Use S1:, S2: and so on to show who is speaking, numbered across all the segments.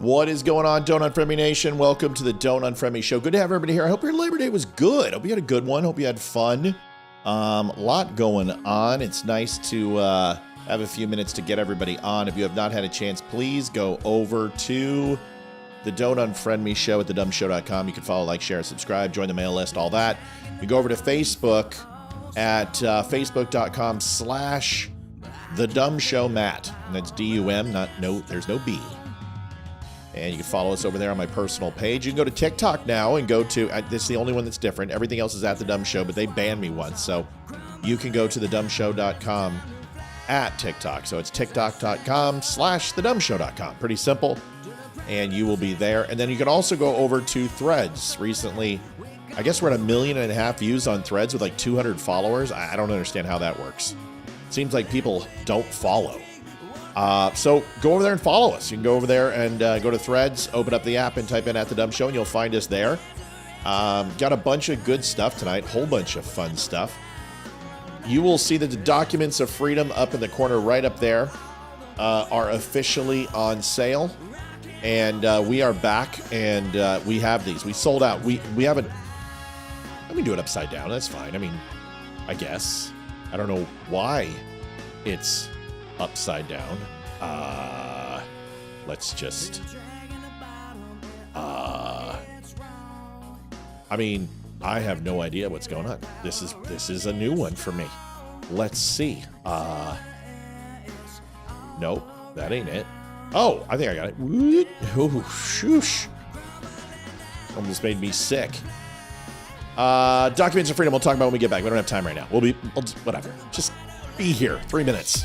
S1: What is going on, Don't Unfriend Me Nation? Welcome to the Don't Unfriend Me Show. Good to have everybody here. I hope your Labor Day was good. Hope you had a good one. Hope you had fun. A lot going on. It's nice to have a few minutes to get everybody on. If you have not had a chance, please go over to the Don't Unfriend Me Show at thedumbshow.com. You can follow, like, share, subscribe, join the mail list, all that. You go over to Facebook at facebook.com/thedumbshowmatt. And that's D-U-M, there's no B. And you can follow us over there on my personal page. You can go to TikTok now and go to, this is the only one that's different. Everything else is at The Dumb Show, but they banned me once. So you can go to thedumbshow.com at TikTok. So it's tiktok.com/thedumbshow.com. Pretty simple. And you will be there. And then you can also go over to Threads. Recently, I guess we're at 1.5 million views on Threads with like 200 followers. I don't understand how that works. Seems like people don't follow. So go over there and follow us. You can go over there and go to Threads, open up the app and type in at The Dumb Show and you'll find us there. Got a bunch of good stuff tonight, whole bunch of fun stuff. You will see that the Documents of Freedom up in the corner right up there are officially on sale. And we are back and we have these. We sold out. We haven't, let me do it upside down. That's fine. I mean, I guess. I don't know why it's upside down. Let's just I mean, I have no idea what's going on. This is a new one for me. Let's see. Nope, that ain't it. Oh, I think I got it. Oh, shoosh. Almost made me sick. Documents of Freedom we'll talk about when we get back. We don't have time right now. We'll whatever. Just be here. 3 minutes.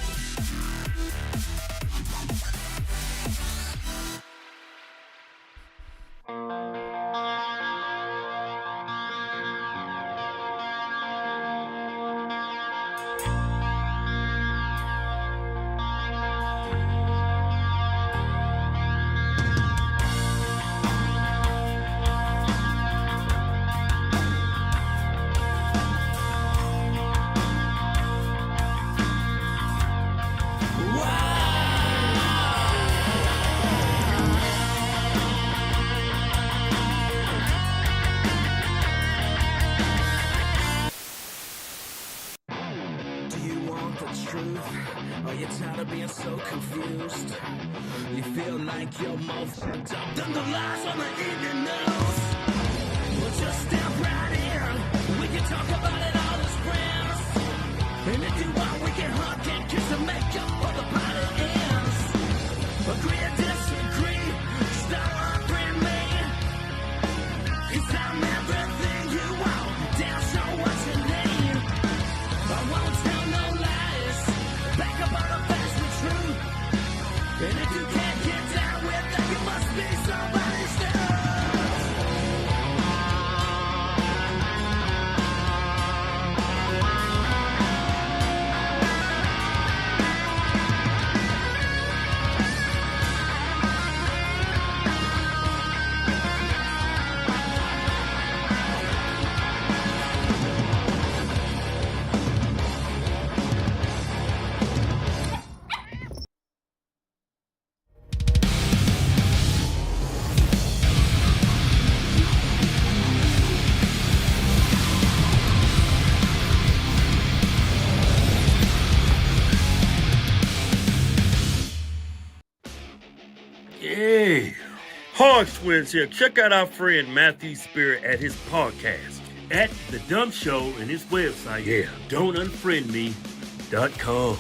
S2: Swims here. Check out our friend Matthew Spirit at his podcast at The Dumb Show and his website. Yeah, don'tunfriendme.com.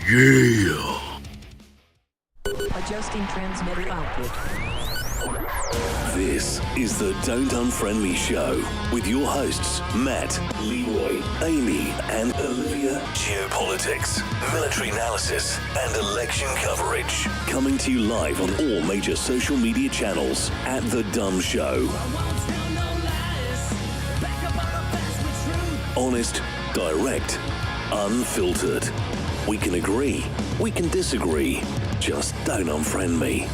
S2: Yeah.
S3: Adjusting transmitter output.
S4: This is the Don't Unfriend Me Show with your hosts Matt, Leroy, Amy, and Olivia. Geopolitics, military analysis, and election coverage. Coming to you live on all major social media channels at The Dumb Show. Honest, direct, unfiltered. We can agree, we can disagree. Just don't unfriend me.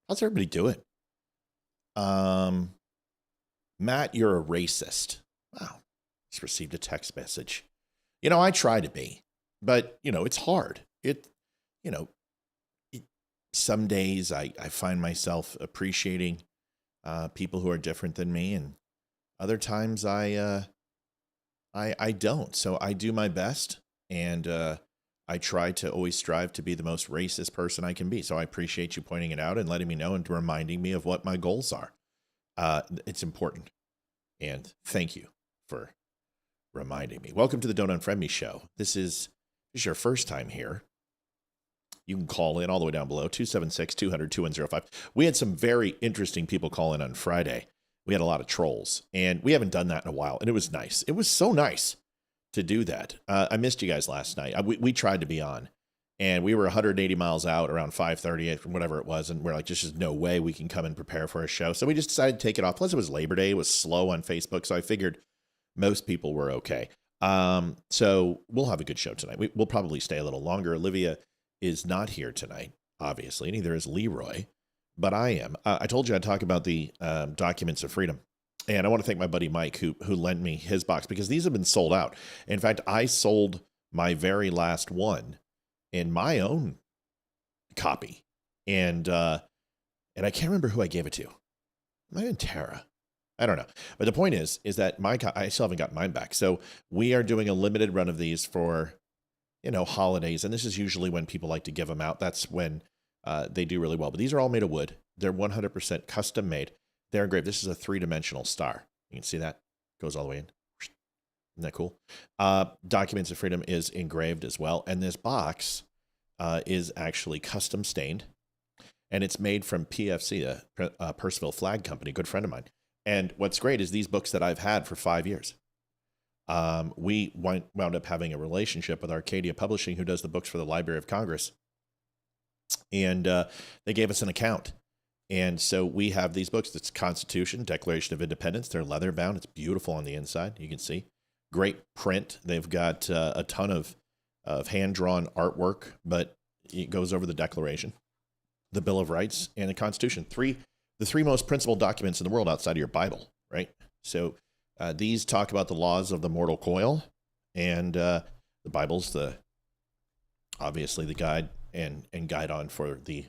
S1: How's everybody doing? Matt, you're a racist. Wow. Just received a text message. You know, I try to be, but you know, it's hard. you know, some days I find myself appreciating people who are different than me, and other times I don't. So I do my best, and I try to always strive to be the most racist person I can be. So I appreciate you pointing it out and letting me know and reminding me of what my goals are. It's important. And thank you for reminding me. Welcome to the Don't Unfriend Me show. This is your first time here. You can call in all the way down below, 276-200-2105. We had some very interesting people call in on Friday. We had a lot of trolls, and we haven't done that in a while, and it was nice. It was so nice to do that. I missed you guys last night. We tried to be on, and we were 180 miles out around 5:30, whatever it was, and we're like, just no way we can come and prepare for a show. So we just decided to take it off. Plus, it was Labor Day. It was slow on Facebook, so I figured most people were okay. So we'll have a good show tonight. We'll probably stay a little longer. Olivia is not here tonight, obviously. Neither is Leroy, but I am. I told you I'd talk about the documents of freedom. And I want to thank my buddy Mike who lent me his box, because these have been sold out. In fact, I sold my very last one in my own copy. And I can't remember who I gave it to. Might have been Tara. I don't know. But the point is that I still haven't got mine back. So we are doing a limited run of these for, holidays. And this is usually when people like to give them out. That's when they do really well. But these are all made of wood. They're 100% custom made. They're engraved. This is a 3-dimensional star. You can see that. Goes all the way in. Isn't that cool? Documents of Freedom is engraved as well. And this box is actually custom stained. And it's made from PFC, a Percival Flag Company, a good friend of mine. And what's great is these books that I've had for 5 years. We wound up having a relationship with Arcadia Publishing, who does the books for the Library of Congress. And they gave us an account. And so we have these books. It's Constitution, Declaration of Independence. They're leather bound. It's beautiful on the inside. You can see. Great print. They've got a ton of hand-drawn artwork, but it goes over the Declaration, the Bill of Rights, and the Constitution. The three most principal documents in the world outside of your Bible, right? So these talk about the laws of the mortal coil, and the Bible's obviously the guide and guide on for the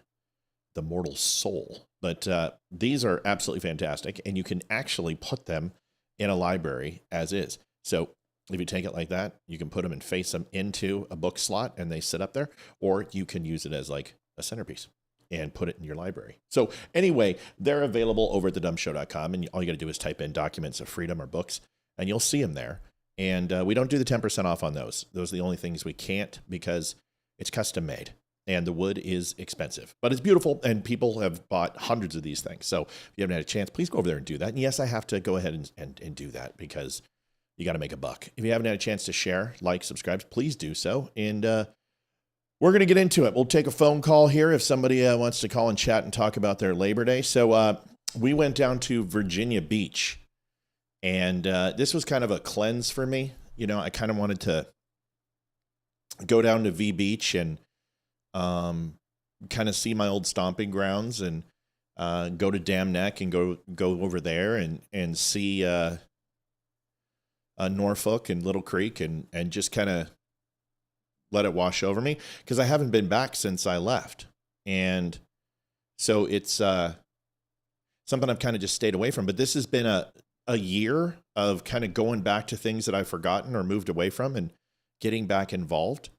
S1: mortal soul. But these are absolutely fantastic, and you can actually put them in a library as is. So if you take it like that, you can put them and face them into a book slot, and they sit up there, or you can use it as like a centerpiece and put it in your library. So anyway, they're available over at thedumbshow.com, and all you got to do is type in Documents of Freedom or books, and you'll see them there. And we don't do the 10% off on those. Those are the only things we can't, because it's custom made. And the wood is expensive, but it's beautiful, and people have bought hundreds of these things. So if you haven't had a chance, please go over there and do that. And yes, I have to go ahead and do that, because you got to make a buck. If you haven't had a chance to share, like, subscribe, please do so. And we're going to get into it. We'll take a phone call here if somebody wants to call and chat and talk about their Labor Day. So we went down to Virginia Beach, and this was kind of a cleanse for me. I kind of wanted to go down to V Beach and kind of see my old stomping grounds, and go to Dam Neck and go over there and see Norfolk and Little Creek, and just kind of let it wash over me, because I haven't been back since I left. And so it's something I've kind of just stayed away from. But this has been a year of kind of going back to things that I've forgotten or moved away from, and getting back involved.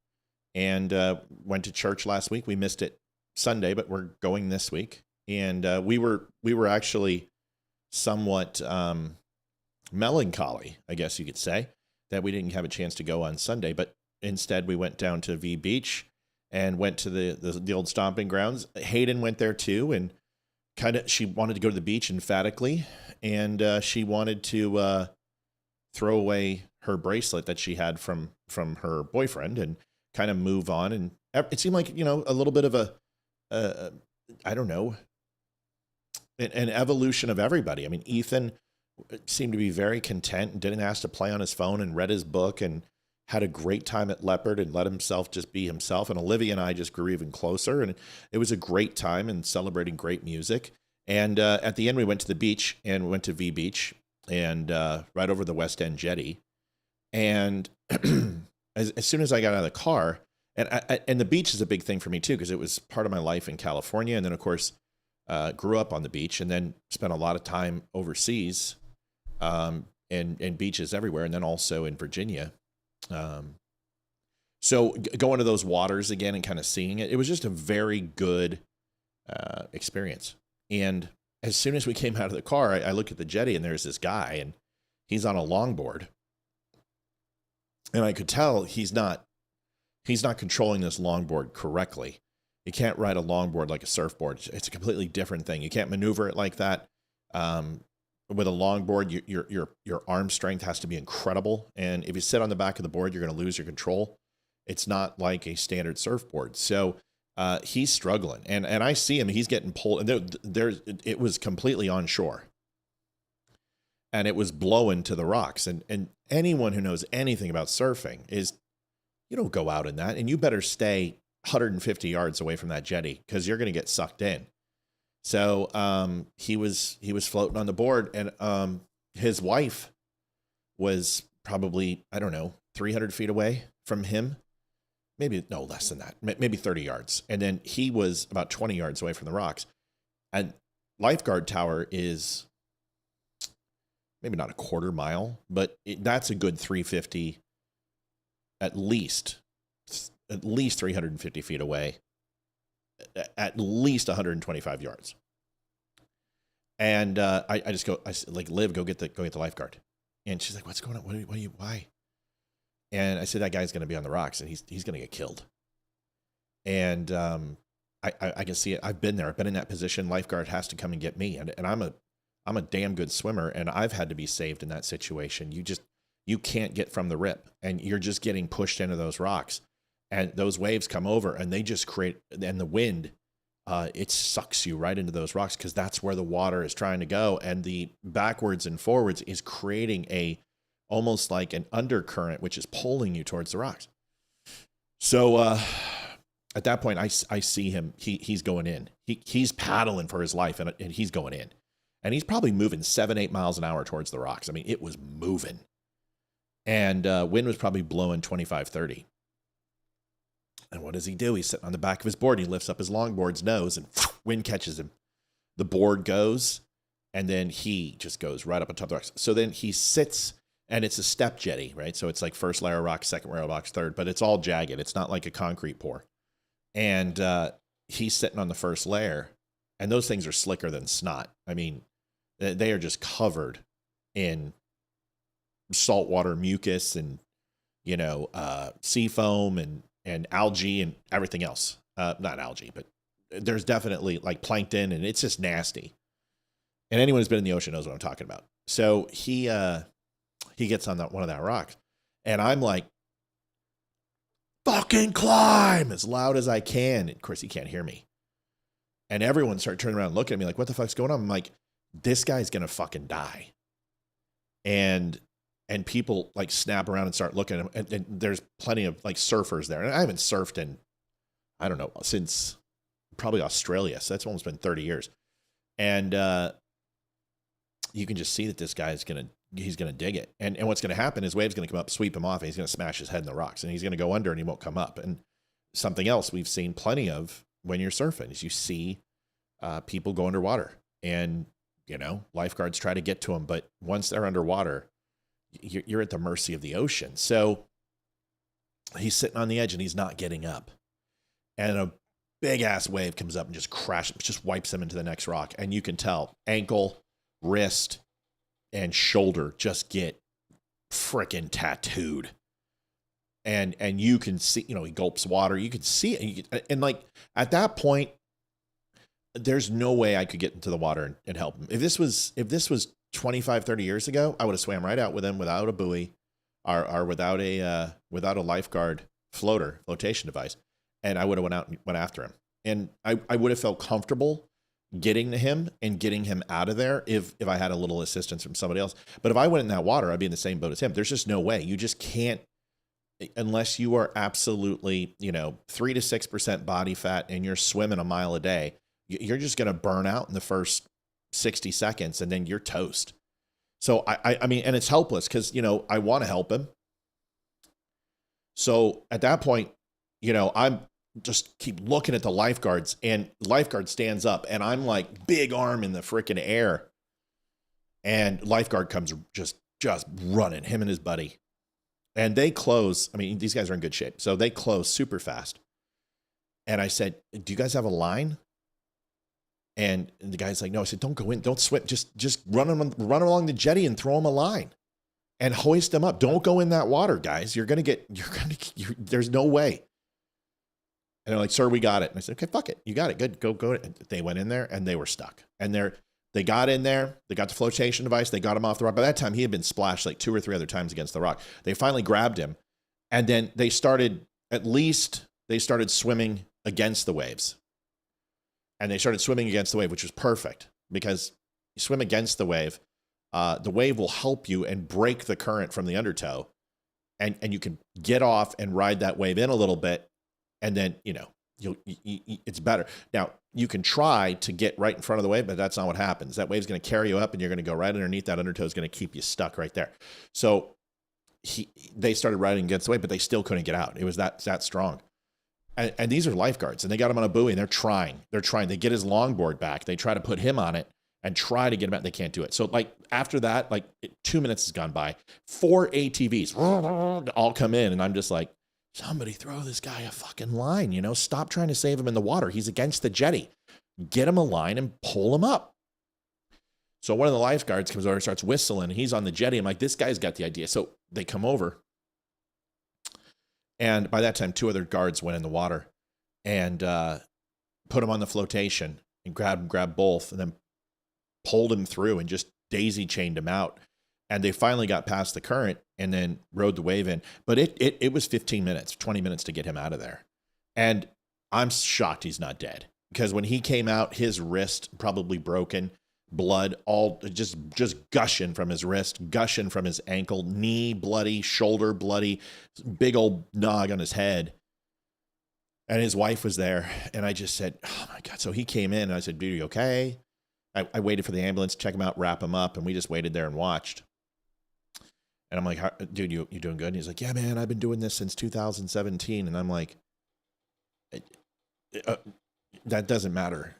S1: And went to church last week. We missed it Sunday, but we're going this week. And we were actually somewhat melancholy, I guess you could say, that we didn't have a chance to go on Sunday. But instead, we went down to V Beach and went to the old stomping grounds. Hayden went there too, and she wanted to go to the beach emphatically, and she wanted to throw away her bracelet that she had from her boyfriend, and kind of move on. And it seemed like, a little bit of I don't know, an evolution of everybody. I mean, Ethan seemed to be very content and didn't ask to play on his phone, and read his book, and had a great time at Leppard, and let himself just be himself. And Olivia and I just grew even closer, and it was a great time, and celebrating great music. And at the end, we went to the beach, and went to V Beach, and right over the West End jetty. And as soon as I got out of the car, And the beach is a big thing for me too, because it was part of my life in California. And then of course, grew up on the beach and then spent a lot of time overseas, and beaches everywhere. And then also in Virginia. So going to those waters again and kind of seeing it, it was just a very good, experience. And as soon as we came out of the car, I looked at the jetty and there's this guy and he's on a longboard. And I could tell he's not controlling this longboard correctly. You can't ride a longboard like a surfboard. It's a completely different thing. You can't maneuver it like that. With a longboard, your arm strength has to be incredible. And if you sit on the back of the board, you're going to lose your control. It's not like a standard surfboard. So he's struggling. And I see him. He's getting pulled. And it was completely on shore. And it was blowing to the rocks. And anyone who knows anything about surfing is, you don't go out in that. And you better stay 150 yards away from that jetty because you're going to get sucked in. So he was floating on the board, and his wife was probably, I don't know, 300 feet away from him. Maybe no less than that, maybe 30 yards. And then he was about 20 yards away from the rocks. And lifeguard tower is maybe not a quarter mile, but that's a good 350, at least 350 feet away, at least 125 yards. And I said, Liv, go get the lifeguard. And she's like, what's going on? Why? And I said, that guy's going to be on the rocks and he's going to get killed. And I can see it. I've been there. I've been in that position. Lifeguard has to come and get me. And I'm a damn good swimmer, and I've had to be saved in that situation. You can't get from the rip, and you're just getting pushed into those rocks. And those waves come over and they just create, and the wind, it sucks you right into those rocks because that's where the water is trying to go. And the backwards and forwards is creating almost like an undercurrent, which is pulling you towards the rocks. So at that point, I see him. He's going in. He's paddling for his life, and he's going in. And he's probably moving 7-8 miles an hour towards the rocks. I mean, it was moving. And wind was probably blowing 25-30. And what does he do? He's sitting on the back of his board. He lifts up his longboard's nose and wind catches him. The board goes, and then he just goes right up on top of the rocks. So then he sits, and it's a step jetty, right? So it's like first layer of rocks, second layer of rocks, third, but it's all jagged. It's not like a concrete pour. And he's sitting on the first layer, and those things are slicker than snot. I mean, they are just covered in saltwater mucus and, sea foam and algae and everything else. Not algae, but there's definitely like plankton, and it's just nasty. And anyone who's been in the ocean knows what I'm talking about. So he gets on one of that rocks, and I'm like, fucking climb as loud as I can. Of course, he can't hear me. And everyone started turning around and looking at me like, what the fuck's going on? I'm like, this guy's going to fucking die. And people like snap around and start looking at him. And there's plenty of like surfers there. And I haven't surfed in, I don't know, since probably Australia. So that's almost been 30 years. And you can just see that this guy is he's going to dig it. And what's going to happen is waves going to come up, sweep him off, and he's going to smash his head in the rocks, and he's going to go under and he won't come up. And something else we've seen plenty of when you're surfing is you see people go underwater, and, lifeguards try to get to them. But once they're underwater, you're at the mercy of the ocean. So he's sitting on the edge and he's not getting up. And a big ass wave comes up and just wipes him into the next rock. And you can tell ankle, wrist, and shoulder just get frickin' tattooed. And you can see, he gulps water. You can see it. And like at that point, there's no way I could get into the water and help him. If this was 25, 30 years ago, I would have swam right out with him without a buoy or without a lifeguard flotation device. And I would have went out and went after him. And I would have felt comfortable getting to him and getting him out of there if I had a little assistance from somebody else. But if I went in that water, I'd be in the same boat as him. There's just no way. You just can't, unless you are absolutely, 3 to 6% body fat and you're swimming a mile a day, you're just going to burn out in the first 60 seconds and then you're toast. So I mean, and it's helpless because, I want to help him. So at that point, I'm just keep looking at the lifeguards, and lifeguard stands up, and I'm like big arm in the freaking air. And lifeguard comes just running, him and his buddy. And they close. I mean, these guys are in good shape. So they close super fast. And I said, do you guys have a line? And the guy's like, no. I said, don't go in. Don't swim. Just run along the jetty and throw them a line and hoist them up. Don't go in that water, guys. There's no way. And they're like, sir, we got it. And I said, okay, fuck it. You got it. Good. Go. And they went in there and they were stuck. And they got in there. They got the flotation device. They got him off the rock. By that time, he had been splashed like 2 or 3 other times against the rock. They finally grabbed him. And then they started swimming against the waves. And they started swimming against the wave, which was perfect because you swim against the wave will help you and break the current from the undertow. And you can get off and ride that wave in a little bit. And then, it's better. Now, you can try to get right in front of the wave, but that's not what happens. That wave's going to carry you up and you're going to go right underneath. That undertow is going to keep you stuck right there. So they started riding against the wave, but they still couldn't get out. It was that strong. And these are lifeguards, and they got him on a buoy, and they're trying. They get his longboard back. They try to put him on it and try to get him out. They can't do it. So after that, 2 minutes has gone by. 4 ATVs all come in, and I'm just like, somebody throw this guy a fucking line, stop trying to save him in the water. He's against the jetty. Get him a line and pull him up. So one of the lifeguards comes over and starts whistling. He's on the jetty. I'm like, this guy's got the idea. So they come over. And by that time, 2 other guards went in the water and put him on the flotation and grabbed both and then pulled him through and just daisy chained him out. And they finally got past the current and then rode the wave in. But it was 15 minutes, 20 minutes to get him out of there. And I'm shocked he's not dead because when he came out, his wrist probably broken, blood all just gushing from his wrist, gushing from his ankle, knee bloody, shoulder bloody, big old nog on his head. And his wife was there. And I just said, oh my God. So he came in and I said, dude, are you okay? I waited for the ambulance, check him out, wrap him up. And we just waited there and watched. And I'm like, dude, you doing good? And he's like, yeah, man, I've been doing this since 2017. And I'm like, that doesn't matter.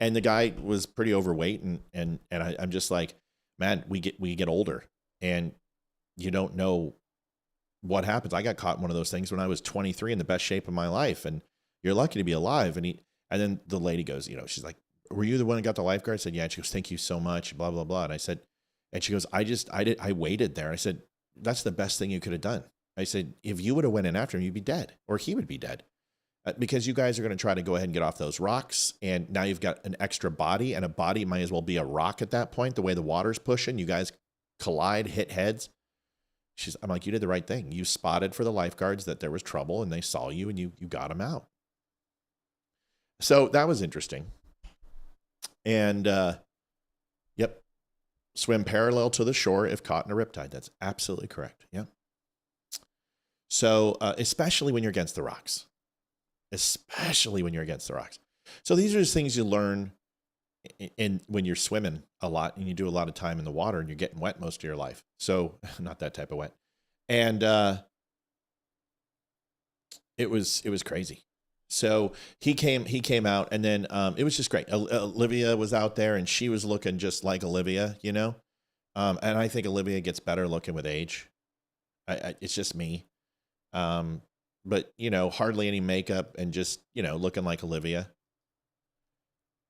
S1: And the guy was pretty overweight. And I'm just like, man, we get older and you don't know what happens. I got caught in one of those things when I was 23 in the best shape of my life. And you're lucky to be alive. And then the lady goes, she's like, were you the one that got the lifeguard? I said, yeah. And she goes, thank you so much, blah, blah, blah. And I said, and she goes, I waited there. I said, that's the best thing you could have done. I said, if you would have went in after him, you'd be dead or he would be dead because you guys are going to try to go ahead and get off those rocks. And now you've got an extra body and a body might as well be a rock at that point. The way the water's pushing, you guys collide, hit heads. I'm like, you did the right thing. You spotted for the lifeguards that there was trouble and they saw you and you got them out. So that was interesting. And, yep. Swim parallel to the shore if caught in a riptide. That's absolutely correct. Yeah. So, especially when you're against the rocks. So these are just things you learn when you're swimming a lot and you do a lot of time in the water and you're getting wet most of your life. So not that type of wet. And, it was crazy. So he came out and then, it was just great. Olivia was out there and she was looking just like Olivia, and I think Olivia gets better looking with age. It's just me. But hardly any makeup and just, looking like Olivia,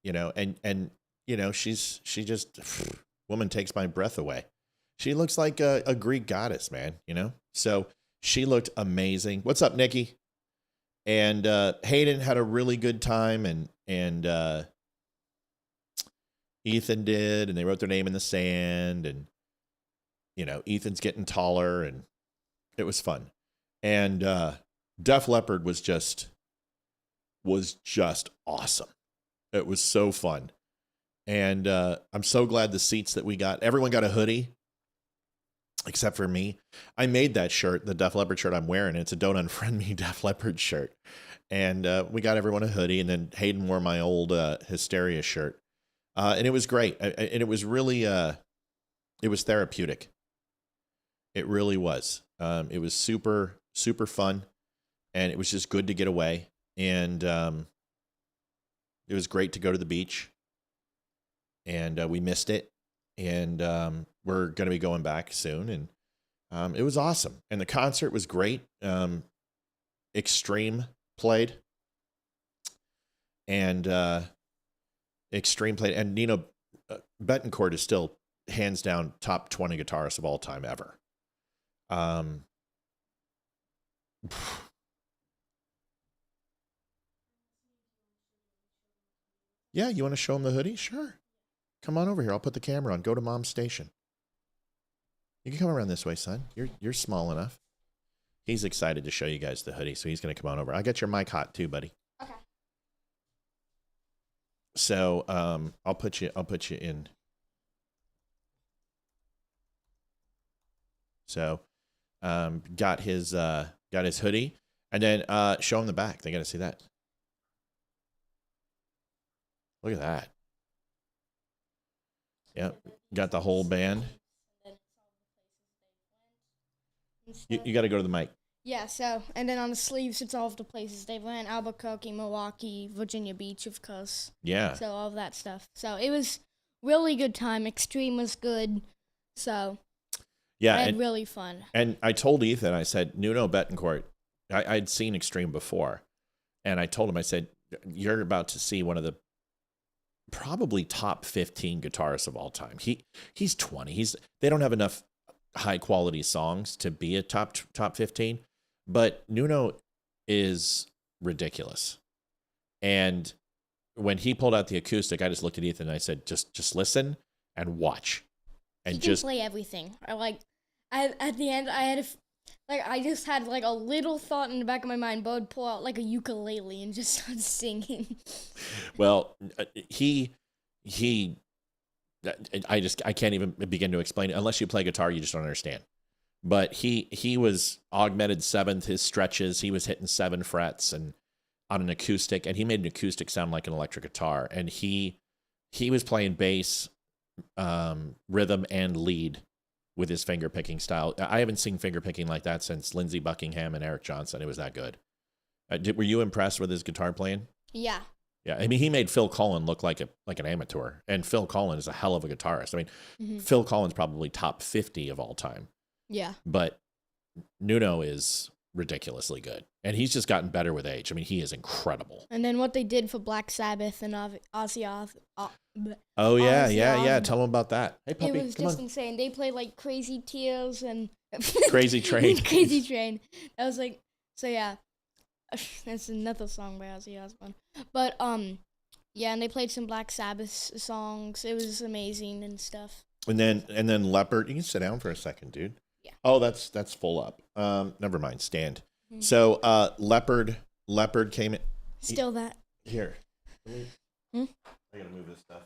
S1: and she just, woman takes my breath away. She looks like a Greek goddess, man, so she looked amazing. What's up, Nikki? And Hayden had a really good time, and Ethan did, and they wrote their name in the sand, and Ethan's getting taller, and it was fun. And Def Leppard was just awesome. It was so fun, and I'm so glad the seats that we got. Everyone got a hoodie. Except for me. I made that shirt, the Def Leppard shirt I'm wearing. It's a Don't Unfriend Me Def Leppard shirt. And we got everyone a hoodie. And then Hayden wore my old Hysteria shirt. And it was great. And it was really, it was therapeutic. It really was. It was super, super fun. and it was just good to get away. And it was great to go to the beach, and we missed it. And we're going to be going back soon, and it was awesome. And the concert was great. Extreme played, and Extreme played, and Nino Betancourt is still hands down top 20 guitarist of all time ever. Yeah, you want to show him the hoodie? Sure. Come on over here. I'll put the camera on. Go to Mom's station. You can come around this way, son. You're small enough. He's excited to show you guys the hoodie, so he's going to come on over. I got your mic hot too, buddy.
S3: Okay.
S1: So I'll put you in. So got his hoodie, and then show him the back. They got to see that. Look at that. Yep, got the whole band. You got to go to the mic.
S3: Yeah, so, and then on the sleeves, it's all of the places they went: Albuquerque, Milwaukee, Virginia Beach, of course.
S1: Yeah.
S3: So all of that stuff. So it was really good time. Extreme was good. So
S1: yeah,
S3: I had really fun.
S1: And I told Ethan, I said, Nuno Betancourt, I'd seen Extreme before, and I told him, I said, you're about to see one of the probably top 15 guitarists of all time. He's 20. They don't have enough high quality songs to be a top 15, but Nuno is ridiculous. And when he pulled out the acoustic, I just looked at Ethan and I said, just listen and watch. And
S3: he can play everything. At the end, I just had like a little thought in the back of my mind, but I'd pull out like a ukulele and just start singing.
S1: Well, I can't even begin to explain it. Unless you play guitar, you just don't understand. But he was augmented seventh, his stretches, he was hitting 7 frets and on an acoustic, and he made an acoustic sound like an electric guitar. And he was playing bass, rhythm, and lead with his finger picking style. I haven't seen finger picking like that since Lindsey Buckingham and Eric Johnson. It was that good. Were you impressed with his guitar playing?
S3: Yeah.
S1: Yeah, I mean, he made Phil Collen look like an amateur, and Phil Collen is a hell of a guitarist. I mean, Phil Collen's probably top 50 of all time.
S3: Yeah.
S1: But Nuno is ridiculously good, and he's just gotten better with age. I mean, he is incredible.
S3: And then what they did for Black Sabbath and Ozzy.
S1: Oh yeah. Tell him about that. Hey, puppy,
S3: it was just insane. They played like Crazy Tears and
S1: Crazy Train.
S3: Crazy Train. That was like, so yeah. That's another song by Ozzy Osbourne. But yeah, and they played some Black Sabbath songs. It was amazing and stuff.
S1: And then Leppard. You can sit down for a second, dude.
S3: Yeah.
S1: Oh, that's full up. Never mind. Stand. Mm-hmm. So Leppard came in.
S3: Still that.
S1: Here. I gotta move this stuff.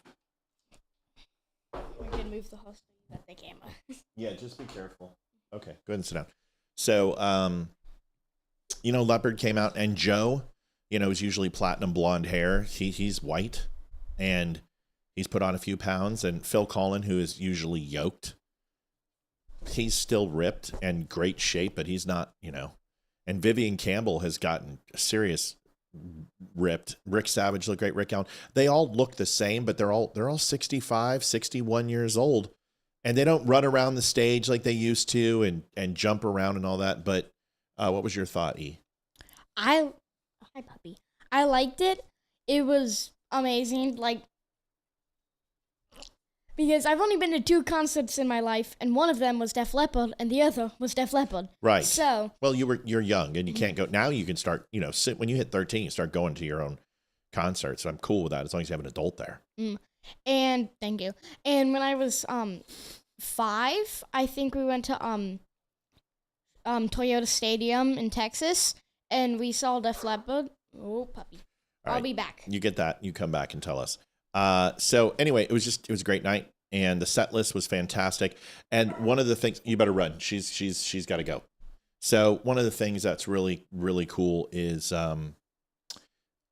S3: We can move the whole screen with the camera.
S1: Yeah, just be careful. Okay, go ahead and sit down. So Leppard came out, and Joe, is usually platinum blonde hair. He's white, and he's put on a few pounds. And Phil Collen, who is usually yoked, he's still ripped and great shape, but he's not, And Vivian Campbell has gotten serious ripped. Rick Savage looked great. Rick Allen. They all look the same, but they're all 65, 61 years old, and they don't run around the stage like they used to and jump around and all that. But what was your thought, E?
S3: Hi, puppy. I liked it. It was amazing. Because I've only been to 2 concerts in my life, and one of them was Def Leppard, and the other was Def Leppard.
S1: Right.
S3: So.
S1: Well, you're young, and you can't go. Now you can start, when you hit 13, you start going to your own concerts. So I'm cool with that, as long as you have an adult there.
S3: And thank you. And when I was 5, I think we went to Toyota Stadium in Texas, and we saw Def Leppard. Oh, puppy. I'll be back.
S1: You get that. You come back and tell us. So anyway, it was a great night, and the set list was fantastic. And one of the things, you better run. She's got to go. So one of the things that's really, really cool is,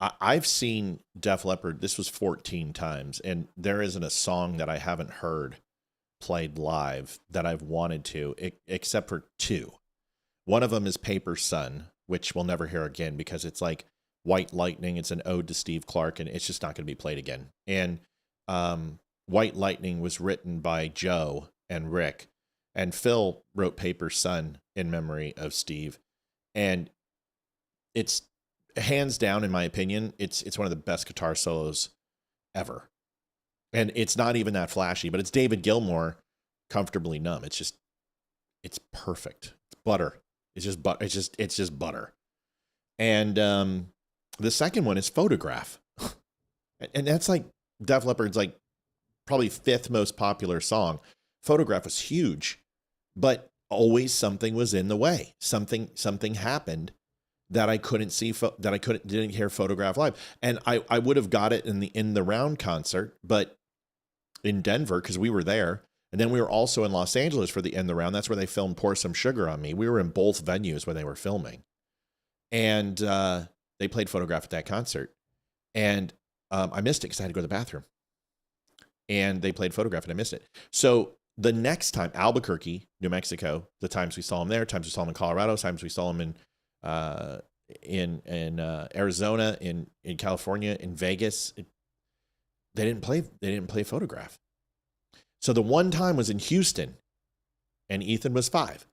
S1: I've seen Def Leppard. This was 14 times, and there isn't a song that I haven't heard played live that I've wanted to, except for 2. One of them is Paper Sun, which we'll never hear again because it's like White Lightning. It's an ode to Steve Clark, and it's just not going to be played again. And White Lightning was written by Joe and Rick, and Phil wrote Paper Sun in memory of Steve. And it's hands down, in my opinion, it's one of the best guitar solos ever. And it's not even that flashy, but it's David Gilmour, Comfortably Numb. It's perfect. It's butter. It's just butter. And the second one is Photograph. And that's like Def Leppard's like probably 5th most popular song. Photograph was huge, but always something was in the way. Something happened that I couldn't see, didn't hear Photograph live. And I would have got it in the Round concert, but in Denver, because we were there. And then we were also in Los Angeles for the In the Round. That's where they filmed Pour Some Sugar on Me. We were in both venues when they were filming. And they played Photograph at that concert. And I missed it because I had to go to the bathroom. And they played Photograph and I missed it. So the next time, Albuquerque, New Mexico, the times we saw them there, times we saw them in Colorado, times we saw them in Arizona, in California, in Vegas, they didn't play Photograph. So the one time was in Houston, and Ethan was 5,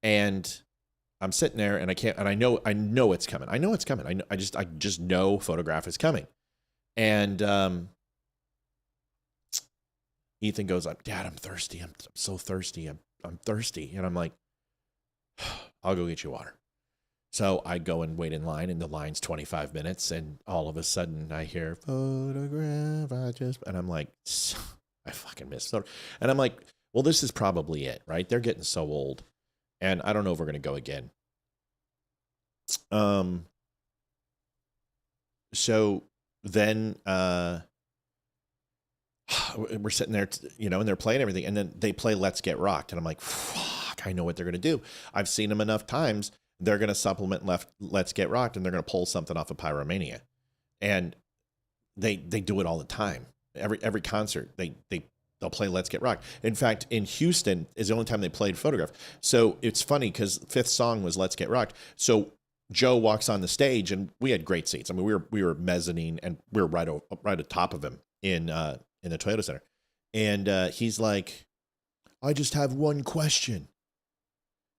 S1: and I'm sitting there, and I know it's coming. I know it's coming. I just know Photograph is coming, and Ethan goes like, "Dad, I'm thirsty. I'm so thirsty. I'm thirsty," and I'm like, "I'll go get you water." So I go and wait in line, and the line's 25 minutes, and all of a sudden I hear Photograph. And I'm like, I fucking missed it. And I'm like, well, this is probably it, right? They're getting so old, and I don't know if we're going to go again. So then we're sitting there, and they're playing everything, and then they play Let's Get Rocked, and I'm like, fuck, I know what they're going to do. I've seen them enough times. They're going to supplement Let's Get Rocked, and they're going to pull something off of Pyromania. And they do it all the time. Every concert, they'll play Let's Get Rocked. In fact, in Houston is the only time they played Photograph. So it's funny because 5th song was Let's Get Rocked. So Joe walks on the stage, and we had great seats. I mean, we were mezzanine, and we were right atop of him in the Toyota Center. And he's like, "I just have one question."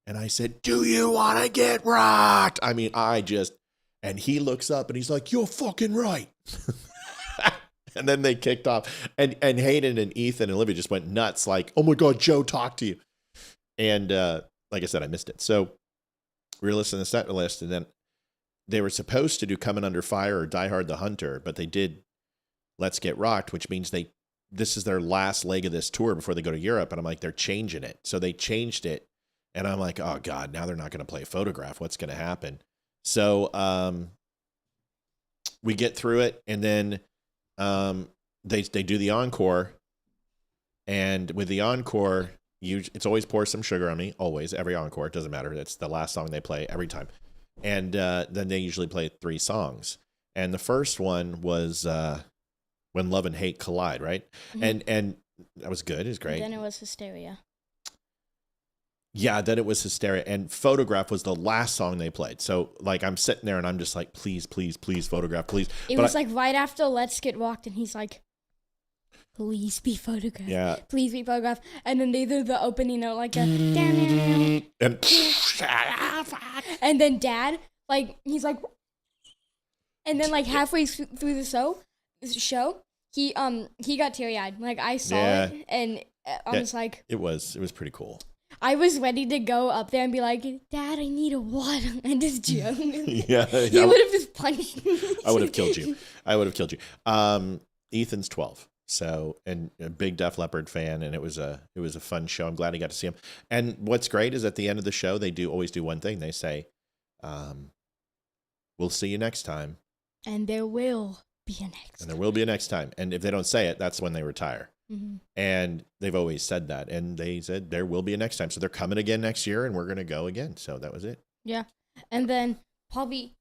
S1: And I said, "Do you want to get rocked?" I mean, and he looks up and he's like, "You're fucking right." And then they kicked off, and Hayden and Ethan and Olivia just went nuts. Like, "Oh my God, Joe talked to you." And like I said, I missed it. So we were listening to the set list, and then they were supposed to do Coming Under Fire or Die Hard the Hunter, but they did Let's Get Rocked, which means this is their last leg of this tour before they go to Europe. And I'm like, they're changing it. So they changed it. And I'm like, oh God, now they're not going to play Photograph. What's going to happen? So we get through it, and then they do the encore. And with the encore, it's always Pour Some Sugar on Me. Always, every encore. It doesn't matter. It's the last song they play every time. And then they usually play 3 songs. And the first one was When Love and Hate Collide, right? Mm-hmm. And that was good. It was great.
S3: And then it was Hysteria.
S1: Yeah, then it was Hysteria, and Photograph was the last song they played. So, like, I'm sitting there, and I'm just like, please, please, please, Photograph, please.
S3: It was like right after Let's Get Rocked, and he's like, please be Photograph. Yeah. Please be Photograph. And then they do the opening note, like a... And then Dad, like, he's like... And then, like, halfway through the show, he got teary-eyed. Like, I saw it, and I was like... It was pretty cool. I was ready to go up there and be like, "Dad, I need a water." And just joke. Yeah. He would have just punched me. I would have killed you. Ethan's 12. So, and a big Def Leppard fan, and it was a fun show. I'm glad he got to see him. And what's great is at the end of the show, they always do one thing. They say, "We'll see you next time." And there will be a next time. And there will be a next time. And if they don't say it, that's when they retire. Mm-hmm. And they've always said that. And they said there will be a next time. So they're coming again next year, and we're going to go again. So that was it. Yeah. And then probably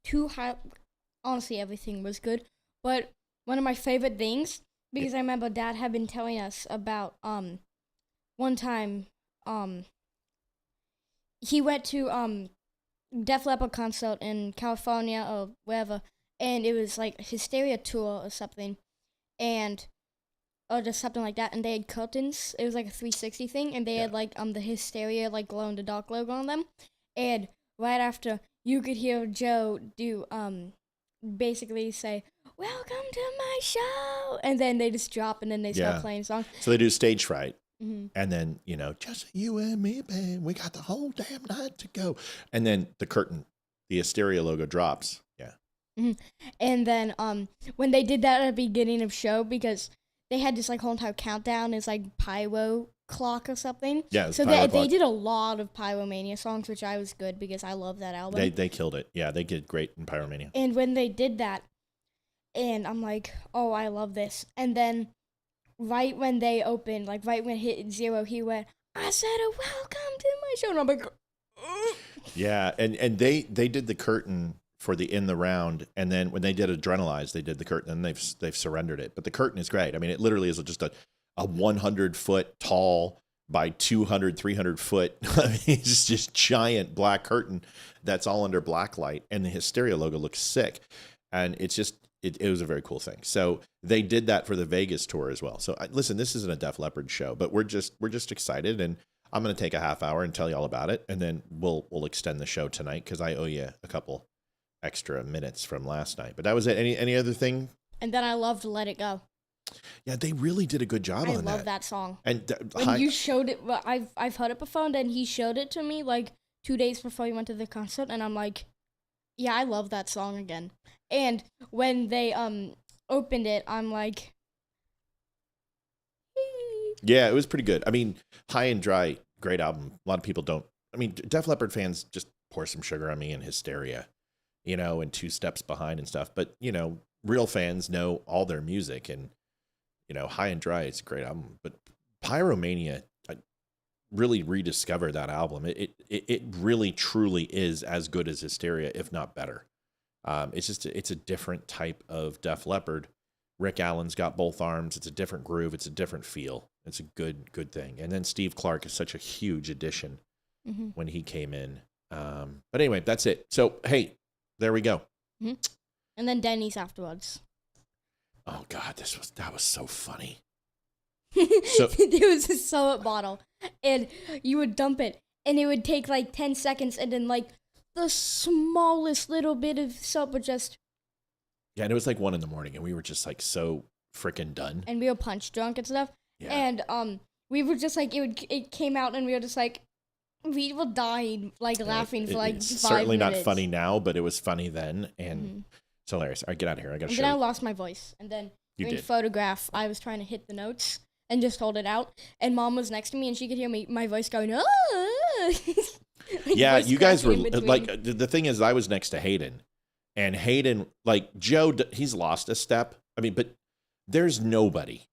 S3: honestly, everything was good. But one of my favorite things, because I remember Dad had been telling us about one time he went to Def Leppard concert in California or wherever, and it was like Hysteria tour or something, or just something like that, and they had curtains. It was like a 360 thing, and they had like the Hysteria like glow in the dark logo on them, and right after you could hear Joe do basically say, "Welcome to my show," and then they just drop and then they start playing songs.
S1: So they do stage fright. And then, just you and me, babe, we got the whole damn night to go. And then the curtain, the Hysteria logo drops. Yeah.
S3: And then when they did that at the beginning of show, because they had this like whole entire countdown, it's like pyro clock or something.
S1: Yeah.
S3: So they did a lot of Pyromania songs, which I was good because I love that album.
S1: They killed it. Yeah, they did great in Pyromania.
S3: And when they did that, and I'm like, oh, I love this. And then right when they opened, like right when it hit 0, he went, I said, welcome to my show. And I'm like, ugh.
S1: Yeah, and they did the curtain for the In the Round, and then when they did Adrenalize, they did the curtain, and they've surrendered it. But the curtain is great. I mean, it literally is just a 100-foot tall by 200, 300-foot. I mean, it's just giant black curtain that's all under black light, and the Hysteria logo looks sick. And it's just, it was a very cool thing. So they did that for the Vegas tour as well. So listen, this isn't a Def Leppard show, but we're just excited, and I'm going to take a half hour and tell you all about it, and then we'll extend the show tonight because I owe you a couple extra minutes from last night. But that was it. Any other thing?
S3: And then I loved Let It Go.
S1: Yeah, they really did a good job on that.
S3: I love that song.
S1: And
S3: when you showed it, well, I've heard it before, and then he showed it to me like 2 days before he went to the concert, and I'm like, yeah, I love that song again. And when they opened it, I'm like,
S1: yeah, it was pretty good. I mean, High and Dry, great album. A lot of people don't. I mean, Def Leppard fans just pour some sugar on me and Hysteria, and Two Steps Behind and stuff. But, real fans know all their music, and, High and Dry is a great album. But Pyromania, I really rediscovered that album. It really, truly is as good as Hysteria, if not better. It's a different type of Def Leppard. Rick Allen's got both arms. It's a different groove. It's a different feel. It's a good thing. And then Steve Clark is such a huge addition when he came in. But anyway, that's it. So, hey, there we go.
S3: Mm-hmm. And then Denny's afterwards.
S1: Oh God, that was so funny.
S3: So there was a soda bottle, and you would dump it, and it would take like 10 seconds, and then like the smallest little bit of soap would just.
S1: Yeah, and it was like 1 a.m, and we were just like so freaking done.
S3: And we were punch drunk and stuff.
S1: Yeah.
S3: And we were just like it came out, and we were just like we were dying like laughing for like 5 minutes.
S1: Certainly not funny now, but it was funny then, and it's hilarious. All right, get out of here. I gotta show you.
S3: And then I lost my voice, and then during photograph, I was trying to hit the notes and just hold it out, and Mom was next to me, and she could hear my voice going, ah! Like,
S1: yeah, you guys were like, the thing is, I was next to Hayden, and Hayden, like Joe, he's lost a step. I mean, but there's nobody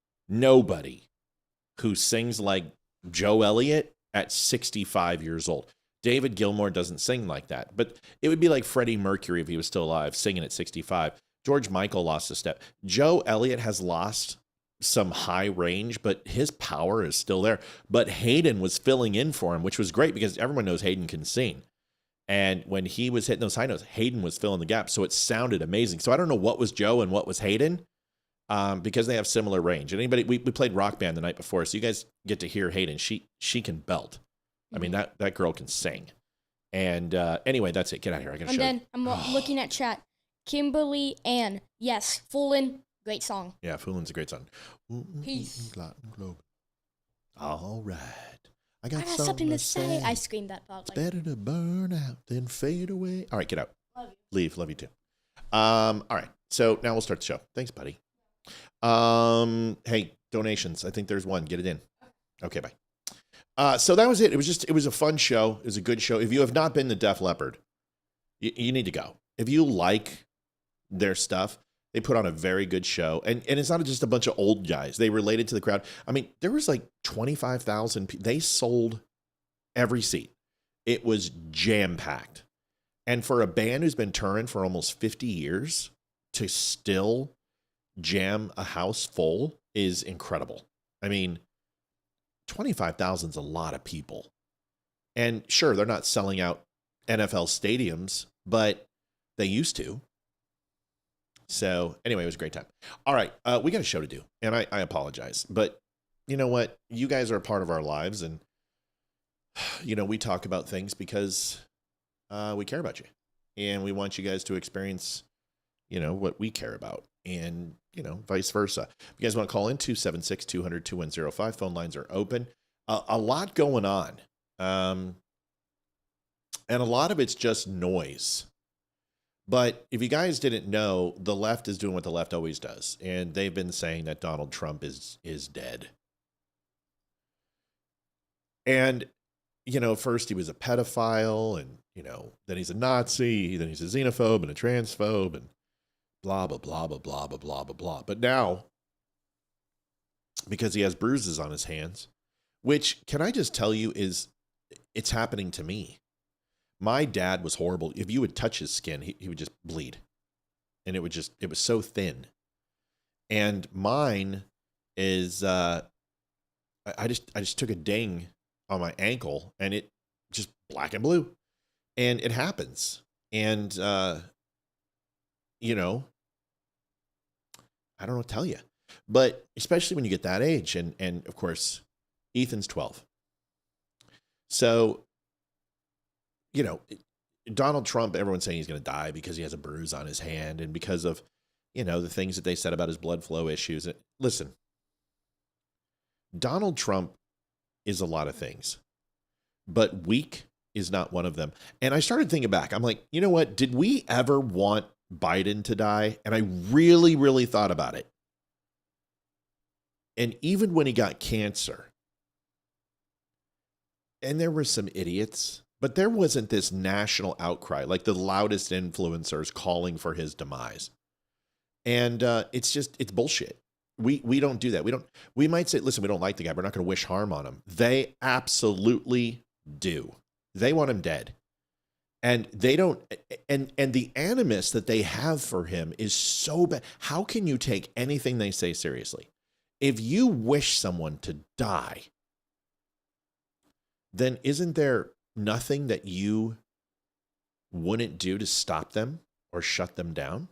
S1: who sings like Joe Elliott at 65 years old. David Gilmour doesn't sing like that, but it would be like Freddie Mercury if he was still alive singing at 65. George Michael lost a step. Joe Elliott has lost some high range, but his power is still there. But Hayden was filling in for him, which was great because everyone knows Hayden can sing. And when he was hitting those high notes, Hayden was filling the gap. So it sounded amazing. So I don't know what was Joe and what was Hayden, because they have similar range. And we played Rock Band the night before, so you guys get to hear Hayden. She can belt. I mean, that girl can sing. And anyway, that's it. Get out of here. I got to show you.
S3: And then I'm looking at chat. Kimberly Ann. Yes, Foolin'. Great song.
S1: Yeah, Foolin's a great song.
S3: Peace.
S1: All right. I got
S3: something to say. I screamed that part.
S1: It's better to burn out than fade away. All right, get out. Love you. Leave. Love you too. All right. So now we'll start the show. Thanks, buddy. Hey, donations. I think there's one. Get it in. Okay, bye. So that was it. It was a fun show. It was a good show. If you have not been to Def Leppard, you need to go. If you like their stuff, they put on a very good show. And it's not just a bunch of old guys. They related to the crowd. I mean, there was like 25,000 people. They sold every seat. It was jam-packed. And for a band who's been touring for almost 50 years to still jam a house full is incredible. I mean, 25,000 is a lot of people. And sure, they're not selling out NFL stadiums, but they used to. So anyway, it was a great time. All right, we got a show to do, and I apologize, but you know what? You guys are a part of our lives, and we talk about things because we care about you, and we want you guys to experience, what we care about, and vice versa. If you guys want to call in 276-200-2105, phone lines are open. A lot going on, and a lot of it's just noise. But if you guys didn't know, the left is doing what the left always does. And they've been saying that Donald Trump is dead. And, first he was a pedophile, and, then he's a Nazi, then he's a xenophobe and a transphobe, and blah, blah, blah, blah, blah, blah, blah, blah, blah. But now, because he has bruises on his hands, which, can I just tell you, it's happening to me. My dad was horrible. If you would touch his skin, he would just bleed. And it was so thin. And mine is, I just took a ding on my ankle, and it just black and blue. And it happens. And, I don't know what to tell you. But especially when you get that age. And of course, Ethan's 12. So, Donald Trump, everyone's saying he's going to die because he has a bruise on his hand and because of, the things that they said about his blood flow issues. Listen, Donald Trump is a lot of things, but weak is not one of them. And I started thinking back. I'm like, you know what? Did we ever want Biden to die? And I really, really thought about it. And even when he got cancer, and there were some idiots, but there wasn't this national outcry, like the loudest influencers calling for his demise. And it's bullshit. We don't do that. We might say, listen, we don't like the guy. We're not going to wish harm on him. They absolutely do. They want him dead. And they don't, and the animus that they have for him is so bad. How can you take anything they say seriously? If you wish someone to die, then isn't there nothing that you wouldn't do to stop them or shut them down?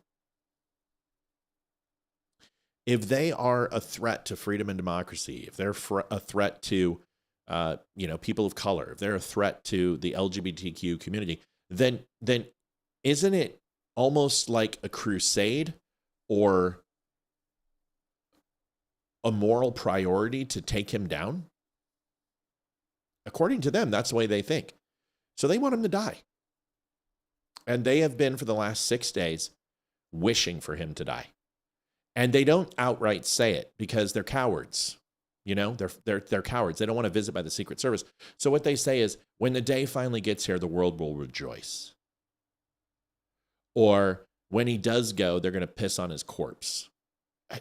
S1: If they are a threat to freedom and democracy, if they're a threat to, people of color, if they're a threat to the LGBTQ community, then isn't it almost like a crusade or a moral priority to take him down? According to them, that's the way they think. So they want him to die. And they have been for the last 6 days wishing for him to die. And they don't outright say it because they're cowards. They're cowards. They don't want to visit by the Secret Service. So what they say is, when the day finally gets here, the world will rejoice. Or when he does go, they're going to piss on his corpse.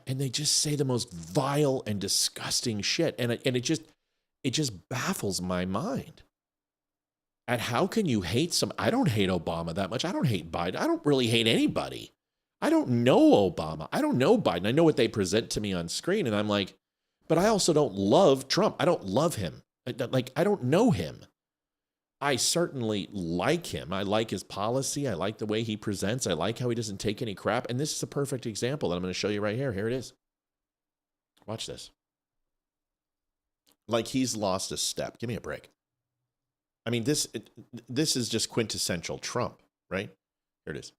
S1: And they just say the most vile and disgusting shit. And it just baffles my mind. And how can you hate I don't hate Obama that much. I don't hate Biden. I don't really hate anybody. I don't know Obama. I don't know Biden. I know what they present to me on screen. And I'm like, but I also don't love Trump. I don't love him. I don't know him. I certainly like him. I like his policy. I like the way he presents. I like how he doesn't take any crap. And this is a perfect example that I'm going to show you right here. Here it is. Watch this. Like he's lost a step. Give me a break. I mean, this is just quintessential Trump, right? Here it is.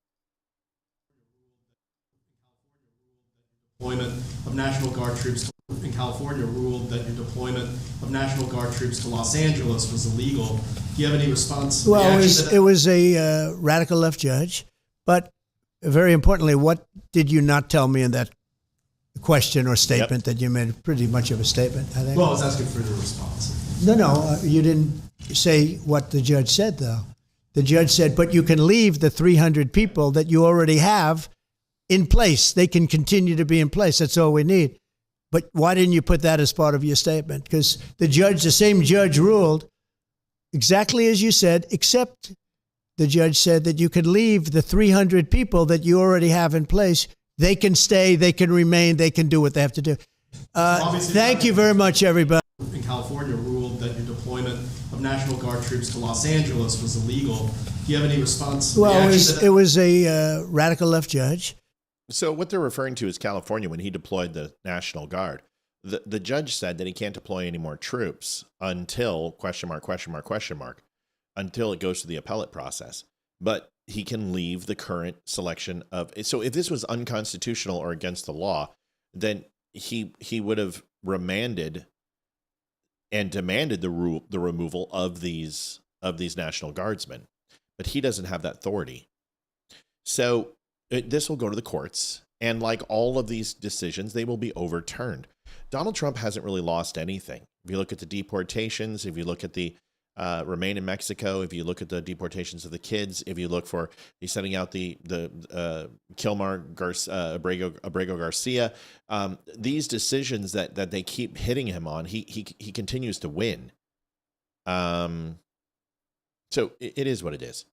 S5: Deployment of National Guard troops in California ruled that your deployment of National Guard troops to Los Angeles was illegal. Do you have any response?
S6: Well, it was a radical left judge, but very importantly, what did you not tell me in that question or statement that you made pretty much of a statement, I think?
S5: Well, I was asking for your response.
S6: No, you didn't say what the judge said, though. The judge said, but you can leave the 300 people that you already have in place. They can continue to be in place. That's all we need. But why didn't you put that as part of your statement? Because the same judge ruled exactly as you said, except the judge said that you could leave the 300 people that you already have in place. They can stay, they can remain, they can do what they have to do. Thank you very much, everybody.
S5: In California ruled that your deployment of National Guard troops to Los Angeles was illegal. Do you have any response?
S6: Well,
S5: reaction to that?
S6: it was a radical left judge.
S1: So what they're referring to is California when he deployed the National Guard. The judge said that he can't deploy any more troops until until it goes to the appellate process. But he can leave the current selection of. So if this was unconstitutional or against the law, then he would have remanded and demanded the removal of these National Guardsmen. But he doesn't have that authority. So this will go to the courts. And like all of these decisions, they will be overturned. Donald Trump hasn't really lost anything. If you look at the deportations, if you look at the remain in Mexico, if you look at the deportations of the kids, if you look for he's sending out the Kilmar Abrego Garcia, these decisions that they keep hitting him on, he continues to win. So it is what it is.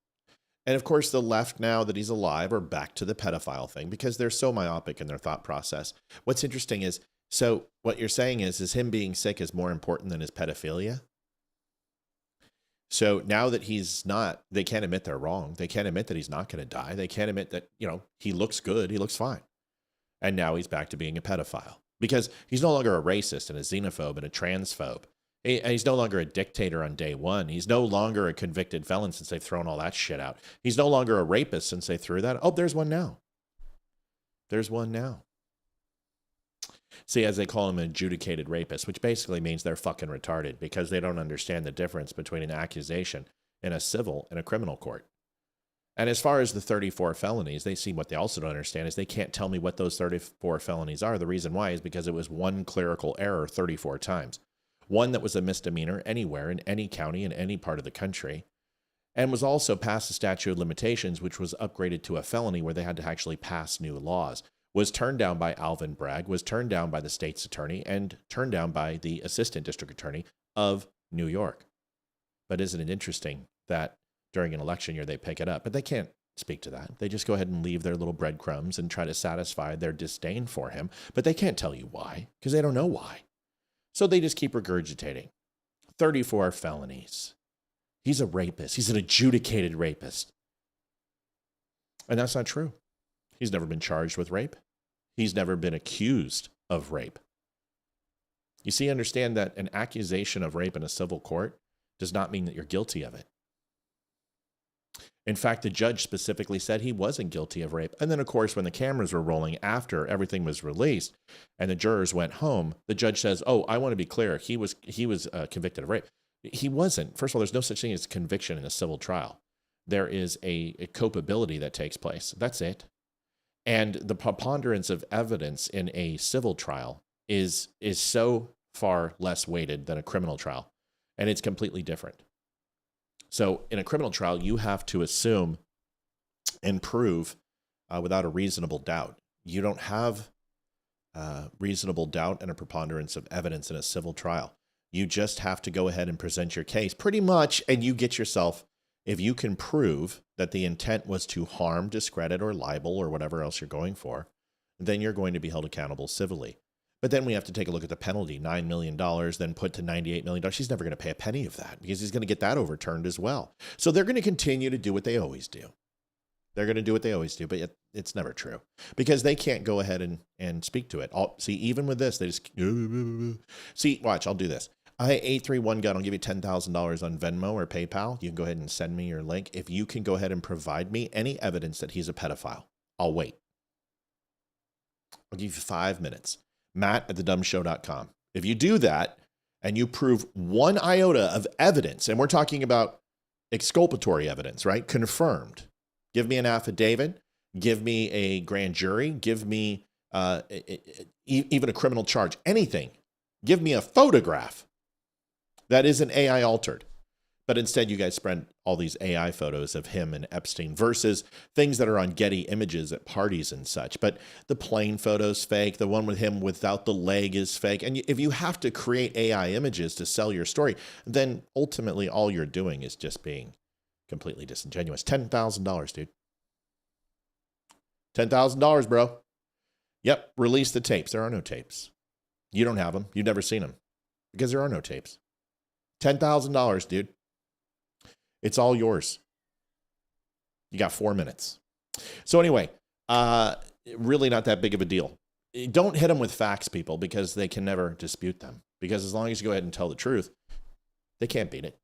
S1: And of course, the left, now that he's alive, are back to the pedophile thing because they're so myopic in their thought process. What's interesting is, so what you're saying is him being sick is more important than his pedophilia? So now that he's not, they can't admit they're wrong. They can't admit that he's not going to die. They can't admit that, he looks good. He looks fine. And now he's back to being a pedophile because he's no longer a racist and a xenophobe and a transphobe. He's no longer a dictator on day one. He's no longer a convicted felon since they've thrown all that shit out. He's no longer a rapist since they threw that. Oh, there's one now. There's one now. See, as they call him, an adjudicated rapist, which basically means they're fucking retarded because they don't understand the difference between an accusation in a civil and a criminal court. And as far as the 34 felonies, they see what they also don't understand is they can't tell me what those 34 felonies are. The reason why is because it was one clerical error 34 times. One that was a misdemeanor anywhere in any county in any part of the country, and was also past the statute of limitations, which was upgraded to a felony where they had to actually pass new laws. Was turned down by Alvin Bragg, was turned down by the state's attorney, and turned down by the assistant district attorney of New York. But isn't it interesting that during an election year they pick it up? But they can't speak to that. They just go ahead and leave their little breadcrumbs and try to satisfy their disdain for him. But they can't tell you why, because they don't know why. So they just keep regurgitating. 34 felonies. He's a rapist. He's an adjudicated rapist. And that's not true. He's never been charged with rape. He's never been accused of rape. You see, understand that an accusation of rape in a civil court does not mean that you're guilty of it. In fact, the judge specifically said he wasn't guilty of rape. And then, of course, when the cameras were rolling after everything was released and the jurors went home, the judge says, oh, I want to be clear. He was convicted of rape. He wasn't. First of all, there's no such thing as conviction in a civil trial. There is a culpability that takes place. That's it. And the preponderance of evidence in a civil trial is so far less weighted than a criminal trial. And it's completely different. So in a criminal trial, you have to assume and prove without a reasonable doubt. You don't have reasonable doubt and a preponderance of evidence in a civil trial. You just have to go ahead and present your case pretty much, and you get yourself, if you can prove that the intent was to harm, discredit, or libel, or whatever else you're going for, then you're going to be held accountable civilly. But then we have to take a look at the penalty, $9 million, then put to $98 million. He's never going to pay a penny of that because he's going to get that overturned as well. So they're going to continue to do what they always do. They're going to do what they always do, but yet it's never true because they can't go ahead and speak to it. See, even with this, they just... See, watch, I'll do this. 831-GUN, I'll give you $10,000 on Venmo or PayPal. You can go ahead and send me your link. If you can go ahead and provide me any evidence that he's a pedophile, I'll wait. I'll give you 5 minutes. Matt@thedumbshow.com. If you do that and you prove one iota of evidence, and we're talking about exculpatory evidence, right? Confirmed. Give me an affidavit. Give me a grand jury. Give me even a criminal charge. Anything. Give me a photograph that isn't AI altered. But instead, you guys spread all these AI photos of him and Epstein versus things that are on Getty Images at parties and such. But the plane photo's fake. The one with him without the leg is fake. And if you have to create AI images to sell your story, then ultimately all you're doing is just being completely disingenuous. $10,000, dude. $10,000, bro. Yep, release the tapes. There are no tapes. You don't have them. You've never seen them because there are no tapes. $10,000, dude. It's all yours. You got 4 minutes. So anyway, really not that big of a deal. Don't hit them with facts, people, because they can never dispute them. Because as long as you go ahead and tell the truth, they can't beat it.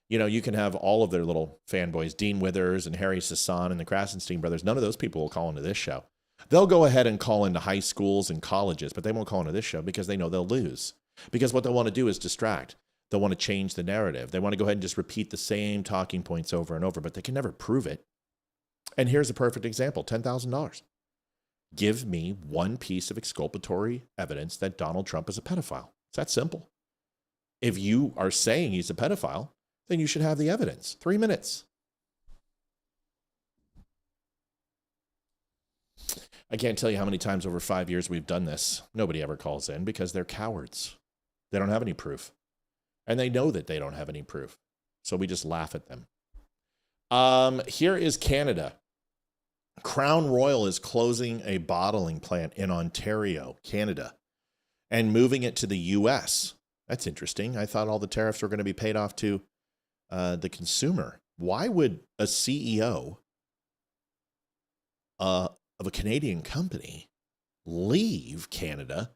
S1: You know, you can have all of their little fanboys, Dean Withers and Harry Sasson and the Krasenstein brothers. None of those people will call into this show. They'll go ahead and call into high schools and colleges, but they won't call into this show because they know they'll lose. Because what they want to do is distract. They'll want to change the narrative. They want to go ahead and just repeat the same talking points over and over, but they can never prove it. And here's a perfect example, $10,000. Give me one piece of exculpatory evidence that Donald Trump is a pedophile. It's that simple. If you are saying he's a pedophile, then you should have the evidence. 3 minutes. I can't tell you how many times over 5 years we've done this. Nobody ever calls in because they're cowards. They don't have any proof. And they know that they don't have any proof. So we just laugh at them. Here is Canada. Crown Royal is closing a bottling plant in Ontario, Canada, and moving it to the U.S. That's interesting. I thought all the tariffs were going to be paid off to the consumer. Why would a CEO of a Canadian company leave Canada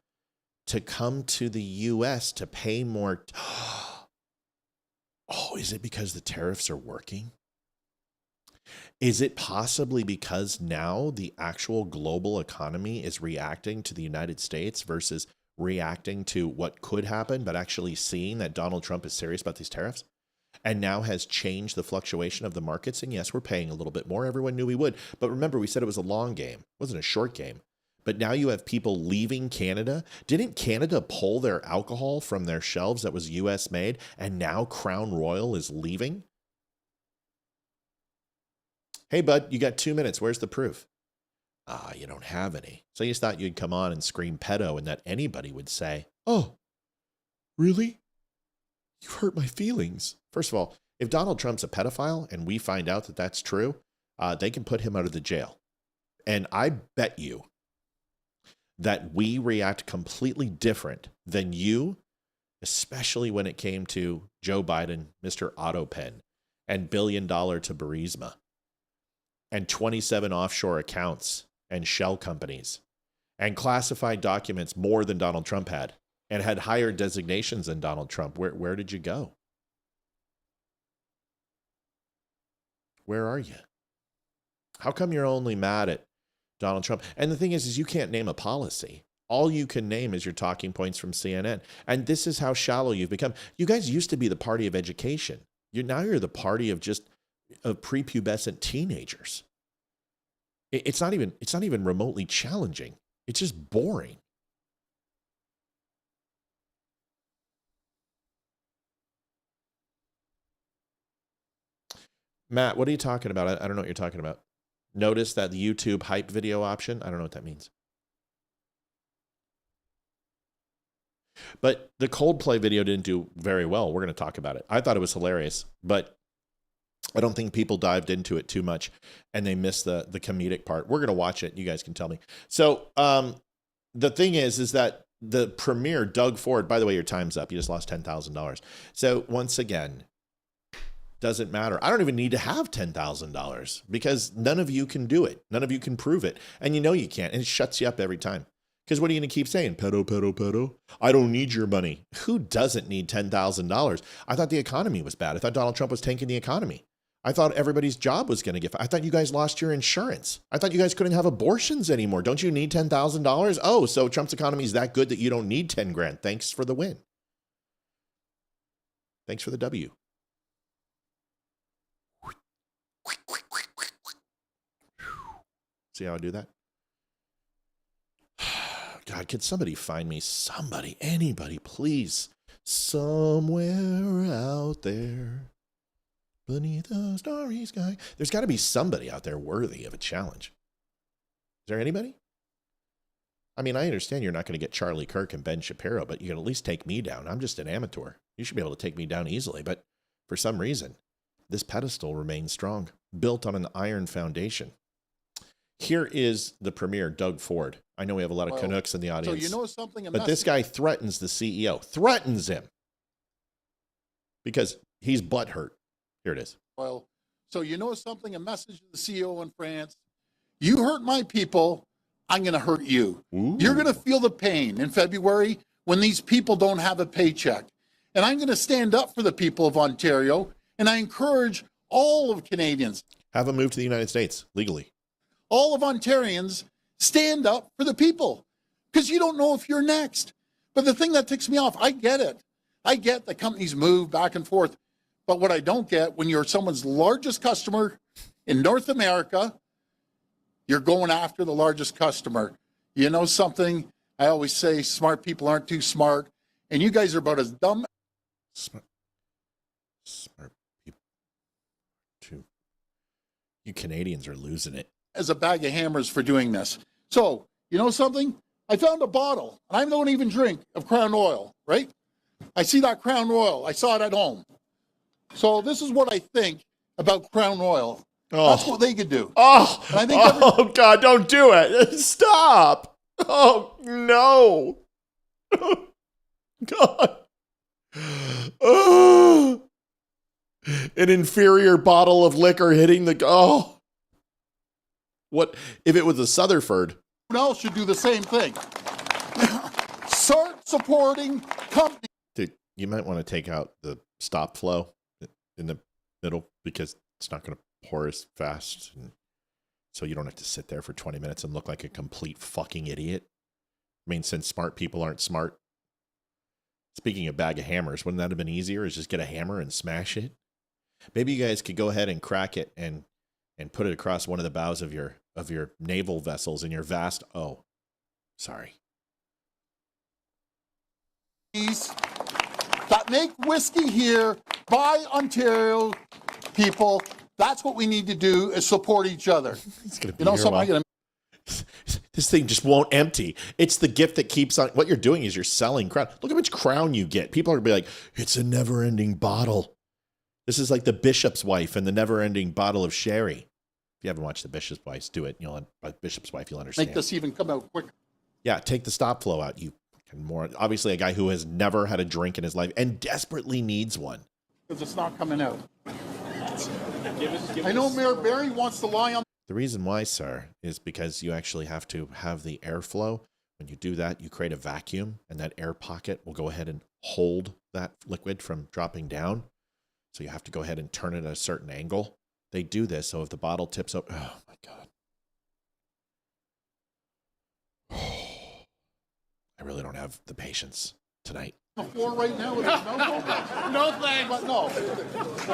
S1: to come to the U.S. to pay more? Oh, is it because the tariffs are working? Is it possibly because now the actual global economy is reacting to the United States versus reacting to what could happen, but actually seeing that Donald Trump is serious about these tariffs and now has changed the fluctuation of the markets? And yes, we're paying a little bit more. Everyone knew we would. But remember, we said it was a long game. It wasn't a short game. But now you have people leaving Canada. Didn't Canada pull their alcohol from their shelves that was U.S. made? And now Crown Royal is leaving? Hey, bud, you got 2 minutes. Where's the proof? You don't have any. So you thought you'd come on and scream pedo and that anybody would say, oh, really? You hurt my feelings. First of all, if Donald Trump's a pedophile and we find out that that's true, they can put him out of the jail. And I bet you that we react completely different than you, especially when it came to Joe Biden, Mr. Autopen, and $1 billion to Burisma, and 27 offshore accounts and shell companies, and classified documents more than Donald Trump had, and had higher designations than Donald Trump. Where did you go? Where are you? How come you're only mad at Donald Trump? And the thing is you can't name a policy. All you can name is your talking points from CNN. And this is how shallow you've become. You guys used to be the party of education. Now you're the party of just of prepubescent teenagers. It's not even remotely challenging. It's just boring. Matt, what are you talking about? I don't know what you're talking about. Notice that the YouTube hype video option. I don't know what that means. But the Coldplay video didn't do very well. We're going to talk about it. I thought it was hilarious, but I don't think people dived into it too much and they missed the comedic part. We're going to watch it. You guys can tell me. So the thing is that the premier, Doug Ford, by the way, your time's up. You just lost $10,000. So once again, doesn't matter. I don't even need to have $10,000 because none of you can do it. None of you can prove it. And you know you can't. And it shuts you up every time. Because what are you going to keep saying? Pedo, pedo, pedo. I don't need your money. Who doesn't need $10,000? I thought the economy was bad. I thought Donald Trump was tanking the economy. I thought everybody's job was going to get. I thought you guys lost your insurance. I thought you guys couldn't have abortions anymore. Don't you need $10,000? Oh, so Trump's economy is that good that you don't need 10 grand. Thanks for the win. Thanks for the W. See how I do that? God, could somebody find me anybody, please? Somewhere out there, beneath the starry sky. There's got to be somebody out there worthy of a challenge. Is there anybody? I mean, I understand you're not going to get Charlie Kirk and Ben Shapiro, but you can at least take me down. I'm just an amateur. You should be able to take me down easily, but for some reason, this pedestal remains strong, built on an iron foundation. Here is the premier, Doug Ford. I know we have a lot of Canucks in the audience.
S7: So you know something?
S1: But this guy threatens the CEO. Threatens him. Because he's butthurt. Here it is.
S7: Well, so you know something, a message to the CEO in France. You hurt my people, I'm going to hurt you.
S1: Ooh.
S7: You're going to feel the pain in February when these people don't have a paycheck. And I'm going to stand up for the people of Ontario. And I encourage all of Canadians,
S1: Have them move to the United States legally.
S7: all of Ontarians, stand up for the people. Because you don't know if you're next. But the thing that ticks me off, I get it. I get that companies move back and forth. But what I don't get, when you're someone's largest customer in North America, you're going after the largest customer. You know something? I always say smart people aren't too smart. And you guys are about as dumb
S1: Smart people too. You Canadians are losing it.
S7: as a bag of hammers for doing this. So, you know something? I found a bottle, and I don't even drink, of Crown Royal, right? I see that Crown Royal. I saw it at home. So this is what I think about Crown Royal. That's what they could do.
S1: Oh,
S7: And I think
S1: God, don't do it. Stop. Oh, no. God. Oh. An inferior bottle of liquor hitting the... Oh. What if it was a Sutherford?
S7: everyone else should do the same thing. Start supporting companies.
S1: Dude, you might want to take out the stop flow in the middle because it's not going to pour as fast. And so you don't have to sit there for 20 minutes and look like a complete fucking idiot. I mean, since smart people aren't smart. Speaking of bag of hammers, wouldn't that have been easier? Is just get a hammer and smash it? Maybe you guys could go ahead and crack it and put it across one of the bows of your naval vessels in your vast... Oh, sorry.
S7: That make whiskey here by Ontario people. That's what we need to do is support each other.
S1: It's gonna be
S7: You know
S1: here a
S7: something?
S1: while.
S7: I'm gonna
S1: This thing just won't empty. It's the gift that keeps on. What you're doing is you're selling Crown. Look how much Crown you get. People are going to be like, it's a never-ending bottle. This is like the Bishop's Wife and the never-ending bottle of sherry. If you haven't watched The Bishop's Wife, do it. Bishop's Wife, you'll understand.
S7: make this even come out quicker.
S1: Yeah, take the stop flow out. You fucking moron. Obviously, a guy who has never had a drink in his life and desperately needs one.
S7: Because it's not coming out. I know Mayor Barry wants to lie on.
S1: The reason why, sir, is because you actually have to have the airflow. When you do that, you create a vacuum, and that air pocket will go ahead and hold that liquid from dropping down. So you have to go ahead and turn it at a certain angle. They do this, so if the bottle tips up, oh my God. I really don't have the patience tonight.
S7: The floor right now with his mouth open. No thanks. But no,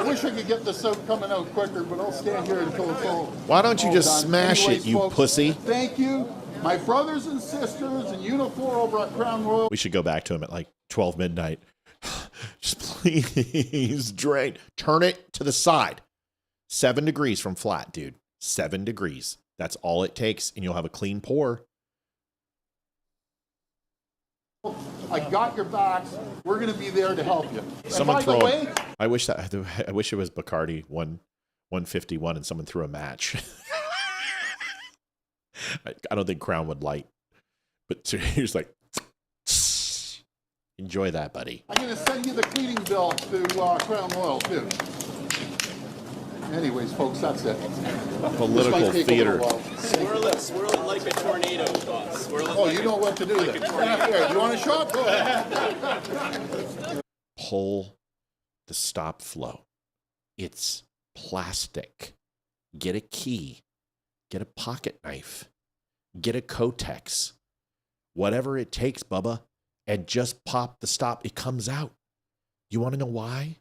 S7: I wish I could get this out coming out quicker, but I'll stand here until it's all.
S1: Why don't you
S7: all
S1: just
S7: done.
S1: smash
S7: Anyways,
S1: it, you
S7: folks,
S1: pussy?
S7: Thank you, my brothers and sisters in Unifor over at Crown Royal.
S1: We should go back to him at like 12 midnight. Just please drain. Turn it to the side. 7 degrees from flat, dude. 7 degrees. That's all it takes, and you'll have a clean pour.
S7: I got your backs. We're going to be there to help you.
S1: Someone
S7: and by
S1: throw.
S7: the way,
S1: I wish it was Bacardi 151 and someone threw a match. I don't think Crown would light, but he was like, enjoy that, buddy.
S7: I'm going to send you the cleaning bill to Crown Royal too. Anyways, folks, that's it.
S1: Political
S7: This might take a
S1: theater.
S7: little while.
S8: Swirl it like a tornado, boss. Swirl it
S7: Oh,
S8: like
S7: you know what to do then. Here, you want a shot? Go ahead.
S1: Pull the stop flow. It's plastic. Get a key. Get a pocket knife. Get a Kotex. Whatever it takes, Bubba, and just pop the stop. It comes out. You want to know why?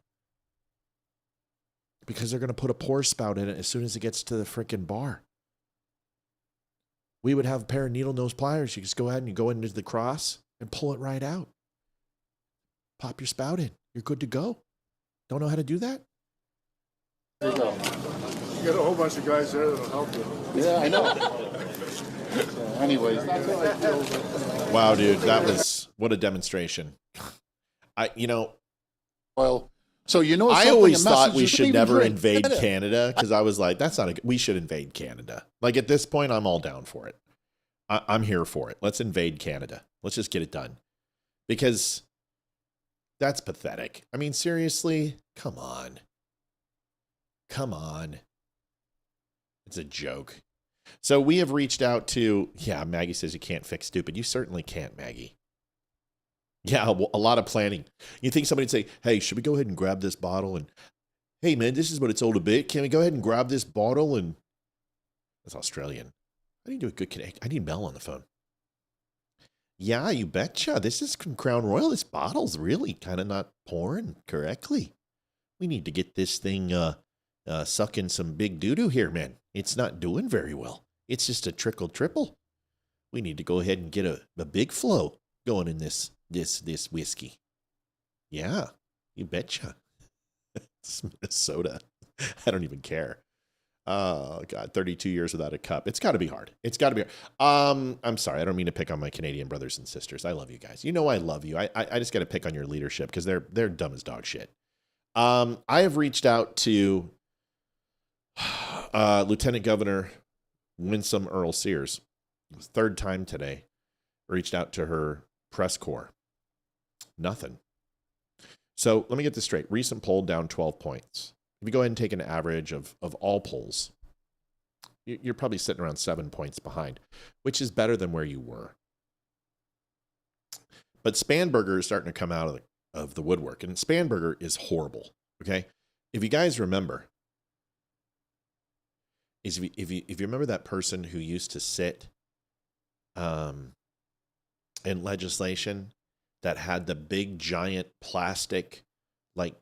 S1: Because they're going to put a pour spout in it as soon as it gets to the freaking bar. We would have a pair of needle nose pliers. You just go ahead and you go into the cross and pull it right out. Pop your spout in. You're good to go. Don't know how to do that?
S7: There you go.
S9: You got a whole bunch of guys there that'll help you.
S7: Yeah, I know. So, anyways, that's how I feel.
S1: Wow, dude, that was what a demonstration.
S7: Well, so you know,
S1: I
S7: something,
S1: always
S7: a
S1: thought
S7: message
S1: we
S7: you
S1: should
S7: don't even
S1: never
S7: drink.
S1: invade
S7: Get it.
S1: Canada because I was like, we should invade Canada. Like at this point, I'm all down for it. I'm here for it. Let's invade Canada. Let's just get it done because that's pathetic. I mean, seriously, come on. come on. It's a joke. So we have reached out to, Maggie says you can't fix stupid. You certainly can't, Maggie. Yeah, a lot of planning. You think somebody'd say, hey, should we go ahead and grab this bottle? And, hey, man, this is what it's all about. Can we go ahead and grab this bottle? And that's Australian. I need to do a good connect. I need Mel on the phone. Yeah, you betcha. This is from Crown Royal. This bottle's really kind of not pouring correctly. We need to get this thing sucking some big doo-doo here, man. It's not doing very well. It's just a trickle-triple. We need to go ahead and get a big flow going in this whiskey. Yeah, you betcha. It's Minnesota. I don't even care. Oh, God, 32 years without a cup. It's got to be hard. It's got to be hard. I'm sorry. I don't mean to pick on my Canadian brothers and sisters. I love you guys. You know I love you. I just got to pick on your leadership because they're dumb as dog shit. I have reached out to Lieutenant Governor Winsome Earl Sears. It was third time today. Reached out to her press corps. Nothing. So let me get this straight. Recent poll down 12 points. If you go ahead and take an average of all polls, you're probably sitting around 7 points behind, which is better than where you were. But Spanberger is starting to come out of the woodwork, and Spanberger is horrible. Okay, if you guys remember, if you remember that person who used to sit in legislation that had the big giant plastic, like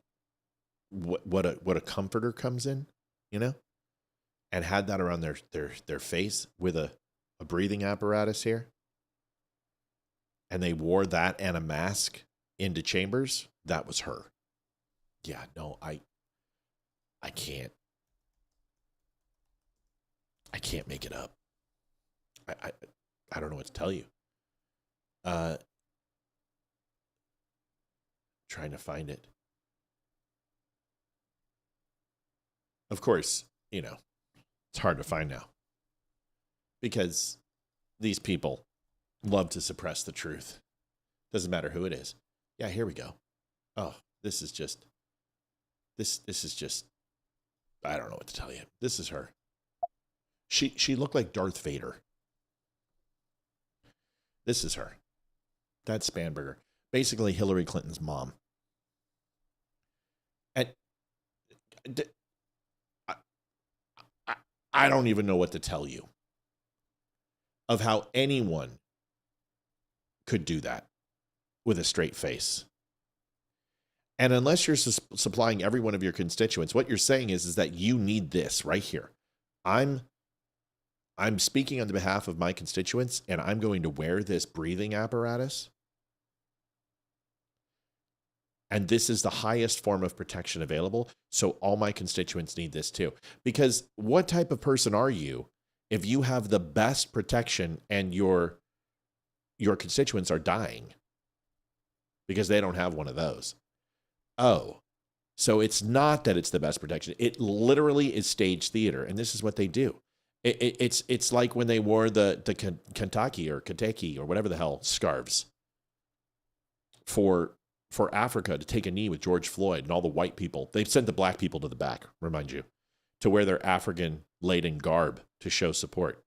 S1: what a comforter comes in, and had that around their face with a breathing apparatus here, and they wore that and a mask into chambers. That was her. Yeah, no, I can't make it up. I don't know what to tell you. Trying to find it. Of course, it's hard to find now because these people love to suppress the truth. Doesn't matter who it is. Yeah, here we go. Oh, this is just, I don't know what to tell you. This is her. She looked like Darth Vader. This is her. That's Spanberger. Basically Hillary Clinton's mom. And I don't even know what to tell you of how anyone could do that with a straight face. And unless you're supplying every one of your constituents, what you're saying is that you need this right here. I'm speaking on behalf of my constituents, and I'm going to wear this breathing apparatus. And this is the highest form of protection available. So all my constituents need this too. Because what type of person are you if you have the best protection and your constituents are dying because they don't have one of those? Oh, so it's not that it's the best protection. It literally is stage theater. And this is what they do. It's like when they wore the Kentucky or Kentucky or whatever the hell scarves for Africa to take a knee with George Floyd and all the white people. They've sent the black people to the back, remind you, to wear their African-laden garb to show support.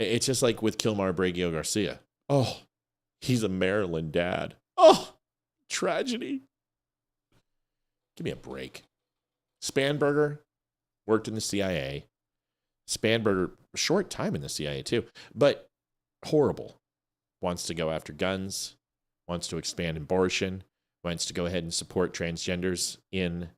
S1: It's just like with Kilmar Bragio Garcia. Oh, he's a Maryland dad. Oh, tragedy. Give me a break. Spanberger worked in the CIA. Spanberger, short time in the CIA too, but horrible. Wants to go after guns, wants to expand abortion, wants to go ahead and support transgenders in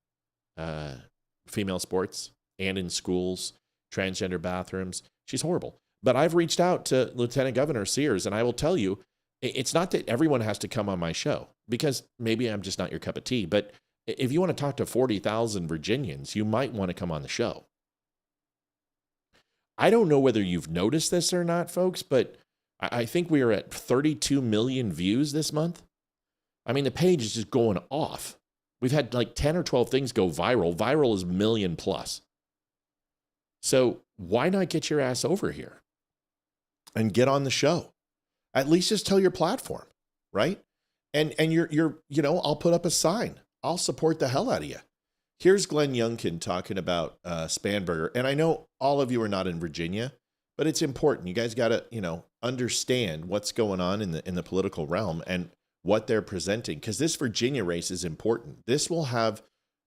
S1: female sports and in schools, transgender bathrooms. She's horrible. But I've reached out to Lieutenant Governor Sears, and I will tell you, it's not that everyone has to come on my show, because maybe I'm just not your cup of tea. But if you want to talk to 40,000 Virginians, you might want to come on the show. I don't know whether you've noticed this or not, folks, but I think we are at 32 million views this month. I mean, the page is just going off. We've had like 10 or 12 things go viral. Viral is 1 million plus. So why not get your ass over here and get on the show? At least just tell your platform, right? And you're I'll put up a sign. I'll support the hell out of you. Here's Glenn Youngkin talking about Spanberger. And I know all of you are not in Virginia, but it's important. You guys got to, understand what's going on in the political realm and what they're presenting, because this Virginia race is important. This will have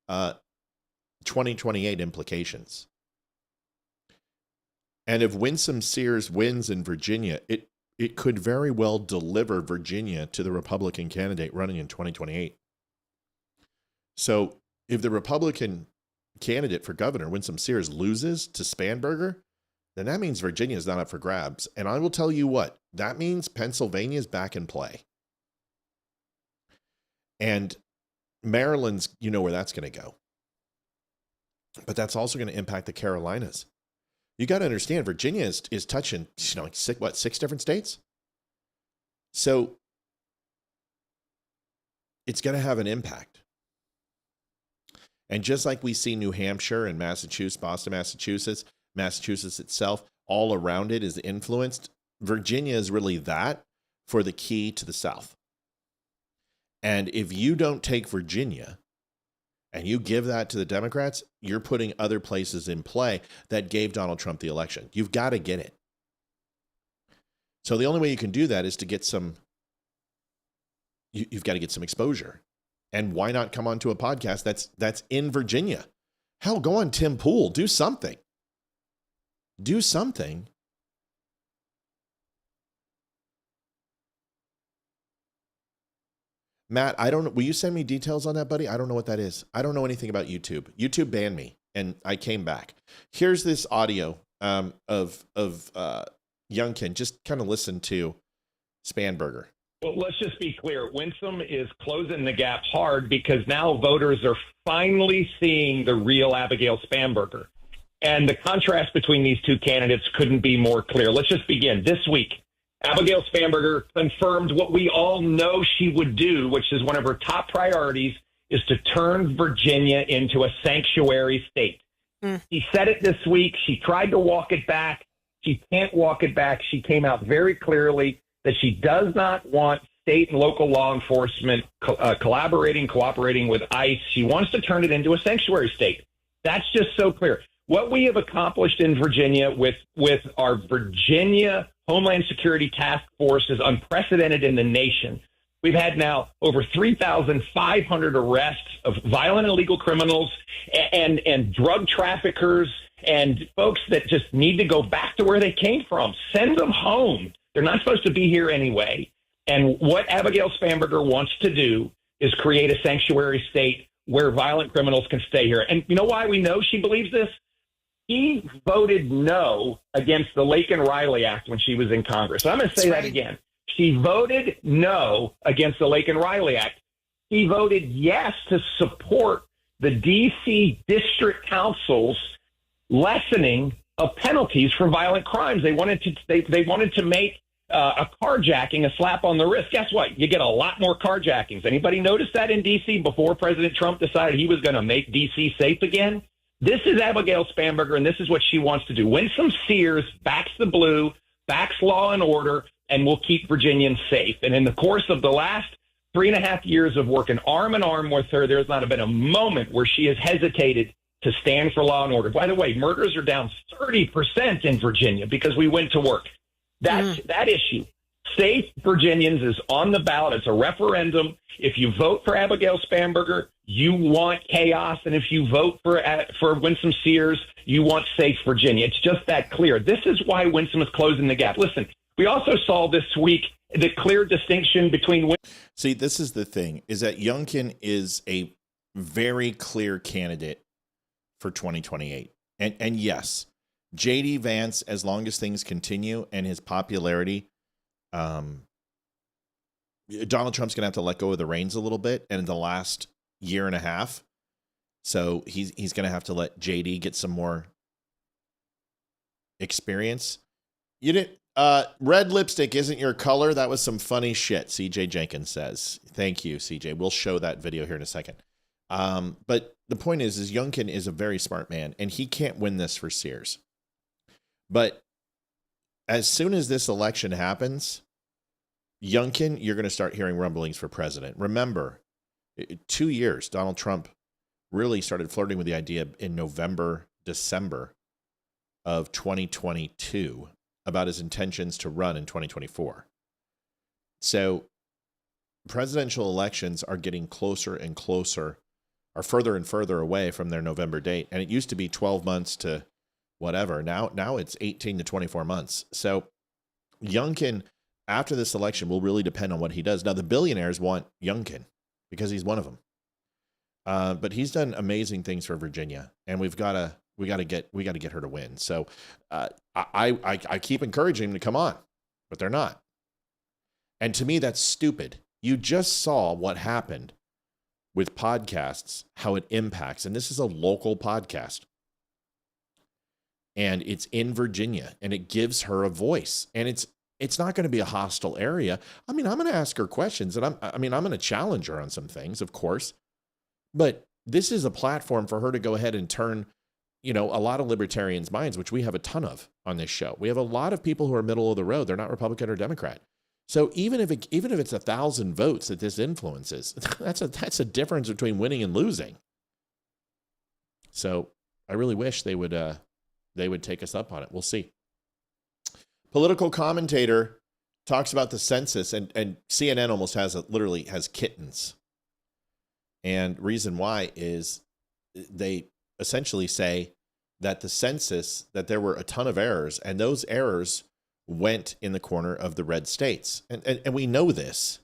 S1: 2028 implications. And if Winsome Sears wins in Virginia, it could very well deliver Virginia to the Republican candidate running in 2028. So if the Republican candidate for governor, Winsome Sears, loses to Spanberger, then that means Virginia is not up for grabs. And I will tell you what, that means Pennsylvania is back in play. And Maryland's, you know where that's going to go. But that's also going to impact the Carolinas. You got to understand, Virginia is touching, six different states? So it's going to have an impact. And just like we see New Hampshire and Massachusetts, Boston, Massachusetts itself, all around it is influenced, Virginia is really that for the key to the South. And if you don't take Virginia and you give that to the Democrats, you're putting other places in play that gave Donald Trump the election. You've got to get it. So the only way you can do that is to get you've got to get some exposure. And why not come onto a podcast that's in Virginia? Hell, go on Tim Pool. Do something. Do something. Matt, will you send me details on that, buddy? I don't know what that is. I don't know anything about YouTube. YouTube banned me, and I came back. Here's this audio of Youngkin. Just kind of listen to Spanberger.
S10: Well, let's just be clear. Winsome is closing the gap hard because now voters are finally seeing the real Abigail Spanberger. And the contrast between these two candidates couldn't be more clear. Let's just begin. This week, Abigail Spanberger confirmed what we all know she would do, which is one of her top priorities, is to turn Virginia into a sanctuary state. She said it this week. She tried to walk it back. She can't walk it back. She came out very clearly that she does not want state and local law enforcement cooperating with ICE. She wants to turn it into a sanctuary state. That's just so clear. What we have accomplished in Virginia with our Virginia Homeland Security Task Force is unprecedented in the nation. We've had now over 3,500 arrests of violent illegal criminals and drug traffickers and folks that just need to go back to where they came from. Send them home. They're not supposed to be here anyway. And what Abigail Spanberger wants to do is create a sanctuary state where violent criminals can stay here. And you know why we know she believes this? He voted no against the Lake and Riley Act when she was in Congress. So I'm going to say that again. She voted no against the Lake and Riley Act. He voted yes to support the D.C. District Council's lessening of penalties for violent crimes. They wanted to make a carjacking a slap on the wrist. Guess what? You get a lot more carjackings. Anybody notice that in D.C. before President Trump decided he was going to make D.C. safe again? This is Abigail Spanberger, and this is what she wants to do. Winsome Sears backs the blue, backs law and order, and will keep Virginians safe. And in the course of the last 3.5 years of working arm in arm with her, there's not been a moment where she has hesitated to stand for law and order. By the way, murders are down 30% in Virginia because we went to work. That issue, safe Virginians, is on the ballot. It's a referendum. If you vote for Abigail Spanberger, you want chaos. And if you vote for Winsome Sears, you want safe Virginia. It's just that clear. This is why Winsome is closing the gap. Listen, we also saw this week the clear distinction between...
S1: See, this is the thing, is that Youngkin is a very clear candidate for 2028. And yes, J.D. Vance, as long as things continue and his popularity, Donald Trump's going to have to let go of the reins a little bit. And in the last year and a half, so he's going to have to let J.D. get some more experience. You didn't... red lipstick isn't your color. That was some funny shit, CJ Jenkins says. Thank you, CJ. We'll show that video here in a second. But the point is Youngkin is a very smart man, and he can't win this for Sears. But as soon as this election happens, Youngkin, you're going to start hearing rumblings for president. Remember, 2 years, Donald Trump really started flirting with the idea in November, December of 2022 about his intentions to run in 2024. So presidential elections are getting closer and closer, are further and further away from their November date. And it used to be 12 months to whatever. Now it's 18 to 24 months. So Youngkin, after this election, will really depend on what he does. Now, the billionaires want Youngkin because he's one of them. But he's done amazing things for Virginia, and we got to get her to win. So I keep encouraging them to come on, but they're not. And to me, that's stupid. You just saw what happened with podcasts, how it impacts, and this is a local podcast. And it's in Virginia, and it gives her a voice, and it's not going to be a hostile area. I mean, I'm going to ask her questions, and I'm going to challenge her on some things, of course. But this is a platform for her to go ahead and turn, a lot of libertarians' minds, which we have a ton of on this show. We have a lot of people who are middle of the road. They're not Republican or Democrat. So even if it's 1,000 votes that this influences, that's a difference between winning and losing. So I really wish they would take us up on it. We'll see. Political commentator talks about the census, and CNN almost literally has kittens. And reason why is they essentially say that the census, that there were a ton of errors, and those errors went in the corner of the red states. And we know this.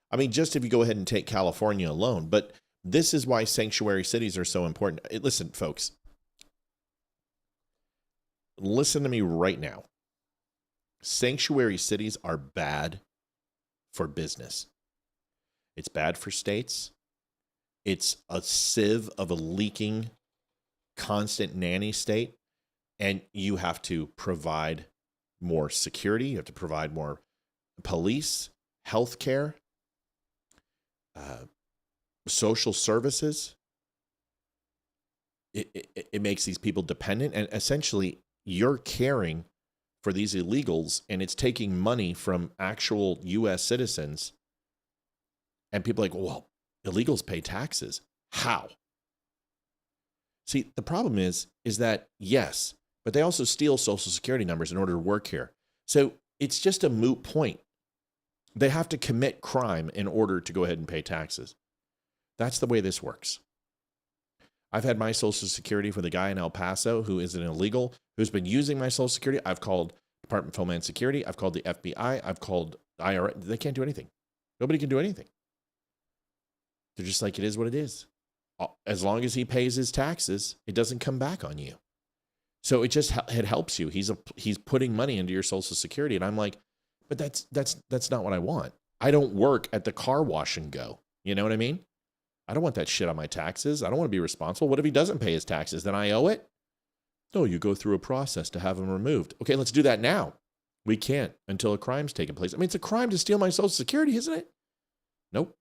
S1: I mean, just if you go ahead and take California alone, but this is why sanctuary cities are so important. Listen, folks, listen to me right now. Sanctuary cities are bad for business. It's bad for states. It's a sieve of a leaking, constant nanny state, and you have to provide more security. You have to provide more police, healthcare, social services. It makes these people dependent, and essentially you're caring for these illegals, and it's taking money from actual U.S. citizens. And people are like, well, illegals pay taxes. How? See, the problem is that, yes, but they also steal Social Security numbers in order to work here. So it's just a moot point. They have to commit crime in order to go ahead and pay taxes. That's the way this works. I've had my Social Security for the guy in El Paso who is an illegal, who's been using my Social Security. I've called Department of Homeland Security. I've called the FBI. I've called IRS. They can't do anything. Nobody can do anything. They're just like, it is what it is. As long as he pays his taxes, it doesn't come back on you. So it helps you. He's putting money into your Social Security. And I'm like, but that's not what I want. I don't work at the car wash and go. You know what I mean? I don't want that shit on my taxes. I don't want to be responsible. What if he doesn't pay his taxes? Then I owe it? No, you go through a process to have him removed. Okay, let's do that now. We can't until a crime's taken place. I mean, it's a crime to steal my Social Security, isn't it? Nope.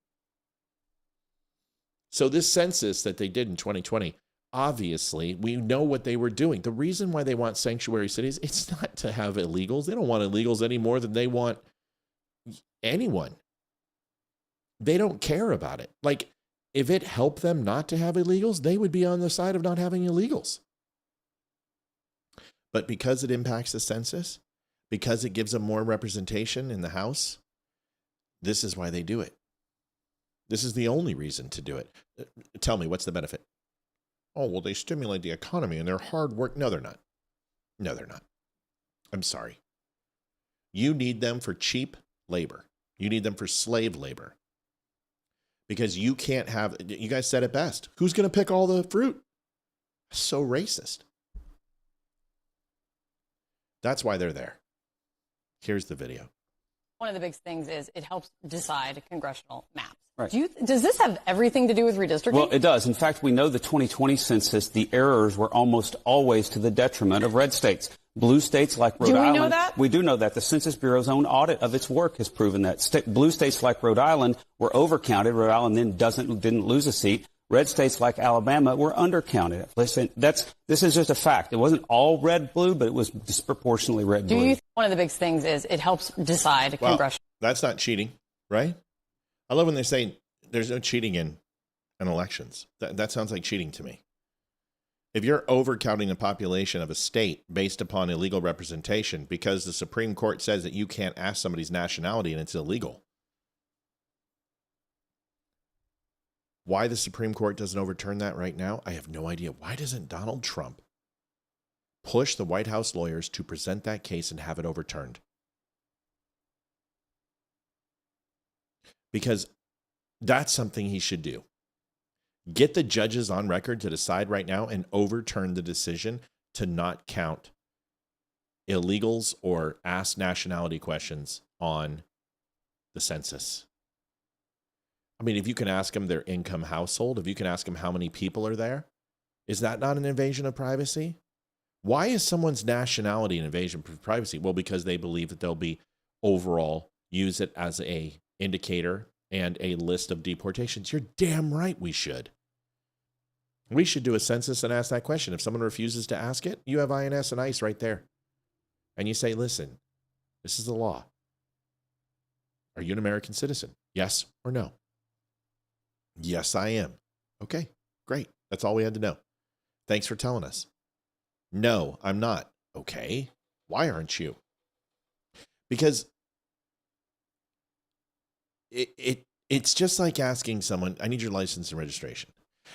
S1: So this census that they did in 2020, obviously, we know what they were doing. The reason why they want sanctuary cities, it's not to have illegals. They don't want illegals any more than they want anyone. They don't care about it. Like, if it helped them not to have illegals, they would be on the side of not having illegals. But because it impacts the census, because it gives them more representation in the House, this is why they do it. This is the only reason to do it. Tell me, what's the benefit? Oh, well, they stimulate the economy and they're hard work. No, they're not. No, they're not. I'm sorry. You need them for cheap labor. You need them for slave labor. Because you can't have, you guys said it best. Who's going to pick all the fruit? So racist. That's why they're there. Here's the video.
S11: One of the big things is it helps decide congressional maps.
S12: Right.
S11: Does this have everything to do with redistricting?
S12: Well, it does. In fact, we know the 2020 census, the errors were almost always to the detriment of red states. Blue states like Rhode Island.
S11: Do we know that?
S12: We do know that. The Census Bureau's own audit of its work has proven that. Blue states like Rhode Island were overcounted. Rhode Island then didn't lose a seat. Red states like Alabama were undercounted. Listen, this is just a fact. It wasn't all red-blue, but it was disproportionately red-blue.
S11: One of the big things is it helps decide congressional.
S1: That's not cheating, right? I love when they say there's no cheating in in elections. That sounds like cheating to me. If you're overcounting the population of a state based upon illegal representation because the Supreme Court says that you can't ask somebody's nationality and it's illegal, why the Supreme Court doesn't overturn that right now, I have no idea. Why doesn't Donald Trump push the White House lawyers to present that case and have it overturned? Because that's something he should do. Get the judges on record to decide right now and overturn the decision to not count illegals or ask nationality questions on the census. I mean, if you can ask them their income household, if you can ask them how many people are there, is that not an invasion of privacy? Why is someone's nationality an invasion of privacy? Well, because they believe that they'll be overall use it as a indicator and a list of deportations. You're damn right we should. We should do a census and ask that question. If someone refuses to ask it, you have INS and ICE right there. And you say, listen, this is the law. Are you an American citizen? Yes or no? Yes, I am. Okay, great. That's all we had to know. Thanks for telling us. No, I'm not. Okay, why aren't you? Because it's just like asking someone, I need your license and registration.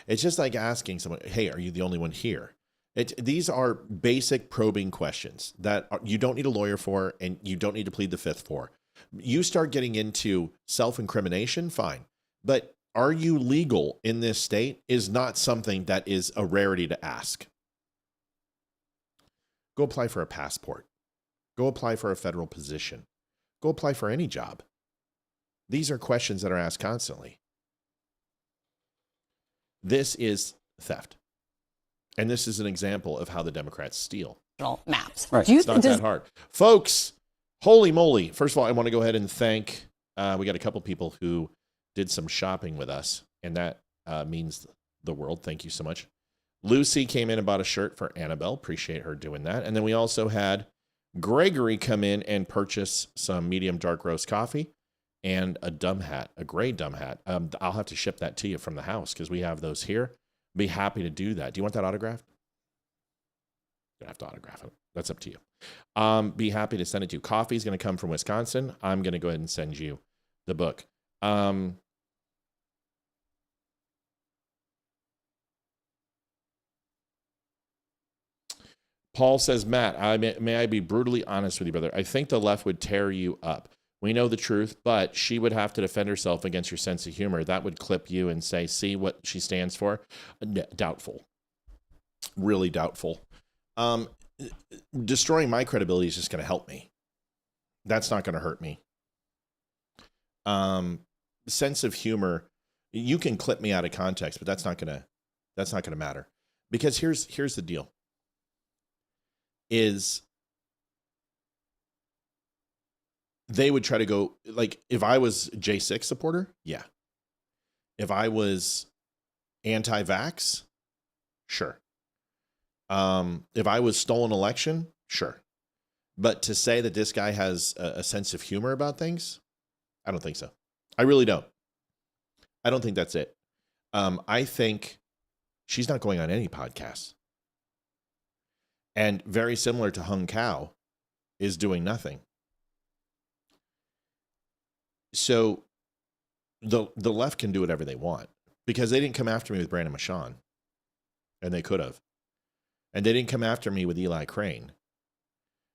S1: It's just like asking someone, hey, are you the only one here? These are basic probing questions that you don't need a lawyer for and you don't need to plead the fifth for. You start getting into self-incrimination, fine. But are you legal in this state is not something that is a rarity to ask. Go apply for a passport. Go apply for a federal position. Go apply for any job. These are questions that are asked constantly. This is theft. And this is an example of how the Democrats steal.
S11: Maps.
S12: Right.
S1: It's not that hard. Folks, holy moly. First of all, I want to go ahead and thank, we got a couple people who did some shopping with us, and that means the world. Thank you so much. Lucy came in and bought a shirt for Annabelle. Appreciate her doing that. And then we also had Gregory come in and purchase some medium dark roast coffee and a dumb hat, a gray dumb hat. I'll have to ship that to you from the house because we have those here. Be happy to do that. Do you want that autographed? You don't have to autograph it. That's up to you. Be happy to send it to you. Coffee is going to come from Wisconsin. I'm going to go ahead and send you the book. Paul says, Matt, may I be brutally honest with you, brother? I think the left would tear you up. We know the truth, but she would have to defend herself against your sense of humor. That would clip you and say, see what she stands for? Doubtful. Really doubtful. Destroying my credibility is just going to help me. That's not going to hurt me. Sense of humor, you can clip me out of context, but that's not going to matter. Because here's the deal. Is they would try to go, like, if I was J6 supporter, yeah. If I was anti-vax, sure. If I was stolen election, sure. But to say that this guy has a sense of humor about things, I don't think so. I really don't. I don't think that's it. I think she's not going on any podcasts. And very similar to Hung Kao, is doing nothing. So the left can do whatever they want because they didn't come after me with Brandon Michon, and they could have. And they didn't come after me with Eli Crane.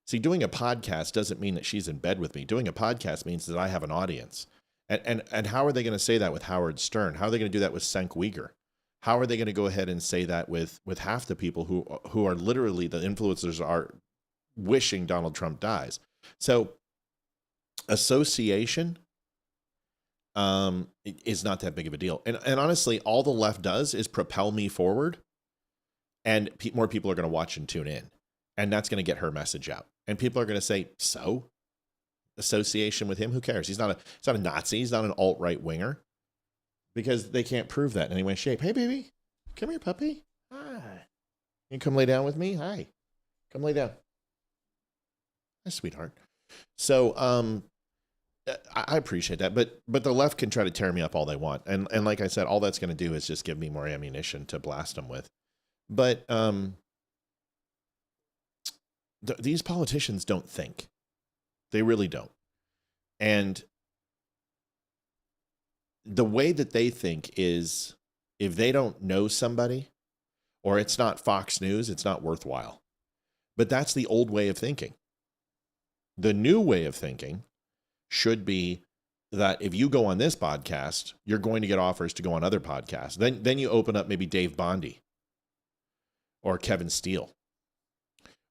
S1: See, doing a podcast doesn't mean that she's in bed with me. Doing a podcast means that I have an audience. And how are they going to say that with Howard Stern? How are they going to do that with Cenk Uygur? How are they going to go ahead and say that with half the people who are literally the influencers are wishing Donald Trump dies? So association is not that big of a deal. And honestly, all the left does is propel me forward, and more people are going to watch and tune in. And that's going to get her message out. And people are going to say, so? Association with him? Who cares? He's not a Nazi. He's not an alt-right winger. Because they can't prove that in any way, shape. Hey, baby. Come here, puppy. Hi. You come lay down with me? Hi. Come lay down. Hi, sweetheart. So, I appreciate that, but the left can try to tear me up all they want, and like I said, all that's going to do is just give me more ammunition to blast them with. But these politicians don't think. They really don't. And the way that they think is if they don't know somebody or it's not Fox News, it's not worthwhile. But that's the old way of thinking. The new way of thinking should be that if you go on this podcast, you're going to get offers to go on other podcasts. Then you open up maybe Dave Bondi or Kevin Steele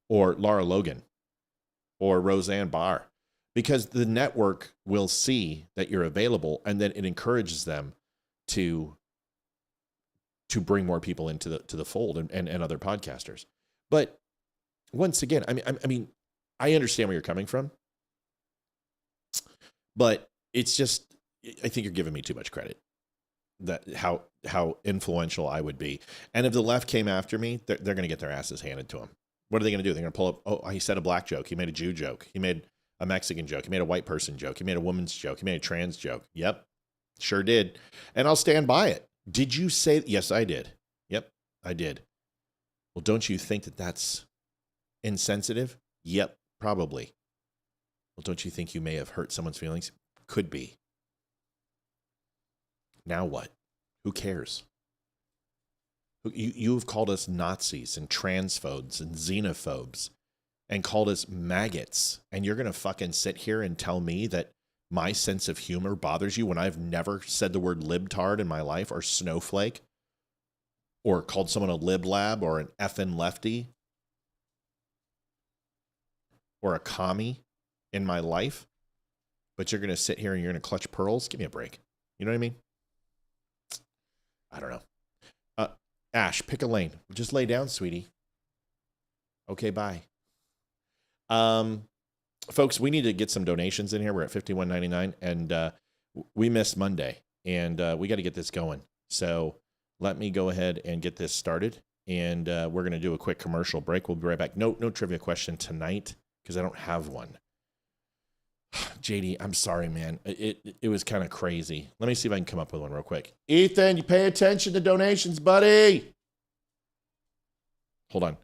S1: or Lara Logan or Roseanne Barr, because the network will see that you're available, and then it encourages them to bring more people into the fold and other podcasters. But once again, I mean, I understand where you're coming from, but it's just, I think you're giving me too much credit that how influential I would be. And if the left came after me, they're going to get their asses handed to them. What are they going to do? They're going to pull up, oh, he said a black joke. He made a Jew joke. He made a Mexican joke. He made a white person joke. He made a woman's joke. He made a trans joke. Yep, sure did. And I'll stand by it. Did you say? Yes, I did. Yep, I did. Well, don't you think that that's insensitive? Yep, probably. Well, don't you think you may have hurt someone's feelings? Could be. Now what? Who cares? You have called us Nazis and transphobes and xenophobes and called us maggots. And you're going to fucking sit here and tell me that my sense of humor bothers you when I've never said the word libtard in my life, or snowflake, or called someone a liblab or an effing lefty or a commie in my life. But you're going to sit here and you're going to clutch pearls? Give me a break. You know what I mean? I don't know. Ash, pick a lane. Just lay down, sweetie. Okay, bye. Folks, we need to get some donations in here. We're at $51.99, and we missed Monday, and we got to get this going. So let me go ahead and get this started, and we're going to do a quick commercial break. We'll be right back. No trivia question tonight because I don't have one. JD, I'm sorry, man. It was kind of crazy. Let me see if I can come up with one real quick. Ethan, you pay attention to donations, buddy. Hold on.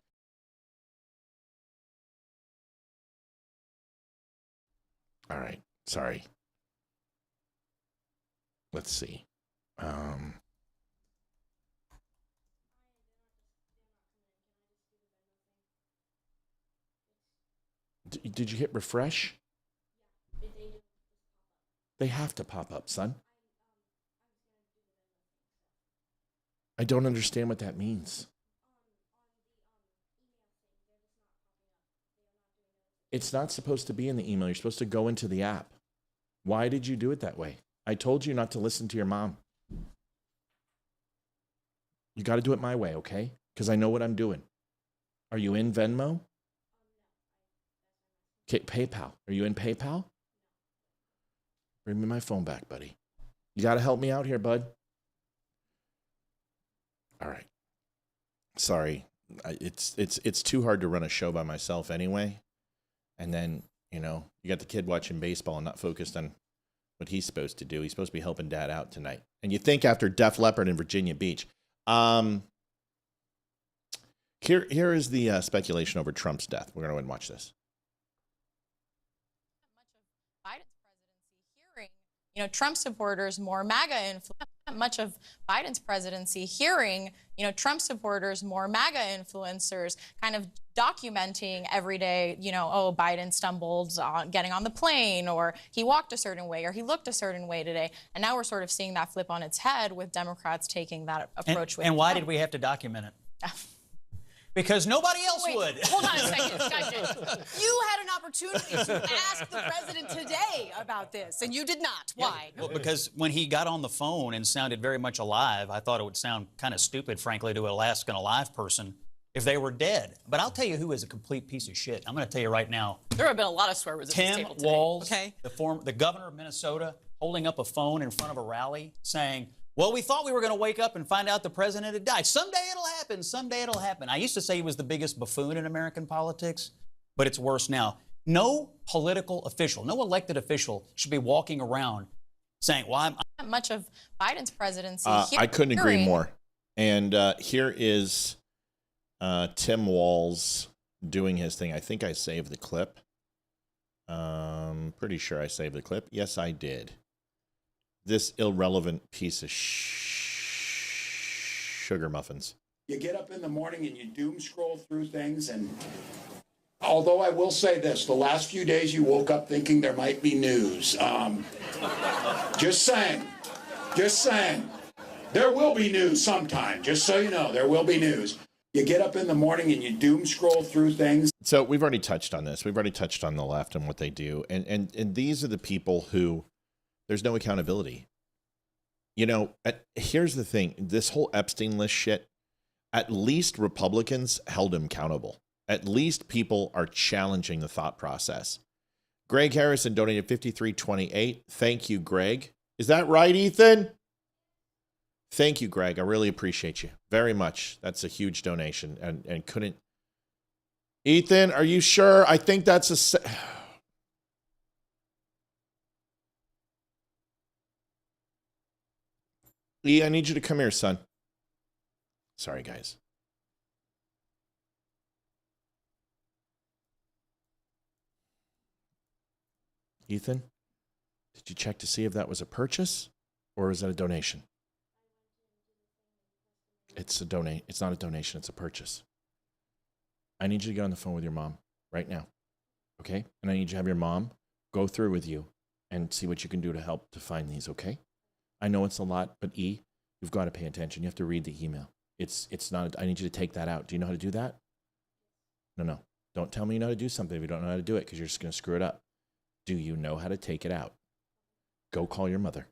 S1: All right. Sorry. Let's see. Did you hit refresh? They have to pop up, son. I don't understand what that means. It's not supposed to be in the email. You're supposed to go into the app. Why did you do it that way? I told you not to listen to your mom. You got to do it my way, okay? Because I know what I'm doing. Are you in Venmo? Okay, PayPal. Are you in PayPal? Bring me my phone back, buddy. You got to help me out here, bud. All right. Sorry. It's too hard to run a show by myself anyway. And then, you got the kid watching baseball and not focused on what he's supposed to do. He's supposed to be helping dad out tonight. And you think after Def Leppard in Virginia Beach. Here is the speculation over Trump's death. We're going to go ahead and watch this.
S11: Trump supporters more MAGA influence. Much of Biden's presidency hearing, Trump supporters more MAGA influencers kind of documenting every day, Biden stumbled on getting on the plane, or he walked a certain way, or he looked a certain way today. And now we're sort of seeing that flip on its head with Democrats taking that approach.
S13: And why did we have to document it? Because nobody else would.
S14: Hold on a second. You had an opportunity to ask the president today about this, and you did not. Why?
S13: Well, because when he got on the phone and sounded very much alive, I thought it would sound kind of stupid, frankly, to ask an alive person if they were dead. But I'll tell you who is a complete piece of shit. I'm going to tell you right now.
S14: There have been a lot of swear words at this table today.
S13: Tim Walz,
S14: okay?
S13: the governor of Minnesota, holding up a phone in front of a rally saying, well, we thought we were going to wake up and find out the president had died. Someday it'll happen. Someday it'll happen. I used to say he was the biggest buffoon in American politics, but it's worse now. No political official, no elected official should be walking around saying, well, I'm
S11: Much of Biden's presidency.
S1: I couldn't agree more. And here is Tim Walz doing his thing. I think I saved the clip. Pretty sure I saved the clip. Yes, I did. This irrelevant piece of sugar muffins.
S15: You get up in the morning and you doom scroll through things, and although I will say this, the last few days you woke up thinking there might be news. Just saying. There will be news sometime, just so you know, there will be news. You get up in the morning and you doom scroll through things.
S1: So we've already touched on this. We've already touched on the left and what they do. And these are the people who there's no accountability. You know, here's the thing. This whole Epstein list shit, at least Republicans held him accountable. At least people are challenging the thought process. Greg Harrison donated $53.28. Thank you, Greg. Is that right, Ethan? Thank you, Greg. I really appreciate you very much. That's a huge donation. And couldn't... Ethan, are you sure? I think that's a... E, I need you to come here, son. Sorry, guys. Ethan, did you check to see if that was a purchase or is that a donation? It's a donate. It's not a donation. It's a purchase. I need you to get on the phone with your mom right now. Okay? And I need you to have your mom go through with you and see what you can do to help to find these, okay? I know it's a lot, but E, you've got to pay attention. You have to read the email. It's not, I need you to take that out. Do you know how to do that? No. Don't tell me you know how to do something if you don't know how to do it because you're just going to screw it up. Do you know how to take it out? Go call your mother.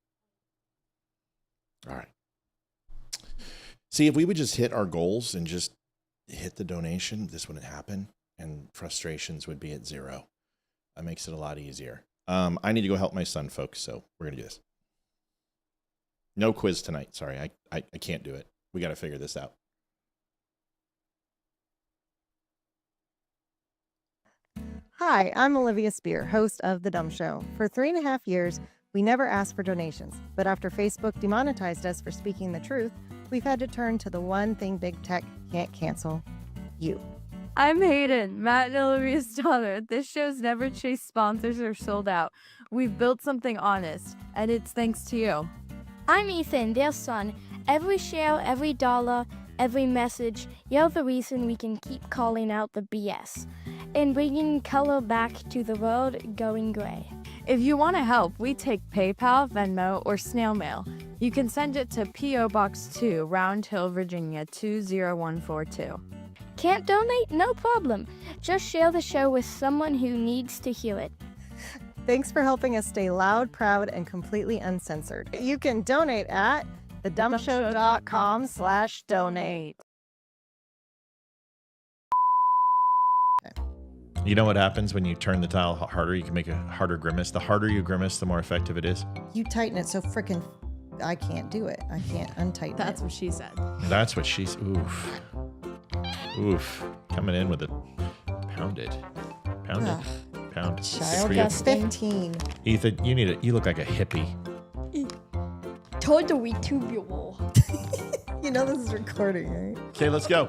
S1: All right. See, if we would just hit our goals and just hit the donation, this wouldn't happen and frustrations would be at zero. That makes it a lot easier. I need to go help my son, folks, so we're going to do this. No quiz tonight. Sorry, I can't do it. We got to figure this out.
S16: Hi, I'm Olivia Spear, host of The Dumb Show. For 3.5 years, we never asked for donations, but after Facebook demonetized us for speaking the truth, we've had to turn to the one thing big tech can't cancel: you.
S17: I'm Hayden, Matt and Olivia's daughter. This show's never chased sponsors or sold out. We've built something honest, and it's thanks to you.
S3: I'm Ethan, their son. Every share, every dollar, every message, you're the reason we can keep calling out the BS and bringing color back to the world going gray.
S17: If you want to help, we take PayPal, Venmo, or snail mail. You can send it to P.O. Box 2, Round Hill, Virginia 20142.
S3: Can't donate? No problem. Just share the show with someone who needs to hear it.
S16: Thanks for helping us stay loud, proud, and completely uncensored. You can donate at thedumbshow.com/donate.
S1: You know what happens when you turn the dial harder? You can make a harder grimace. The harder you grimace, the more effective it is.
S16: You tighten it so freaking I can't do it. I can't untighten
S17: That's what she said.
S1: That's what she's... Oof. Coming in with it. Pound it. Pound it. Pound.
S16: Child got 15.
S1: Ethan, you look like a hippie.
S3: Totally tubular.
S16: You know this is recording, right?
S1: Okay, let's go.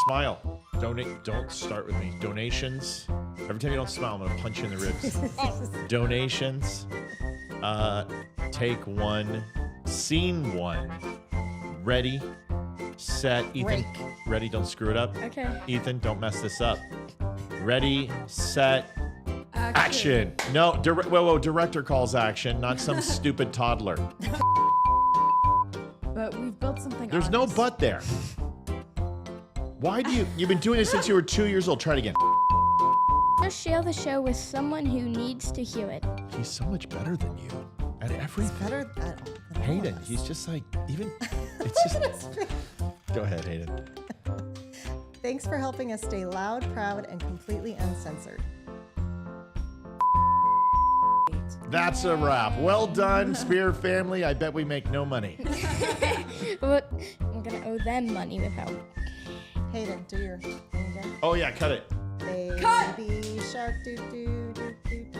S1: Smile. Donate. Don't start with me. Donations. Every time you don't smile, I'm going to punch you in the ribs. Donations. Take one. Scene one. Ready. Set. Ethan. Ready. Don't screw it up.
S17: Okay.
S1: Ethan, don't mess this up. Ready. Set. Action. No. Whoa. Director calls action, not some stupid toddler.
S17: But we've built something
S1: There's no but there. Why do you've been doing this since you were 2 years old. Try it again.
S3: Just share the show with someone who needs to hear it.
S1: He's so much better than you at everything.
S16: He's better than
S1: Hayden, he's just like, even, it's just, go ahead, Hayden.
S16: Thanks for helping us stay loud, proud, and completely uncensored.
S1: That's a wrap. Well done, Spear family. I bet we make no money.
S3: But we're going to owe them money without.
S16: Hayden, do your thing again.
S1: Oh, yeah, cut it.
S16: Baby shark doo doo doo doo doo.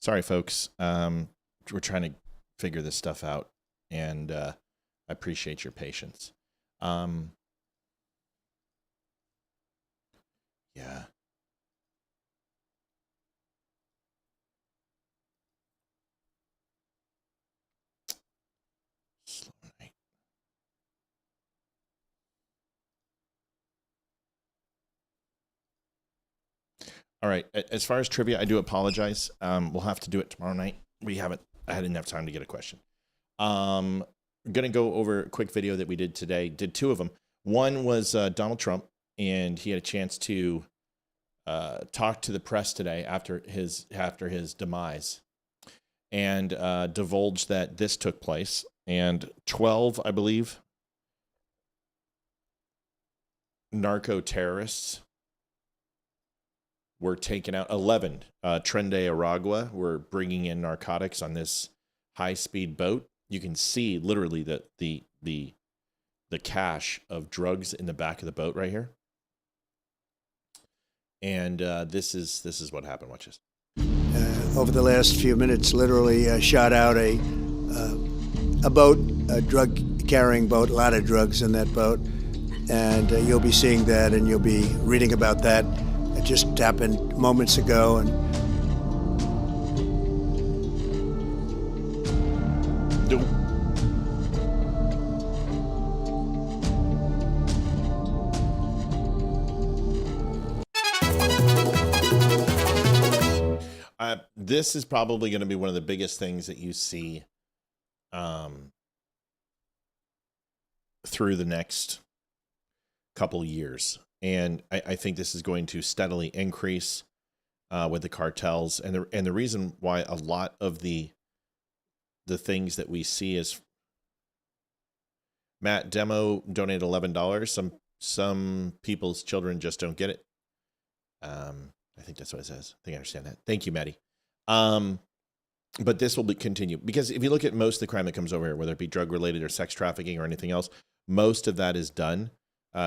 S1: Sorry, folks. We're trying to figure this stuff out, and I appreciate your patience. Yeah. Slow night. All right. As far as trivia, I do apologize. We'll have to do it tomorrow night. I didn't have time to get a question. I'm going to go over a quick video that we did today. Did two of them. One was Donald Trump, and he had a chance to talk to the press today after his demise, and divulged that this took place, and 12, I believe, narco terrorists were taken out. 11 Tren de Aragua were bringing in narcotics on this high-speed boat. You can see literally the cache of drugs in the back of the boat right here. And this is what happened. Watch this.
S6: Over the last few minutes, literally shot out a boat, a drug-carrying boat, a lot of drugs in that boat. And you'll be seeing that, and you'll be reading about that. It just happened moments ago, and
S1: this is probably going to be one of the biggest things that you see through the next couple years. And I think this is going to steadily increase with the cartels. And the reason why a lot of the things that we see is, Matt Demo donated $11. Some people's children just don't get it. I think that's what it says. I think I understand that. Thank you, Maddie. But this will continue, because if you look at most of the crime that comes over here, whether it be drug related or sex trafficking or anything else, most of that is done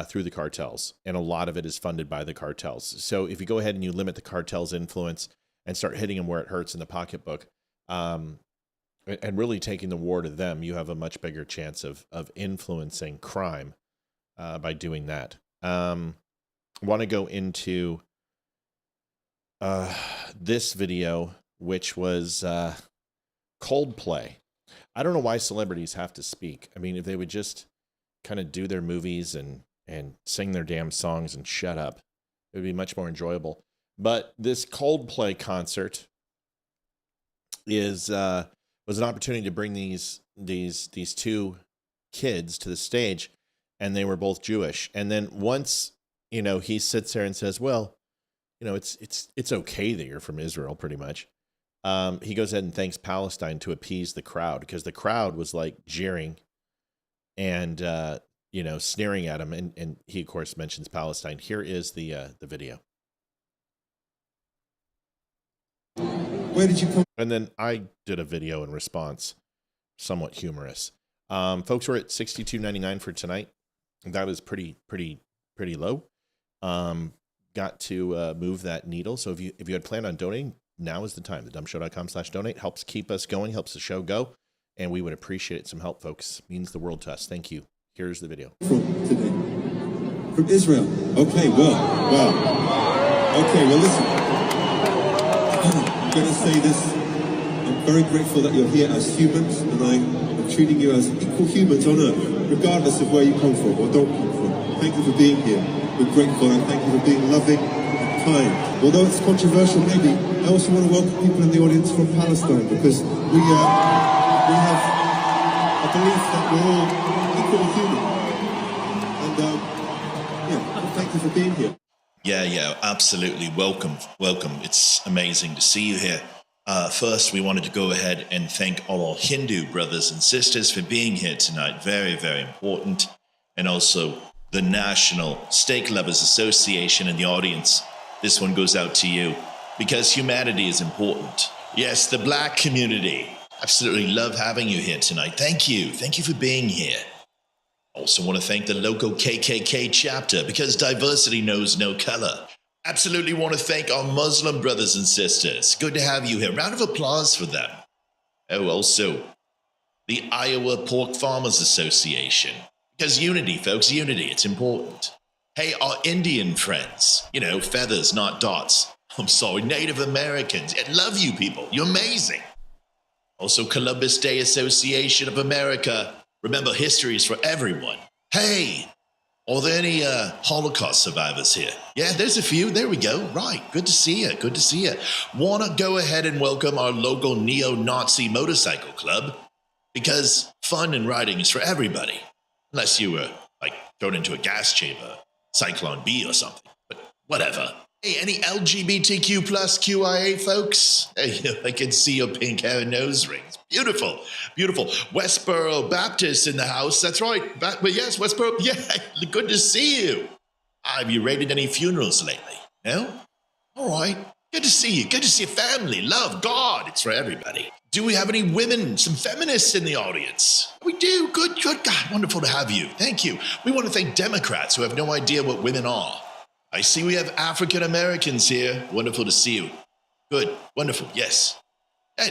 S1: through the cartels, and a lot of it is funded by the cartels. So if you go ahead and you limit the cartels' influence and start hitting them where it hurts in the pocketbook, and really taking the war to them, you have a much bigger chance of influencing crime by doing that. Want to go into this video, which was Coldplay. I don't know why celebrities have to speak. I mean, if they would just kind of do their movies and sing their damn songs and shut up, it would be much more enjoyable. But this Coldplay concert was an opportunity to bring these two kids to the stage, and they were both Jewish. And then once, he sits there and says, well, it's okay that you're from Israel, pretty much. He goes ahead and thanks Palestine to appease the crowd, because the crowd was like jeering and sneering at him, and he of course mentions Palestine. Here is the video.
S18: Where did you come?
S1: And then I did a video in response, somewhat humorous. Folks, we're at $62.99 for tonight. That was pretty low. Got to move that needle. So if you had planned on donating, now is the time. TheDumbShow.com/donate helps keep us going, helps the show go, and we would appreciate some help, folks. Means the world to us. Thank you. Here's the video.
S18: From Israel. Okay, well. Okay, well, listen. I'm going to say this. I'm very grateful that you're here as humans, and I'm treating you as equal humans on earth, regardless of where you come from or don't come from. Thank you for being here. We're grateful, and thank you for being loving and time. Although it's controversial, maybe, I also want to welcome people in the audience from Palestine, because we have a belief that we're all equally human. And thank you for being here.
S19: Yeah, absolutely. Welcome. It's amazing to see you here. First, we wanted to go ahead and thank all our Hindu brothers and sisters for being here tonight. Very, very important. And also the National Steak Lovers Association in the audience. This one goes out to you because humanity is important. Yes, the black community. Absolutely love having you here tonight. Thank you. Thank you for being here. Also want to thank the local KKK chapter because diversity knows no color. Absolutely want to thank our Muslim brothers and sisters. Good to have you here. Round of applause for them. Oh, also the Iowa Pork Farmers Association. Because unity, folks, unity, it's important. Hey, our Indian friends, feathers, not dots. I'm sorry, Native Americans. I love you people. You're amazing. Also, Columbus Day Association of America. Remember, history is for everyone. Hey, are there any Holocaust survivors here? Yeah, there's a few. There we go. Right. Good to see you. Good to see you. Want to go ahead and welcome our local neo-Nazi motorcycle club because fun and riding is for everybody. Unless you were, thrown into a gas chamber, Cyclone B or something. But whatever. Hey, any LGBTQ plus QIA folks? Hey, I can see your pink hair and nose rings. Beautiful, beautiful. Westboro Baptist in the house. That's right. But yes, Westboro. Yeah, good to see you. Have you raided any funerals lately? No? All right. Good to see you. Good to see your family. Love, God. It's for everybody. Do we have any women, some feminists in the audience? We do. Good. God, wonderful to have you. Thank you. We want to thank Democrats who have no idea what women are. I see we have African Americans here. Wonderful to see you. Good. Wonderful. Yes.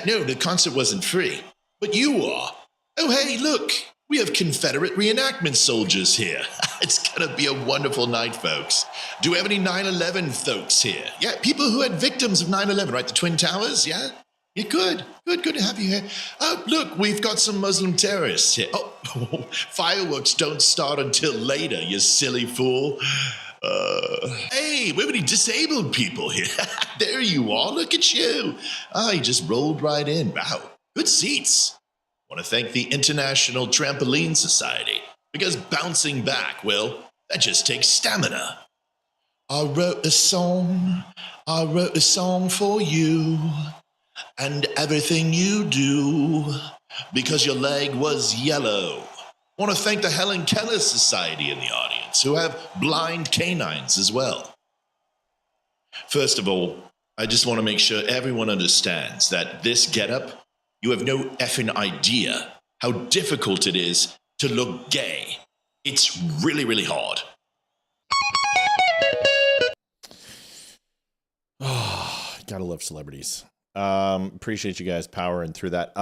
S19: No, the concert wasn't free. But you are. Oh, hey, look. We have Confederate reenactment soldiers here. It's going to be a wonderful night, folks. Do we have any 9/11 folks here? Yeah, people who had victims of 9/11, right? The Twin Towers, yeah? Yeah, good. Good to have you here. Oh, look, we've got some Muslim terrorists here. Oh, fireworks don't start until later, you silly fool. Hey, we have any disabled people here? There you are. Look at you. You just rolled right in. Wow, good seats. Want to thank the International Trampoline Society because bouncing back, well, that just takes stamina. I wrote a song for you and everything you do because your leg was yellow. Want to thank the Helen Keller Society in the audience who have blind canines as well. First of all, I just want to make sure everyone understands that this getup, you have no effing idea how difficult it is to look gay. It's really, really hard.
S1: Oh, gotta love celebrities. Appreciate you guys powering through that.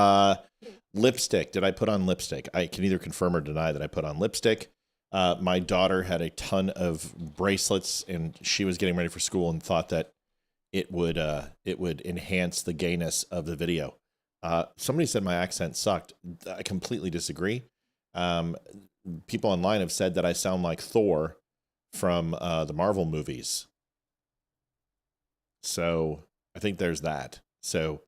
S1: Lipstick. Did I put on lipstick? I can either confirm or deny that I put on lipstick. My daughter had a ton of bracelets and she was getting ready for school and thought that it would enhance the gayness of the video. Somebody said my accent sucked. I completely disagree. People online have said that I sound like Thor from the Marvel movies. So I think there's that. So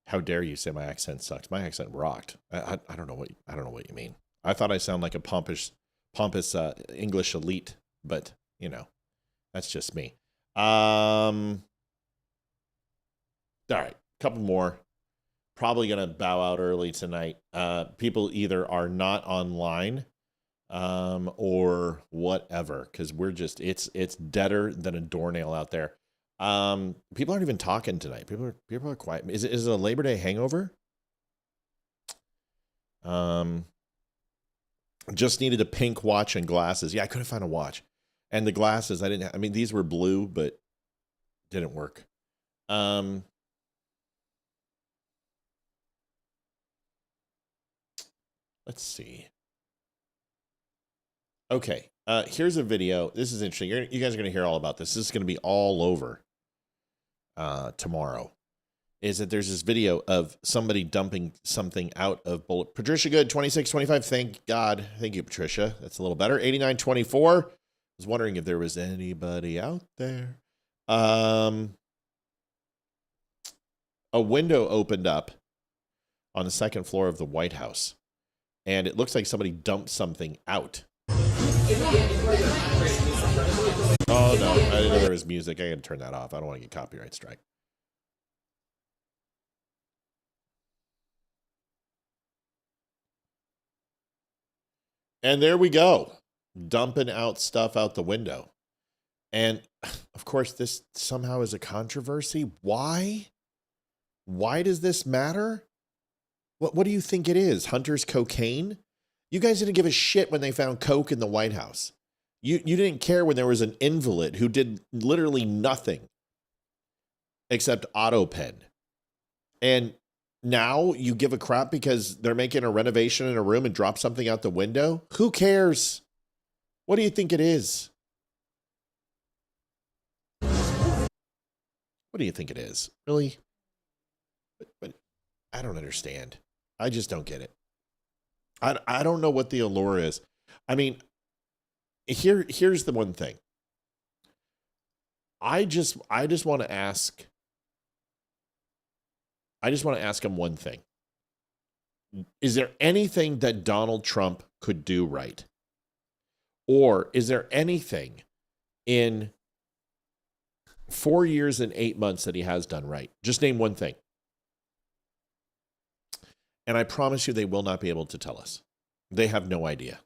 S1: how dare you say my accent sucked? My accent rocked. I don't know what you mean. I thought I sound like a pompous English elite, but that's just me. All right, couple more. Probably gonna bow out early tonight. People either are not online, or whatever, because we're just it's deader than a doornail out there. People aren't even talking tonight. People are quiet. Is it a Labor Day hangover? Just needed a pink watch and glasses. Yeah, I couldn't find a watch. And the glasses, I mean, these were blue, but didn't work. Let's see. Okay. Here's a video. This is interesting. You guys are going to hear all about this. This is going to be all over tomorrow. Is that there's this video of somebody dumping something out of bullet. Patricia Good, 2625. Thank God. Thank you, Patricia. That's a little better. 8924. I was wondering if there was anybody out there. A window opened up on the second floor of the White House, and it looks like somebody dumped something out. Oh, no. I didn't know there was music. I got to turn that off. I don't want to get copyright strike. And there we go. Dumping out stuff out the window. And, of course, this somehow is a controversy. Why? Why does this matter? What do you think it is? Hunter's cocaine? You guys didn't give a shit when they found coke in the White House. You didn't care when there was an invalid who did literally nothing except auto pen. And now you give a crap because they're making a renovation in a room and drop something out the window? Who cares? What do you think it is? What do you think it is? Really? But I don't understand. I just don't get it. I don't know what the allure is. I mean, here's the one thing. I just want to ask. I just want to ask him one thing. Is there anything that Donald Trump could do right? Or is there anything in 4 years and 8 months that he has done right? Just name one thing. And I promise you they will not be able to tell us. They have no idea.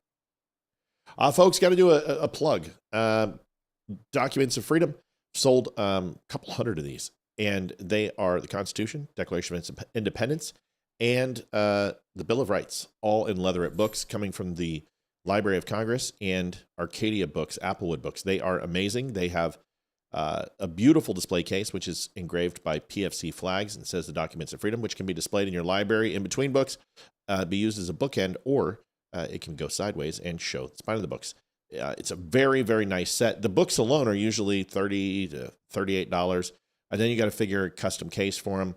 S1: Folks, got to do a plug. Documents of Freedom sold a couple hundred of these. And they are the Constitution, Declaration of Independence, and the Bill of Rights, all in leatherette books coming from the Library of Congress and Arcadia books, Applewood books. They are amazing. They have a beautiful display case, which is engraved by PFC flags and says the Documents of Freedom, which can be displayed in your library in between books, be used as a bookend, or it can go sideways and show the spine of the books. It's a very, very nice set. The books alone are usually $30 to $38. And then you got to figure a custom case for them.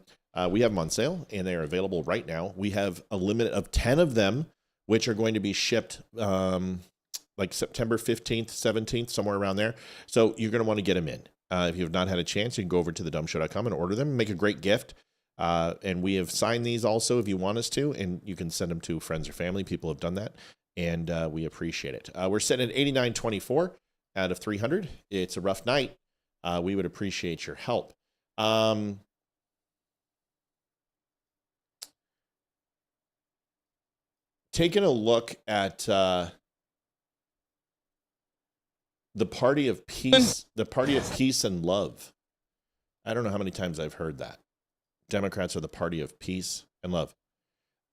S1: We have them on sale, and they are available right now. We have a limit of 10 of them, which are going to be shipped like September 15th, 17th, somewhere around there. So you're going to want to get them in. If you have not had a chance, you can go over to thedumbshow.com and order them and make a great gift. And we have signed these also if you want us to, and you can send them to friends or family. People have done that, and we appreciate it. We're sitting at 89.24 out of 300. It's a rough night. We would appreciate your help. Taking a look at the party of peace, the party of peace and love. I don't know how many times I've heard that. Democrats are the party of peace and love.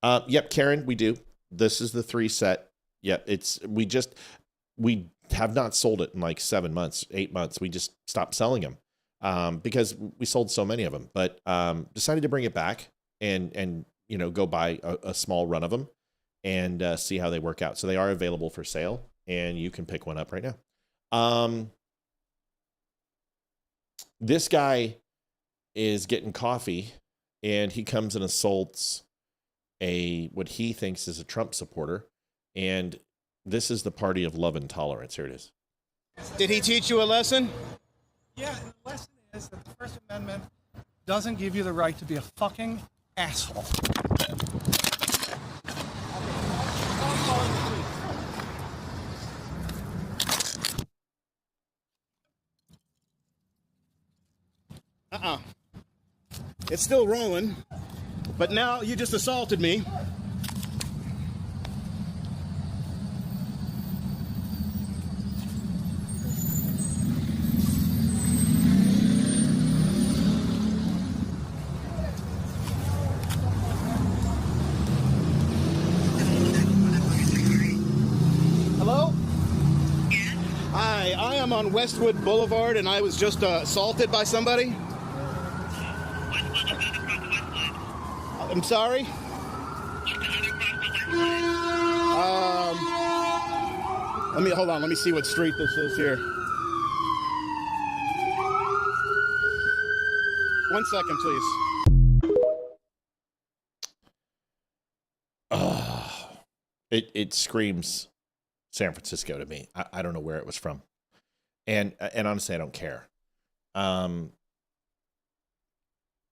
S1: Yep, Karen, we do. This is the 3 set. Yep, we have not sold it in like 7 months, 8 months. We just stopped selling them. Because we sold so many of them, but decided to bring it back and go buy a small run of them and see how they work out. So they are available for sale, and you can pick one up right now. This guy is getting coffee, and he comes and assaults what he thinks is a Trump supporter, and this is the party of love and tolerance. Here it is.
S20: Did he teach you a lesson? Yeah, and the lesson is that the First Amendment doesn't give you the right to be a fucking asshole. It's still rolling, but now you just assaulted me. On Westwood Boulevard, and I was just assaulted by somebody. I'm sorry. Hold on. Let me see what street this is here. 1 second, please.
S1: It screams San Francisco to me. I don't know where it was from. And honestly, I don't care.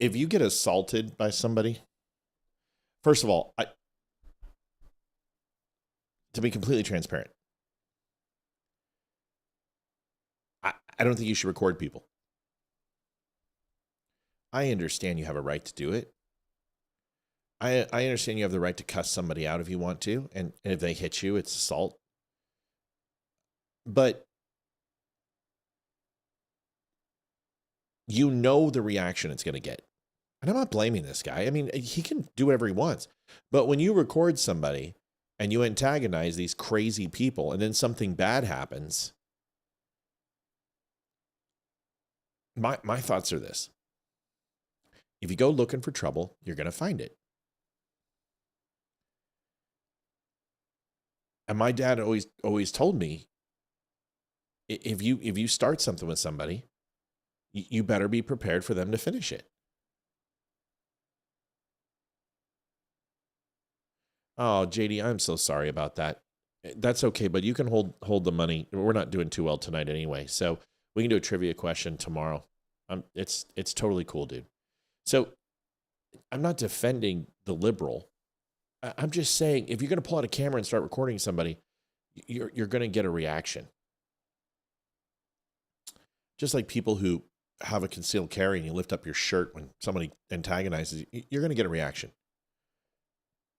S1: If you get assaulted by somebody, first of all, to be completely transparent, I don't think you should record people. I understand you have a right to do it. I understand you have the right to cuss somebody out if you want to, and if they hit you, it's assault. But you know the reaction it's going to get. And I'm not blaming this guy. I mean, he can do whatever he wants. But when you record somebody and you antagonize these crazy people and then something bad happens, my thoughts are this. If you go looking for trouble, you're going to find it. And my dad always told me, if you start something with somebody, you better be prepared for them to finish it. Oh, JD, I'm so sorry about that. That's okay, but you can hold the money. We're not doing too well tonight anyway, so we can do a trivia question tomorrow. It's totally cool, dude. So I'm not defending the liberal. I'm just saying, if you're going to pull out a camera and start recording somebody, you're going to get a reaction. Just like people who have a concealed carry and you lift up your shirt when somebody antagonizes you, you're going to get a reaction.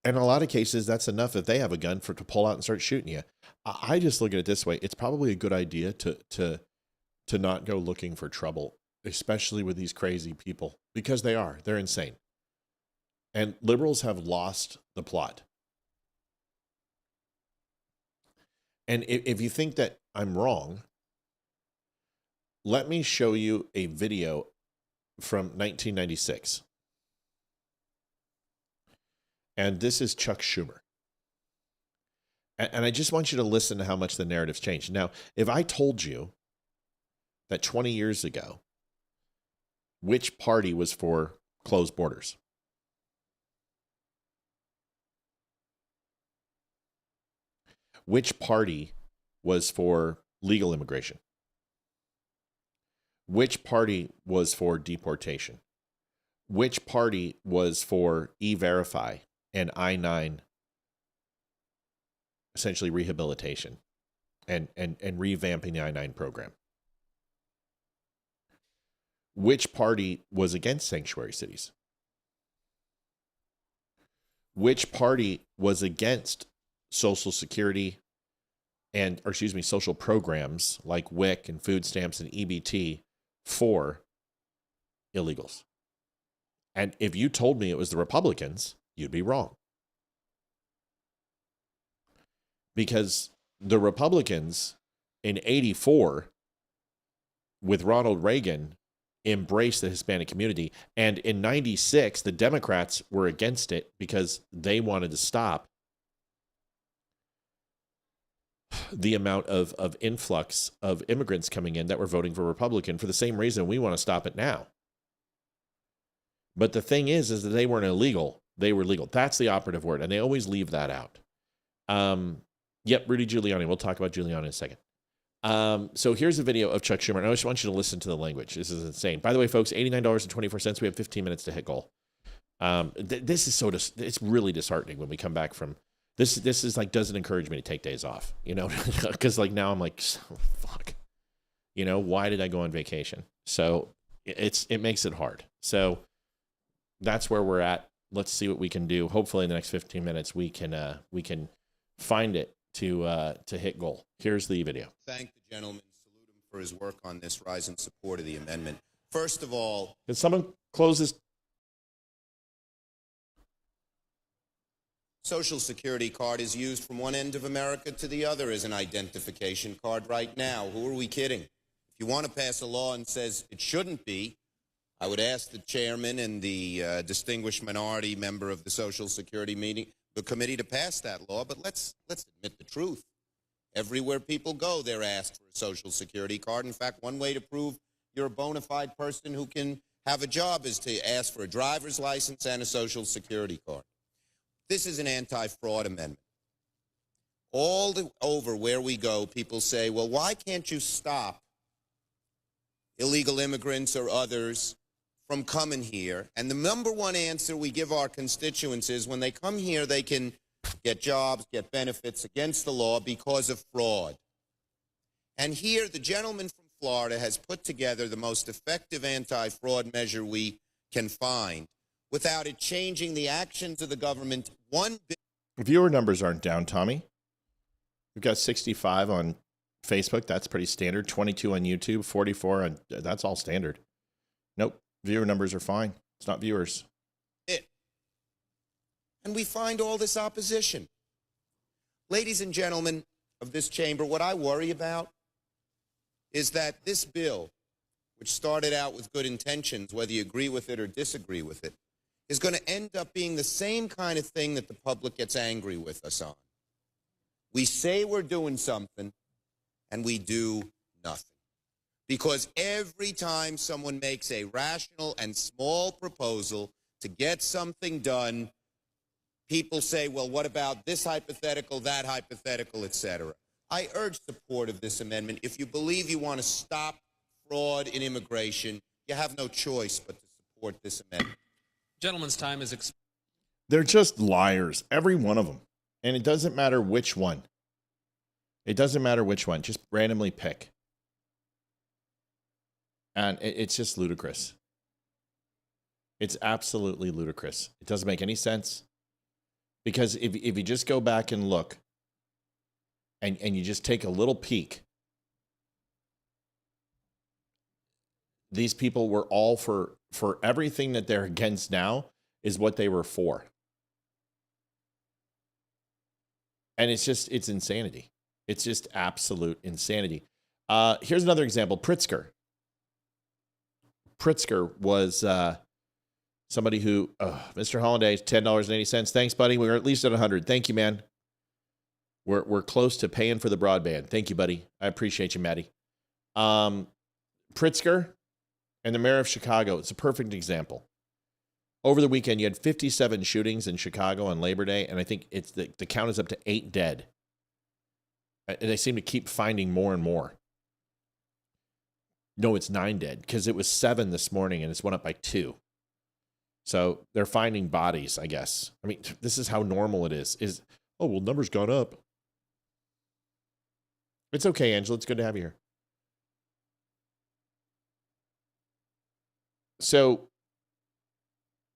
S1: And in a lot of cases, that's enough if they have a gun to pull out and start shooting you. I just look at it this way. It's probably a good idea to not go looking for trouble, especially with these crazy people, because they're insane. And liberals have lost the plot. And if you think that I'm wrong, let me show you a video from 1996. And this is Chuck Schumer. And I just want you to listen to how much the narrative's changed. Now, if I told you that 20 years ago, which party was for closed borders? Which party was for legal immigration? Which party was for deportation? Which party was for E-Verify and I-9, essentially rehabilitation and revamping the I-9 program? Which party was against sanctuary cities? Which party was against Social Security social programs like WIC and food stamps and EBT for illegals? And if you told me it was the Republicans, you'd be wrong. Because the Republicans in 84 with Ronald Reagan embraced the Hispanic community. And in 96, the Democrats were against it because they wanted to stop the amount of influx of immigrants coming in that were voting for Republican for the same reason we want to stop it now. But the thing is that they weren't illegal. They were legal. That's the operative word. And they always leave that out. Yep, Rudy Giuliani. We'll talk about Giuliani in a second. So here's a video of Chuck Schumer. And I just want you to listen to the language. This is insane. By the way, folks, $89.24. We have 15 minutes to hit goal. This is it's really disheartening when we come back from this. This is like, doesn't encourage me to take days off, because like now I'm like, oh, fuck, why did I go on vacation? So it makes it hard. So that's where we're at. Let's see what we can do. Hopefully in the next 15 minutes, we can find it to hit goal. Here's the video.
S21: Thank the gentleman, salute him for his work on this, rise in support of the amendment. First of all,
S1: can someone close this?
S21: Social Security card is used from one end of America to the other as an identification card right now. Who are we kidding? If you want to pass a law and says it shouldn't be, I would ask the chairman and the distinguished minority member of the Social Security committee to pass that law. But let's admit the truth. Everywhere people go, they're asked for a Social Security card. In fact, one way to prove you're a bona fide person who can have a job is to ask for a driver's license and a Social Security card. This is an anti-fraud amendment. Over where we go, people say, well, why can't you stop illegal immigrants or others from coming here. And the number one answer we give our constituents is when they come here, they can get jobs, get benefits against the law because of fraud. And here, the gentleman from Florida has put together the most effective anti-fraud measure we can find without it changing the actions of the government one bit.
S1: Viewer numbers aren't down, Tommy. We've got 65 on Facebook. That's pretty standard. 22 on YouTube. 44 on... That's all standard. Nope. Viewer numbers are fine. It's not viewers.
S21: And we find all this opposition. Ladies and gentlemen of this chamber, what I worry about is that this bill, which started out with good intentions, whether you agree with it or disagree with it, is going to end up being the same kind of thing that the public gets angry with us on. We say we're doing something, and we do nothing. Because every time someone makes a rational and small proposal to get something done, people say, well, what about this hypothetical, that hypothetical, etc. I urge support of this amendment. If you believe you want to stop fraud in immigration, you have no choice but to support this amendment.
S2: Gentleman's time is expired.
S1: They're just liars, every one of them. And it doesn't matter which one. It doesn't matter which one. Just randomly pick. And it's just ludicrous. It's absolutely ludicrous. It doesn't make any sense. Because if you just go back and look, and you just take a little peek, these people were all for everything that they're against now is what they were for. And it's insanity. It's just absolute insanity. Here's another example. Pritzker. Pritzker was somebody who, Mr. Hollanday, $10.80. Thanks, buddy. We're at least at 100. Thank you, man. We're close to paying for the broadband. Thank you, buddy. I appreciate you, Maddie. Pritzker and the mayor of Chicago. It's a perfect example. Over the weekend, you had 57 shootings in Chicago on Labor Day, and I think it's the count is up to 8 dead. And they seem to keep finding more and more. No, it's 9 dead, because it was 7 this morning, and it's went up by 2. So they're finding bodies, I guess. I mean, this is how normal it is. Oh, well, numbers gone up. It's okay, Angela. It's good to have you here. So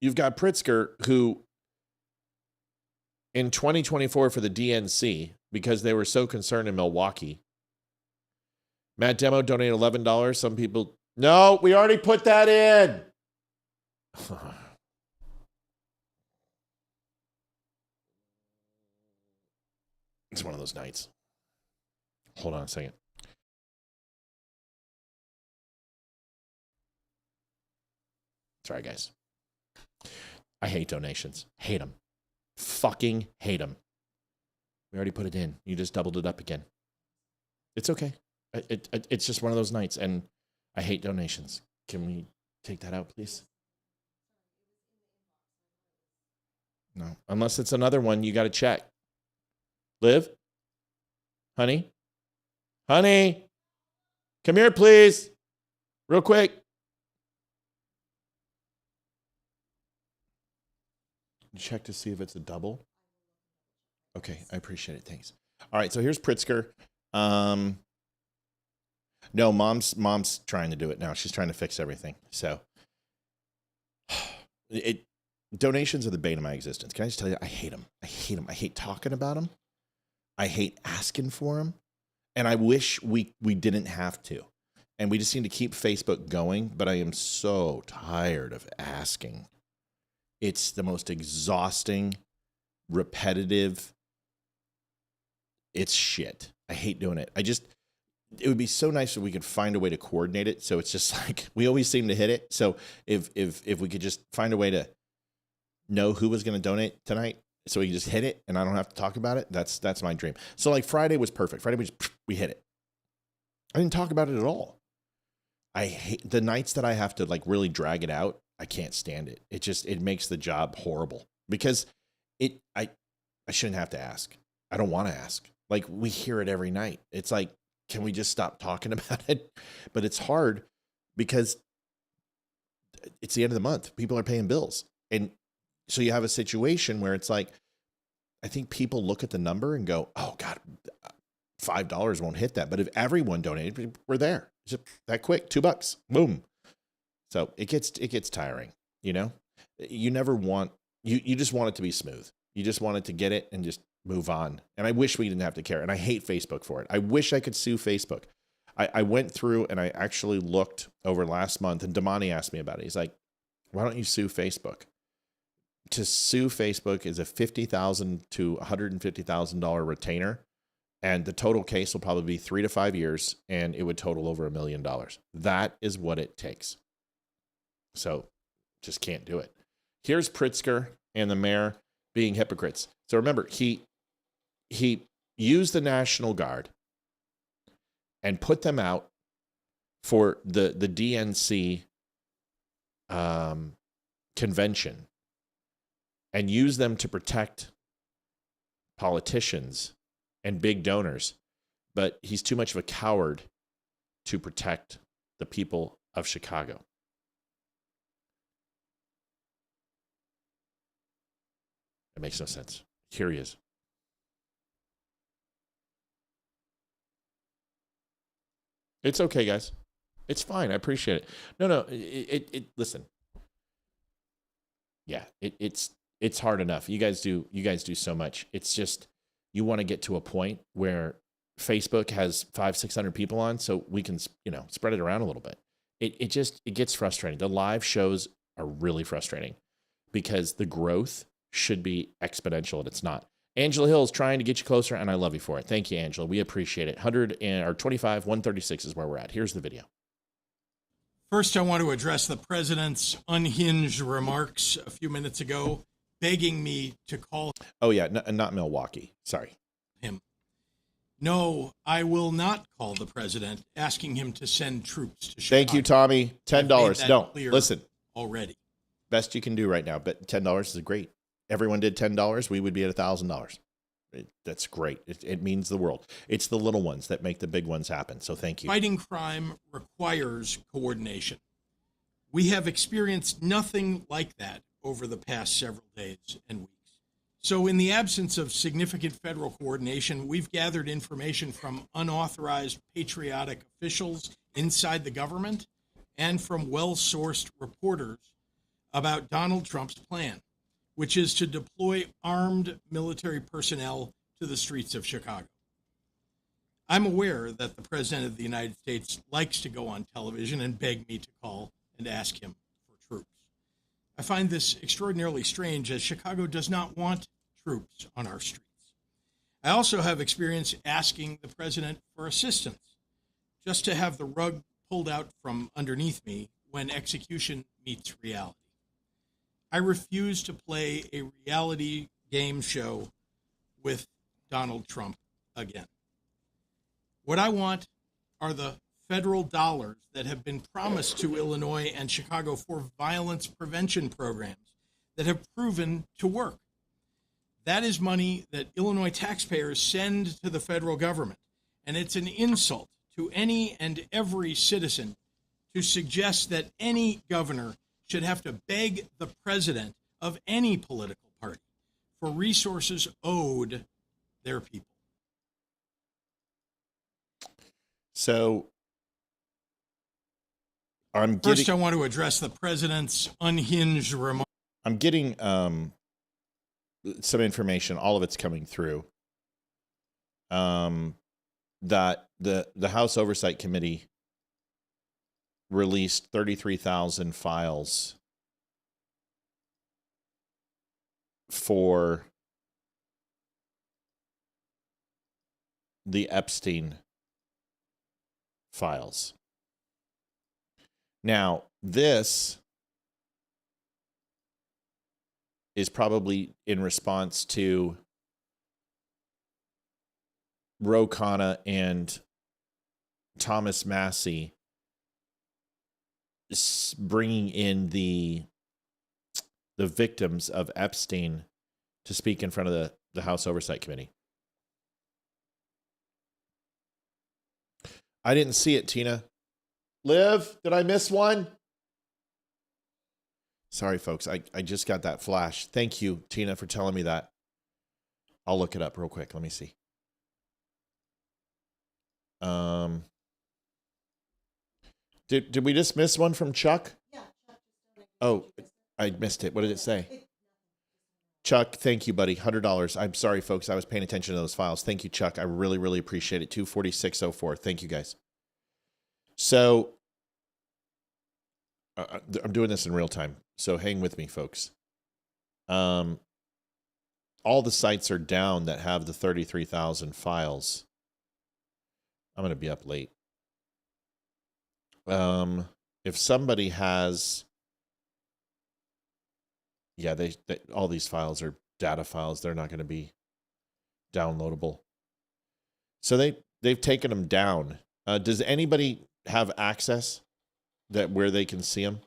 S1: you've got Pritzker, who in 2024 for the DNC, because they were so concerned in Milwaukee, Matt Demo donated $11. Some people, no, we already put that in. It's one of those nights. Hold on a second. Sorry, guys. I hate donations. Hate them. Fucking hate them. We already put it in. You just doubled it up again. It's okay. It's just one of those nights, and I hate donations. Can we take that out, please? No. Unless it's another one, you got to check. Liv? Honey? Honey? Come here, please. Real quick. Check to see if it's a double. Okay, I appreciate it. Thanks. All right, so here's Pritzker. No, mom's trying to do it now. She's trying to fix everything. So donations are the bane of my existence. Can I just tell you, I hate them. I hate them. I hate talking about them. I hate asking for them. And I wish we didn't have to. And we just need to keep Facebook going. But I am so tired of asking. It's the most exhausting, repetitive. It's shit. I hate doing it. It would be so nice if we could find a way to coordinate it. So it's just like, we always seem to hit it. So if we could just find a way to know who was going to donate tonight, so we can just hit it and I don't have to talk about it. That's my dream. So like Friday was perfect. Friday we hit it. I didn't talk about it at all. I hate the nights that I have to like really drag it out. I can't stand it. It makes the job horrible because I shouldn't have to ask. I don't want to ask. Like we hear it every night. It's like, can we just stop talking about it? But it's hard because it's the end of the month. People are paying bills. And so you have a situation where it's like, I think people look at the number and go, oh God, $5 won't hit that. But if everyone donated, we're there. It's just that quick, $2, boom. So it gets tiring, you know. You never want, you just want it to be smooth. You just want it to get it and just move on. And I wish we didn't have to care. And I hate Facebook for it. I wish I could sue Facebook. I went through and I actually looked over last month, and Damani asked me about it. He's like, why don't you sue Facebook? To sue Facebook is a $50,000 to $150,000 retainer. And the total case will probably be 3 to 5 years, and it would total over $1 million. That is what it takes. So just can't do it. Here's Pritzker and the mayor being hypocrites. So remember, he used the National Guard and put them out for the DNC convention and use them to protect politicians and big donors. But he's too much of a coward to protect the people of Chicago. It makes no sense. Here he is. It's okay, guys. It's fine. I appreciate it. No. Listen. Yeah, it's hard enough. You guys do so much. It's just you want to get to a point where Facebook has 500-600 people on, so we can spread it around a little bit. It gets frustrating. The live shows are really frustrating because the growth should be exponential, and it's not. Angela Hill is trying to get you closer, and I love you for it. Thank you, Angela. We appreciate it. 25, 136 is where we're at. Here's the video.
S4: First, I want to address the president's unhinged remarks a few minutes ago, begging me to call.
S1: Oh, yeah, not Milwaukee. Sorry.
S4: Him. No, I will not call the president, asking him to send troops to Chicago.
S1: Thank you, Tommy. $10. Don't. Listen.
S4: Already.
S1: Best you can do right now, but $10 is great. Everyone did $10, we would be at $1,000. That's great. It means the world. It's the little ones that make the big ones happen. So thank you.
S4: Fighting crime requires coordination. We have experienced nothing like that over the past several days and weeks. So in the absence of significant federal coordination, we've gathered information from unauthorized patriotic officials inside the government and from well-sourced reporters about Donald Trump's plan, which is to deploy armed military personnel to the streets of Chicago. I'm aware that the President of the United States likes to go on television and beg me to call and ask him for troops. I find this extraordinarily strange, as Chicago does not want troops on our streets. I also have experience asking the President for assistance, just to have the rug pulled out from underneath me when execution meets reality. I refuse to play a reality game show with Donald Trump again. What I want are the federal dollars that have been promised to Illinois and Chicago for violence prevention programs that have proven to work. That is money that Illinois taxpayers send to the federal government, and it's an insult to any and every citizen to suggest that any governor should have to beg the president of any political party for resources owed their people.
S1: So
S4: First, I want to address the president's unhinged remarks.
S1: I'm getting some information. All of it's coming through. That the House Oversight Committee released 33,000 files for the Epstein files. Now, this is probably in response to Ro Khanna and Thomas Massie bringing in the victims of Epstein to speak in front of the House Oversight Committee. I didn't see it, Tina. Liv, did I miss one? Sorry, folks. I just got that flash. Thank you, Tina, for telling me that. I'll look it up real quick. Let me see. Did we just miss one from Chuck? Yeah. Oh, I missed it. What did it say? Chuck, thank you, buddy. $100. I'm sorry, folks. I was paying attention to those files. Thank you, Chuck. I really, really appreciate it. 24604. Thank you, guys. So I'm doing this in real time, so hang with me, folks. All the sites are down that have the 33,000 files. I'm going to be up late. If somebody has, yeah, they all these files are data files. They're not going to be downloadable. So they've taken them down. Does anybody have access that where they can see them?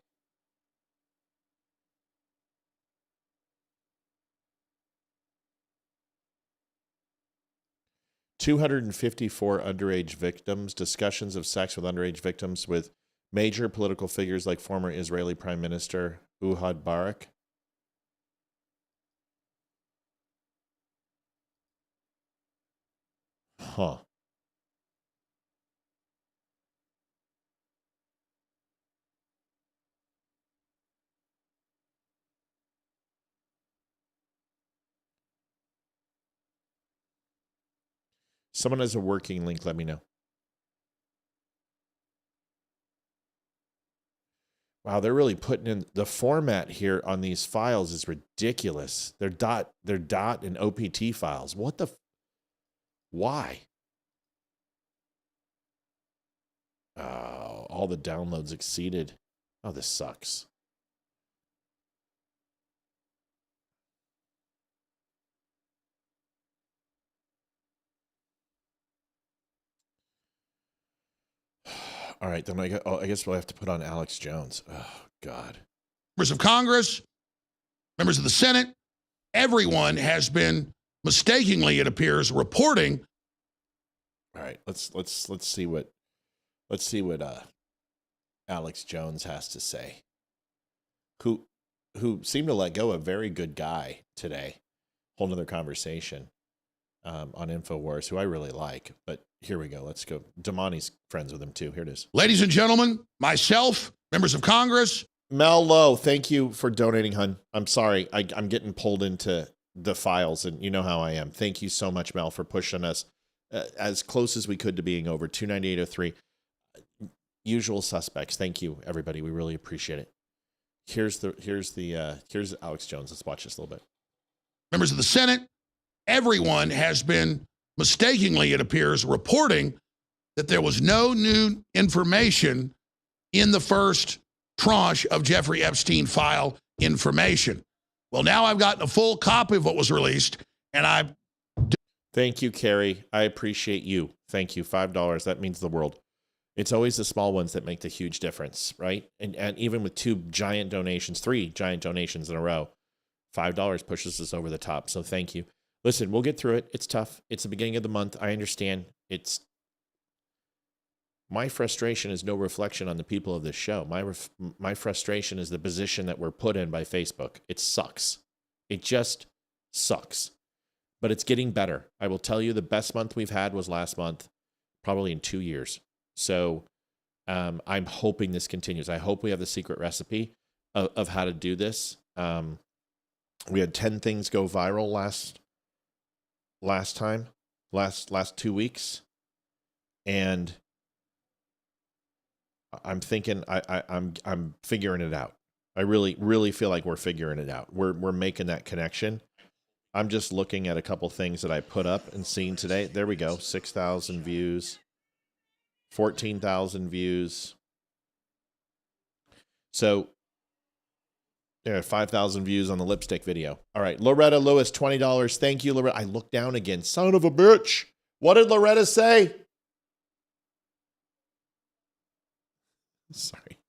S1: $254 underage victims, discussions of sex with underage victims with major political figures like former Israeli Prime Minister Ehud Barak. Huh. Someone has a working link, let me know. Wow, they're really putting in the format here on these files is ridiculous. They're dot and OPT files. What the why? Oh, all the downloads exceeded. Oh, this sucks. All right, then I guess we'll have to put on Alex Jones. Oh, God.
S5: Members of Congress, members of the Senate, everyone has been mistakenly, it appears, reporting.
S1: All right, let's see what Alex Jones has to say. Who seemed to let go a very good guy today. Whole nother conversation on InfoWars, who I really like. But here we go. Let's go. Damani's friends with him too. Here it is.
S5: Ladies and gentlemen, myself, members of Congress.
S1: Mel Lowe, thank you for donating, hun. I'm sorry. I'm getting pulled into the files, and you know how I am. Thank you so much, Mel, for pushing us as close as we could to being over. 298.03. Usual suspects. Thank you, everybody. We really appreciate it. Here's Alex Jones. Let's watch this a little bit.
S5: Members of the Senate, everyone has been mistakenly, it appears, reporting that there was no new information in the first tranche of Jeffrey Epstein file information. Well, now I've gotten a full copy of what was released, and
S1: Thank you, Carrie. I appreciate you. Thank you. $5. That means the world. It's always the small ones that make the huge difference, right? And even with three giant donations in a row, $5 pushes us over the top. So thank you. Listen, we'll get through it. It's tough. It's the beginning of the month. I understand. My frustration is no reflection on the people of this show. My frustration is the position that we're put in by Facebook. It sucks. It just sucks. But it's getting better. I will tell you the best month we've had was last month, probably in 2 years. So I'm hoping this continues. I hope we have the secret recipe of how to do this. We had 10 things go viral last 2 weeks. And I'm thinking I'm figuring it out. I really feel like we're figuring it out. We're making that connection. I'm just looking at a couple things that I put up and seen today. There we go. 6,000 views, 14,000 views. So there are 5,000 views on the lipstick video. All right. Loretta Lewis, $20. Thank you, Loretta. I looked down again. Son of a bitch. What did Loretta say? Sorry.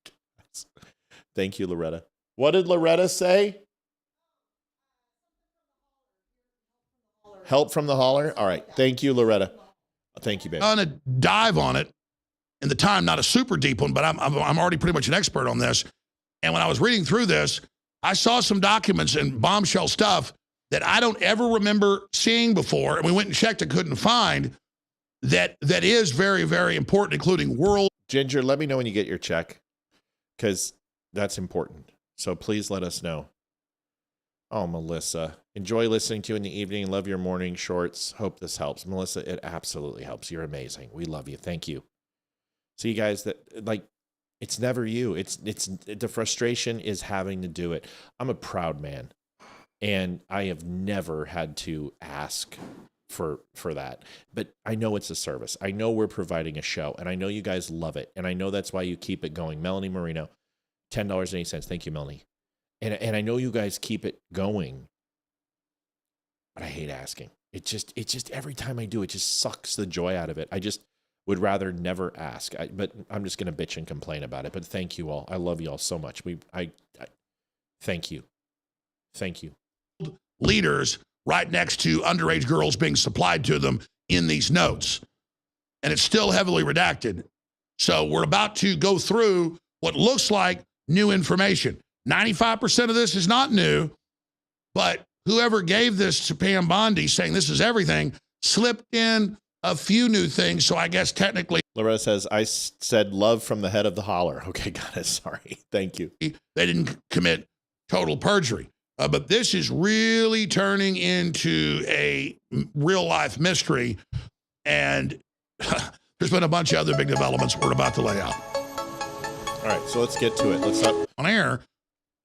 S1: Thank you, Loretta. What did Loretta say? Help from the holler? All right. Thank you, Loretta. Thank you, baby.
S5: On a dive on it in the time, not a super deep one, but I'm already pretty much an expert on this. And when I was reading through this, I saw some documents and bombshell stuff that I don't ever remember seeing before. And we went and checked and couldn't find that is very, very important, including world.
S1: Ginger, let me know when you get your check, because that's important. So please let us know. Oh, Melissa, enjoy listening to you in the evening. Love your morning shorts. Hope this helps. Melissa, it absolutely helps. You're amazing. We love you. Thank you. See, you guys, that like, it's never you. It's the frustration is having to do it. I'm a proud man, and I have never had to ask for that. But I know it's a service. I know we're providing a show, and I know you guys love it, and I know that's why you keep it going. Melanie Marino, $10.80. Thank you, Melanie. And I know you guys keep it going, but I hate asking. It just every time I do, it just sucks the joy out of it. I just would rather never ask. But I'm just going to bitch and complain about it. But thank you all. I love you all so much. I thank you. Thank you.
S5: Leaders right next to underage girls being supplied to them in these notes. And it's still heavily redacted. So we're about to go through what looks like new information. 95% of this is not new, but whoever gave this to Pam Bondi saying this is everything slipped in a few new things. So I guess technically.
S1: Loretta says, I said love from the head of the holler. Okay, got it. Sorry. Thank you.
S5: They didn't commit total perjury. But this is really turning into a real life mystery. And there's been a bunch of other big developments we're about to lay out.
S1: All right, so let's get to it. Let's stop.
S5: On air,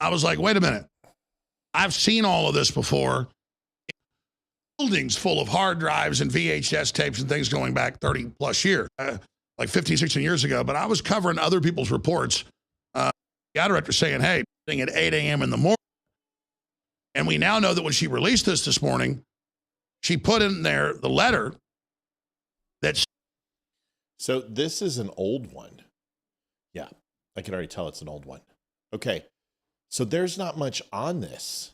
S5: I was like, wait a minute. I've seen all of this before. Buildings full of hard drives and VHS tapes and things going back 30 plus years, like 15, 16 years ago. But I was covering other people's reports. The director saying, hey, at 8 a.m. in the morning. And we now know that when she released this morning, she put in there the letter that's.
S1: So this is an old one. Yeah, I can already tell it's an old one. Okay, so there's not much on this.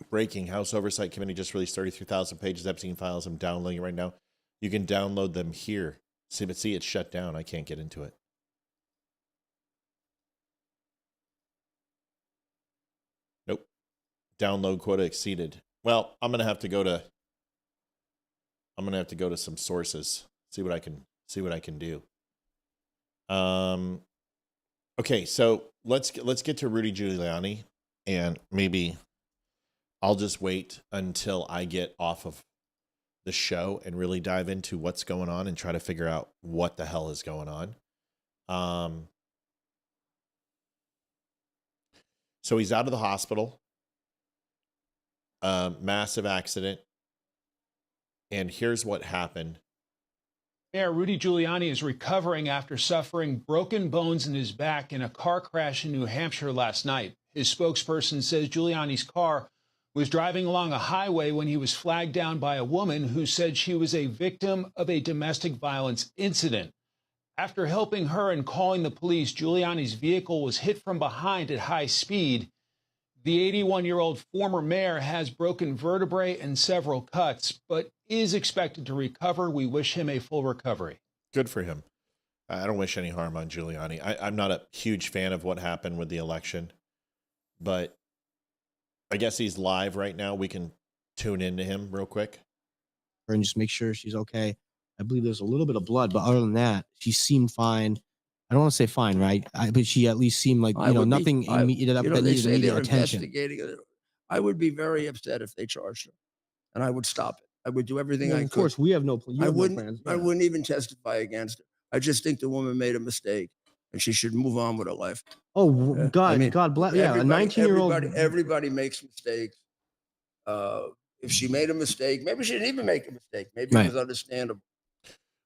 S1: Breaking: House Oversight Committee just released 33,000 pages of Epstein files. I'm downloading it right now. You can download them here. See, it's shut down. I can't get into it. Nope. Download quota exceeded. Well, I'm gonna have to go to some sources. See what I can do. Okay, so let's get to Rudy Giuliani, and maybe I'll just wait until I get off of the show and really dive into what's going on and try to figure out what the hell is going on. So he's out of the hospital, massive accident. And here's what happened.
S8: Mayor Rudy Giuliani is recovering after suffering broken bones in his back in a car crash in New Hampshire last night. His spokesperson says Giuliani's car was driving along a highway when he was flagged down by a woman who said she was a victim of a domestic violence incident. After helping her and calling the police, Giuliani's vehicle was hit from behind at high speed. The 81-year-old former mayor has broken vertebrae and several cuts, but is expected to recover. We wish him a full recovery.
S1: Good for him. I don't wish any harm on Giuliani. I'm not a huge fan of what happened with the election, but I guess he's live right now. We can tune into him real quick.
S22: And just make sure she's okay. I believe there's a little bit of blood, but other than that, she seemed fine. I don't want to say fine, right? But she at least seemed like, nothing that needed immediate attention.
S23: Investigating it. I would be very upset if they charged her, and I would stop it. I would do everything I could.
S22: Of course, we have no plans.
S23: I wouldn't even testify against her. I just think the woman made a mistake, and she should move on with her life.
S22: Oh, God, God bless. Yeah, a 19-year-old.
S23: Everybody makes mistakes. If she made a mistake, maybe she didn't even make a mistake. Maybe it was understandable.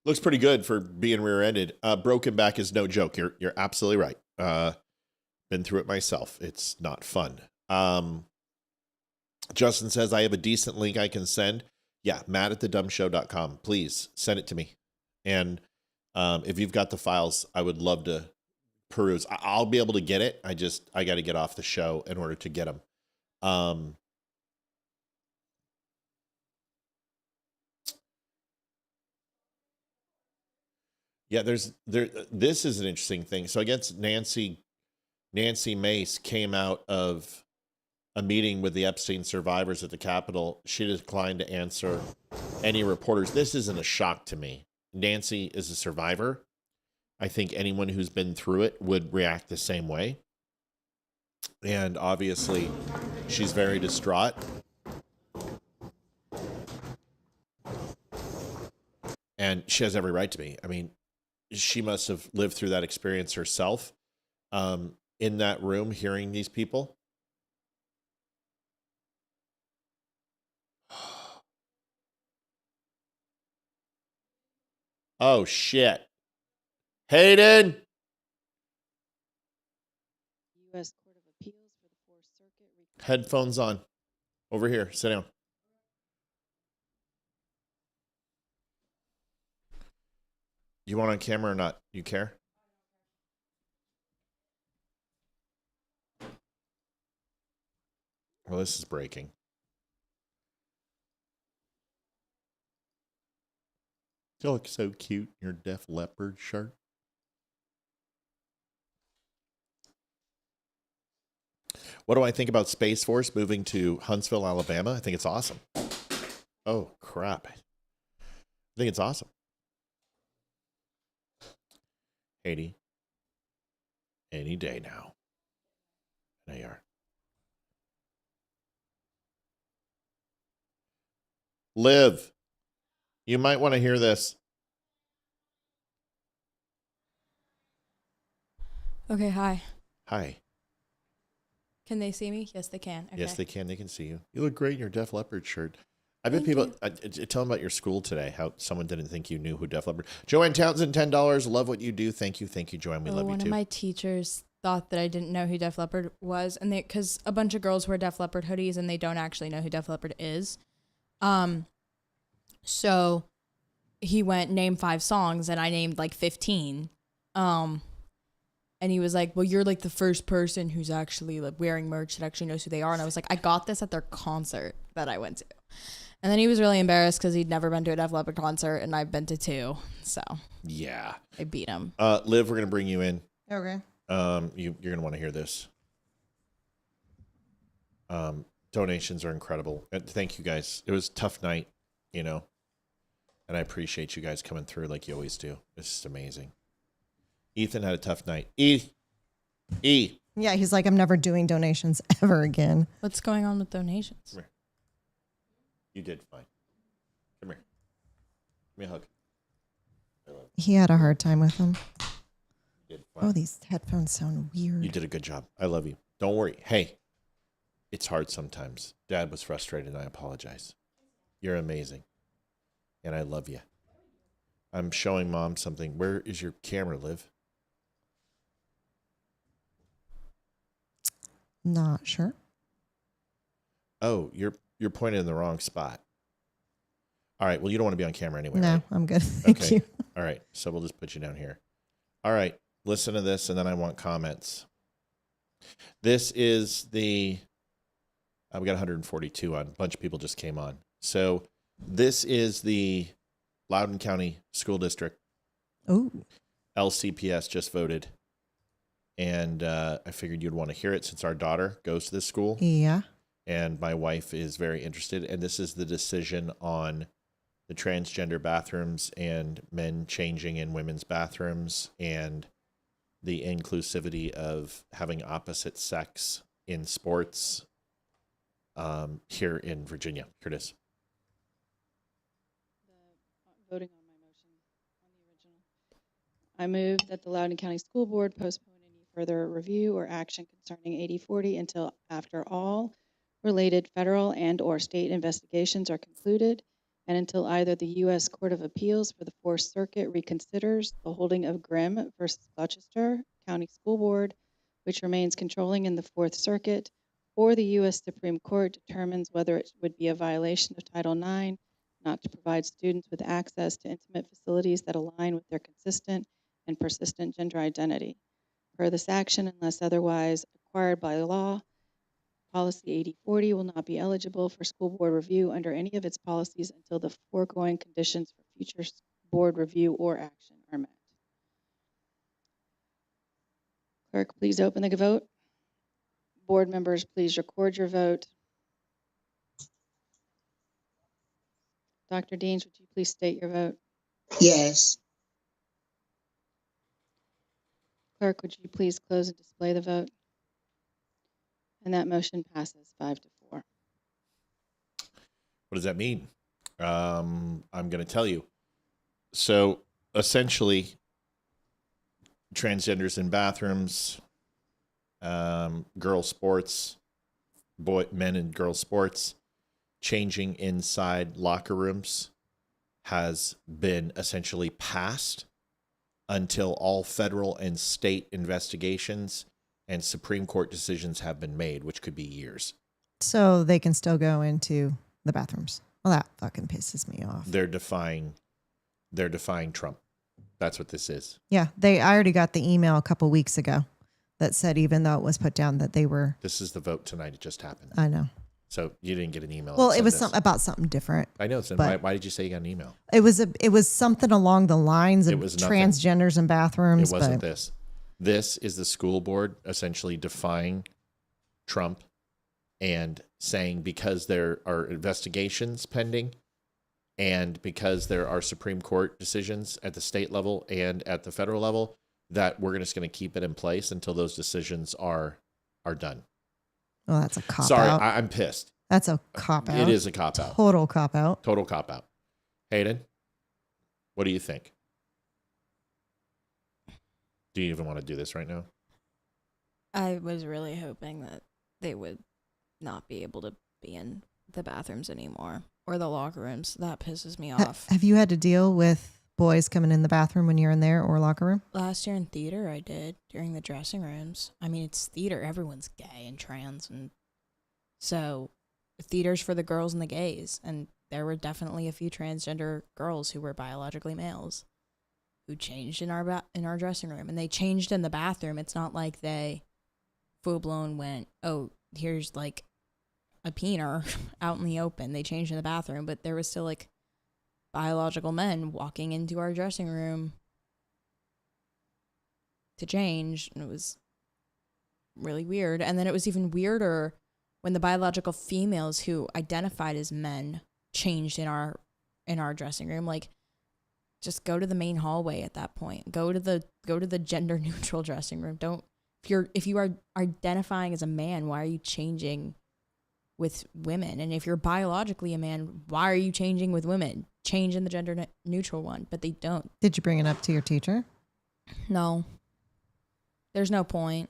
S1: Looks pretty good for being rear-ended. Broken back is no joke. You're absolutely right. Been through it myself. It's not fun. Justin says, I have a decent link I can send. Yeah, matt@thedumbshow.com. Please send it to me. And if you've got the files, I would love to peruse. I'll be able to get it. I got to get off the show in order to get them. Yeah, this is an interesting thing. So against Nancy Mace came out of a meeting with the Epstein survivors at the Capitol. She declined to answer any reporters. This isn't a shock to me. Nancy is a survivor. I think anyone who's been through it would react the same way. And obviously, she's very distraught. And she has every right to be. I mean, she must have lived through that experience herself, in that room, hearing these people. Oh, shit. Hayden!
S7: U.S. Court of Appeals for the Fourth Circuit.
S1: Headphones on. Over here. Sit down. You want on camera or not? You care? Well, this is breaking. You look so cute in your Def Leppard shirt. What do I think about Space Force moving to Huntsville, Alabama? I think it's awesome. Oh, crap. I think it's awesome. Haiti. Any day now. There you are. Liv, you might want to hear this.
S9: Okay, hi.
S1: Hi.
S9: Can they see me? Yes, they can. Okay.
S1: Yes, they can. They can see you. You look great in your Def Leppard shirt. I bet people tell them about your school today. How someone didn't think you knew who Def Leppard. Joanne Townsend, $10. Love what you do. Thank you, Joanne. We love you
S9: One
S1: too.
S9: of my teachers thought that I didn't know who Def Leppard was, and because a bunch of girls wear Def Leppard hoodies and they don't actually know who Def Leppard is. So he went, name 5 songs, and I named like 15. And he was like, well, you're like the first person who's actually like wearing merch that actually knows who they are. And I was like, I got this at their concert that I went to. And then he was really embarrassed because he'd never been to a Def Leppard concert, and I've been to 2. So
S1: yeah,
S9: I beat him.
S1: Liv, we're gonna bring you in.
S16: Okay.
S1: You're gonna want to hear this. Donations are incredible. And thank you guys. It was a tough night, and I appreciate you guys coming through like you always do. It's just amazing. Ethan had a tough night. E.
S16: Yeah, he's like, I'm never doing donations ever again.
S9: What's going on with donations?
S1: Come here. You did fine. Come here. Give me a hug.
S16: He had a hard time with them.
S1: You did fine.
S16: Oh, these headphones sound weird.
S1: You did a good job. I love you. Don't worry. Hey, it's hard sometimes. Dad was frustrated, and I apologize. You're amazing. And I love you. I'm showing Mom something. Where is your camera, Liv?
S16: Not sure.
S1: Oh, you're pointed in the wrong spot. All right. Well, you don't want to be on camera anyway.
S16: No,
S1: right?
S16: I'm good. Thank you.
S1: All right. So we'll just put you down here. All right. Listen to this, and then I want comments. This is we got 142 on. A bunch of people just came on. So this is the Loudoun County School District.
S16: Ooh.
S1: LCPS just voted. And I figured you'd want to hear it since our daughter goes to this school.
S16: Yeah.
S1: And my wife is very interested. And this is the decision on the transgender bathrooms and men changing in women's bathrooms and the inclusivity of having opposite sex in sports here in Virginia. Here it is.
S7: Voting on my motion on the original. I move that the Loudoun County School Board postpone any further review or action concerning 8040 until after all related federal and or state investigations are concluded and until either the U.S. Court of Appeals for the Fourth Circuit reconsiders the holding of Grimm versus Gloucester County School Board, which remains controlling in the Fourth Circuit, or the U.S. Supreme Court determines whether it would be a violation of Title IX not to provide students with access to intimate facilities that align with their consistent and persistent gender identity. Per this action, unless otherwise required by law, Policy 8040 will not be eligible for school board review under any of its policies until the foregoing conditions for future board review or action are met. Clerk, please open the vote. Board members, please record your vote. Dr. Deans, would you please state your vote?
S10: Yes.
S7: Clerk, would you please close and display the vote? And that motion passes 5-4.
S1: What does that mean? I'm going to tell you. So essentially, transgenders in bathrooms, girl sports, men and girl sports, changing inside locker rooms has been essentially passed until all federal and state investigations and Supreme Court decisions have been made, which could be years.
S12: So they can still go into the bathrooms. Well, that fucking pisses me off.
S1: They're defying Trump. That's what this is.
S12: Yeah, I already got the email a couple weeks ago that said, even though it was put down, that they were.
S1: This is the vote tonight. It just happened.
S12: I know.
S1: So you didn't get an email.
S12: Well, it was about something different.
S1: I know. So why did you say you got an email?
S12: It was something along the lines of transgenders in bathrooms.
S1: It wasn't this. This is the school board essentially defying Trump and saying, because there are investigations pending and because there are Supreme Court decisions at the state level and at the federal level, that we're just going to keep it in place until those decisions are done.
S12: Well, that's a cop out.
S1: Sorry, I'm pissed.
S12: That's a cop out.
S1: It is a cop out.
S12: Total cop out.
S1: Total cop out. Hayden, what do you think? Do you even want to do this right now?
S9: I was really hoping that they would not be able to be in the bathrooms anymore or the locker rooms. That pisses me off.
S12: Have you had to deal with boys coming in the bathroom when you're in there or locker room?
S9: Last year in theater, I did during the dressing rooms. I mean, it's theater. Everyone's gay and trans. And so theater's for the girls and the gays. And there were definitely a few transgender girls who were biologically males who changed in our dressing room, and they changed in the bathroom. It's not like they full blown went, oh, here's like a peener out in the open. They changed in the bathroom, but there was still like biological men walking into our dressing room to change, and it was really weird. And then it was even weirder when the biological females who identified as men changed in our dressing room. Like, just go to the main hallway at that point. Go to the gender neutral dressing room. If you are identifying as a man, why are you changing with women? And if you're biologically a man, why are you changing with women? Change in the gender neutral one, but they don't.
S12: Did you bring it up to your teacher?
S9: No. There's no point.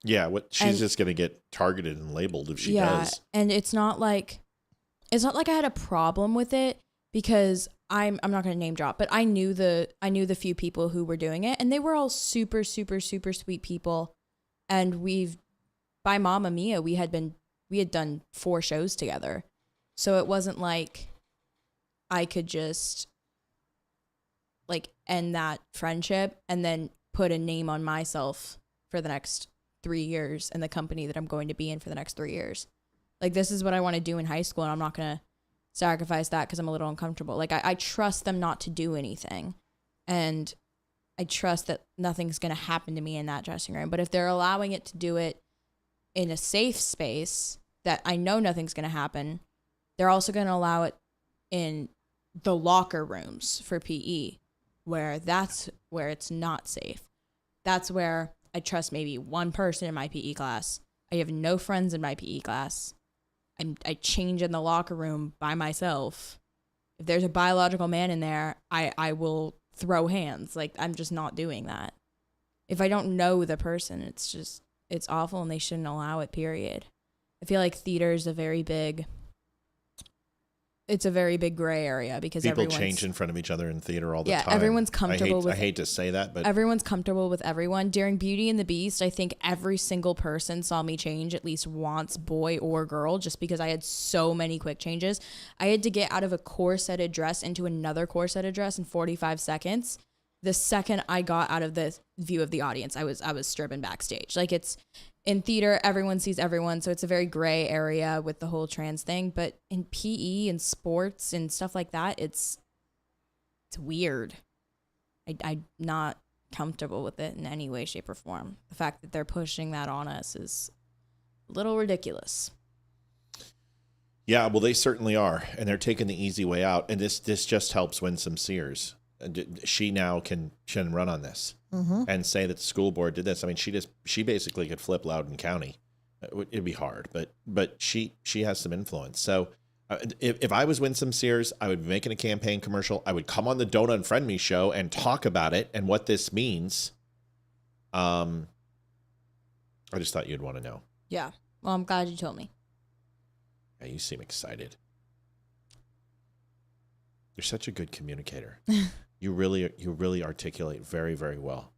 S1: Yeah, she's just going to get targeted and labeled if she does.
S9: And it's not like I had a problem with it, because I'm not going to name drop, but I knew the few people who were doing it, and they were all super, super, super sweet people. And by Mamma Mia, we had done 4 shows together. So it wasn't like I could just like end that friendship and then put a name on myself for the next 3 years and the company that I'm going to be in for the next 3 years. Like, this is what I want to do in high school, and I'm not going to sacrifice that because I'm a little uncomfortable. Like, I trust them not to do anything, and I trust that nothing's going to happen to me in that dressing room. But if they're allowing it to do it in a safe space that I know nothing's going to happen, they're also going to allow it in the locker rooms for PE, where it's not safe. That's where I trust maybe one person in my PE class. I have no friends in my PE class. I change in the locker room by myself. If there's a biological man in there, I will throw hands. Like, I'm just not doing that. If I don't know the person, it's awful, and they shouldn't allow it, period. I feel like theater is a very big gray area, because
S1: people change in front of each other in theater all the time.
S9: Yeah, everyone's comfortable
S1: I hate to say that, but
S9: everyone's comfortable with everyone. During Beauty and the Beast, I think every single person saw me change at least once, boy or girl, just because I had so many quick changes. I had to get out of a corseted dress into another corseted dress in 45 seconds. The second I got out of the view of the audience, I was stripping backstage. Like, it's in theater, everyone sees everyone, so it's a very gray area with the whole trans thing. But in PE and sports and stuff like that, it's weird. I'm not comfortable with it in any way, shape, or form. The fact that they're pushing that on us is a little ridiculous.
S1: Yeah, well, they certainly are, and they're taking the easy way out. And this just helps Winsome Sears. She now can run on this and say that the school board did this. I mean, she basically could flip Loudoun County. It'd be hard, but she has some influence. So if I was Winsome Sears, I would be making a campaign commercial. I would come on the Don't Unfriend Me show and talk about it and what this means. I just thought you'd want to know.
S9: Yeah. Well, I'm glad you told me.
S1: Yeah, you seem excited. You're such a good communicator. You really articulate very, very well.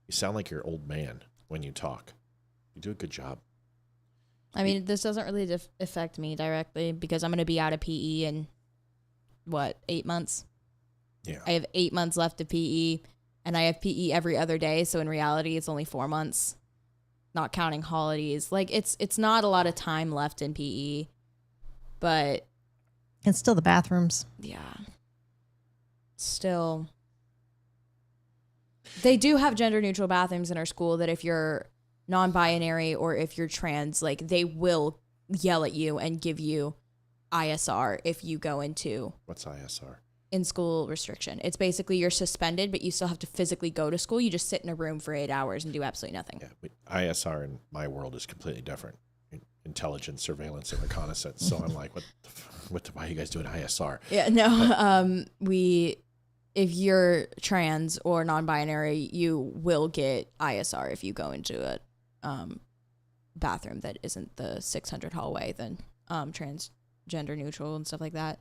S1: You sound like your old man when you talk. You do a good job.
S9: I mean, this doesn't really affect me directly because I'm going to be out of PE in, 8 months?
S1: Yeah.
S9: I have 8 months left of PE, and I have PE every other day, so in reality, it's only 4 months, not counting holidays. Like, it's not a lot of time left in PE, but...
S12: It's still the bathrooms.
S9: Yeah. Still. They do have gender-neutral bathrooms in our school that if you're non-binary or if you're trans, like, they will yell at you and give you ISR if you go into...
S1: What's ISR?
S9: In-school restriction. It's basically you're suspended, but you still have to physically go to school. You just sit in a room for 8 hours and do absolutely nothing.
S1: Yeah, ISR in my world is completely different. Intelligence, surveillance, and reconnaissance. So I'm like, why are you guys doing ISR?
S9: Yeah, no. If you're trans or non-binary, you will get ISR if you go into a bathroom that isn't the 600 hallway, then transgender neutral and stuff like that.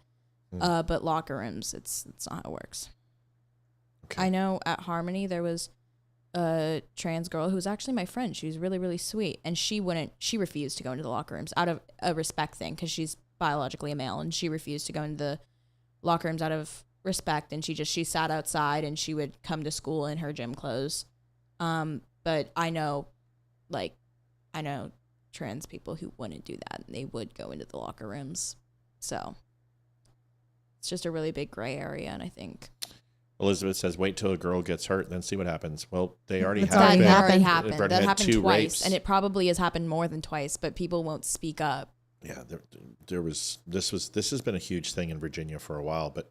S9: But locker rooms, it's not how it works. Okay. I know at Harmony there was a trans girl who was actually my friend. She was really, really sweet, and she refused to go into the locker rooms out of a respect thing because she's biologically a male, and she refused to go into the locker rooms out of respect, and she sat outside and she would come to school in her gym clothes. But I know trans people who wouldn't do that, and they would go into the locker rooms. So it's just a really big gray area, and I think
S1: Elizabeth says, wait till a girl gets hurt and then see what happens. Well, they already have.
S9: That already happened.
S1: That
S9: happened twice,
S1: rapes.
S9: and it probably has happened more than twice, but people won't speak up.
S1: Yeah, this has been a huge thing in Virginia for a while, but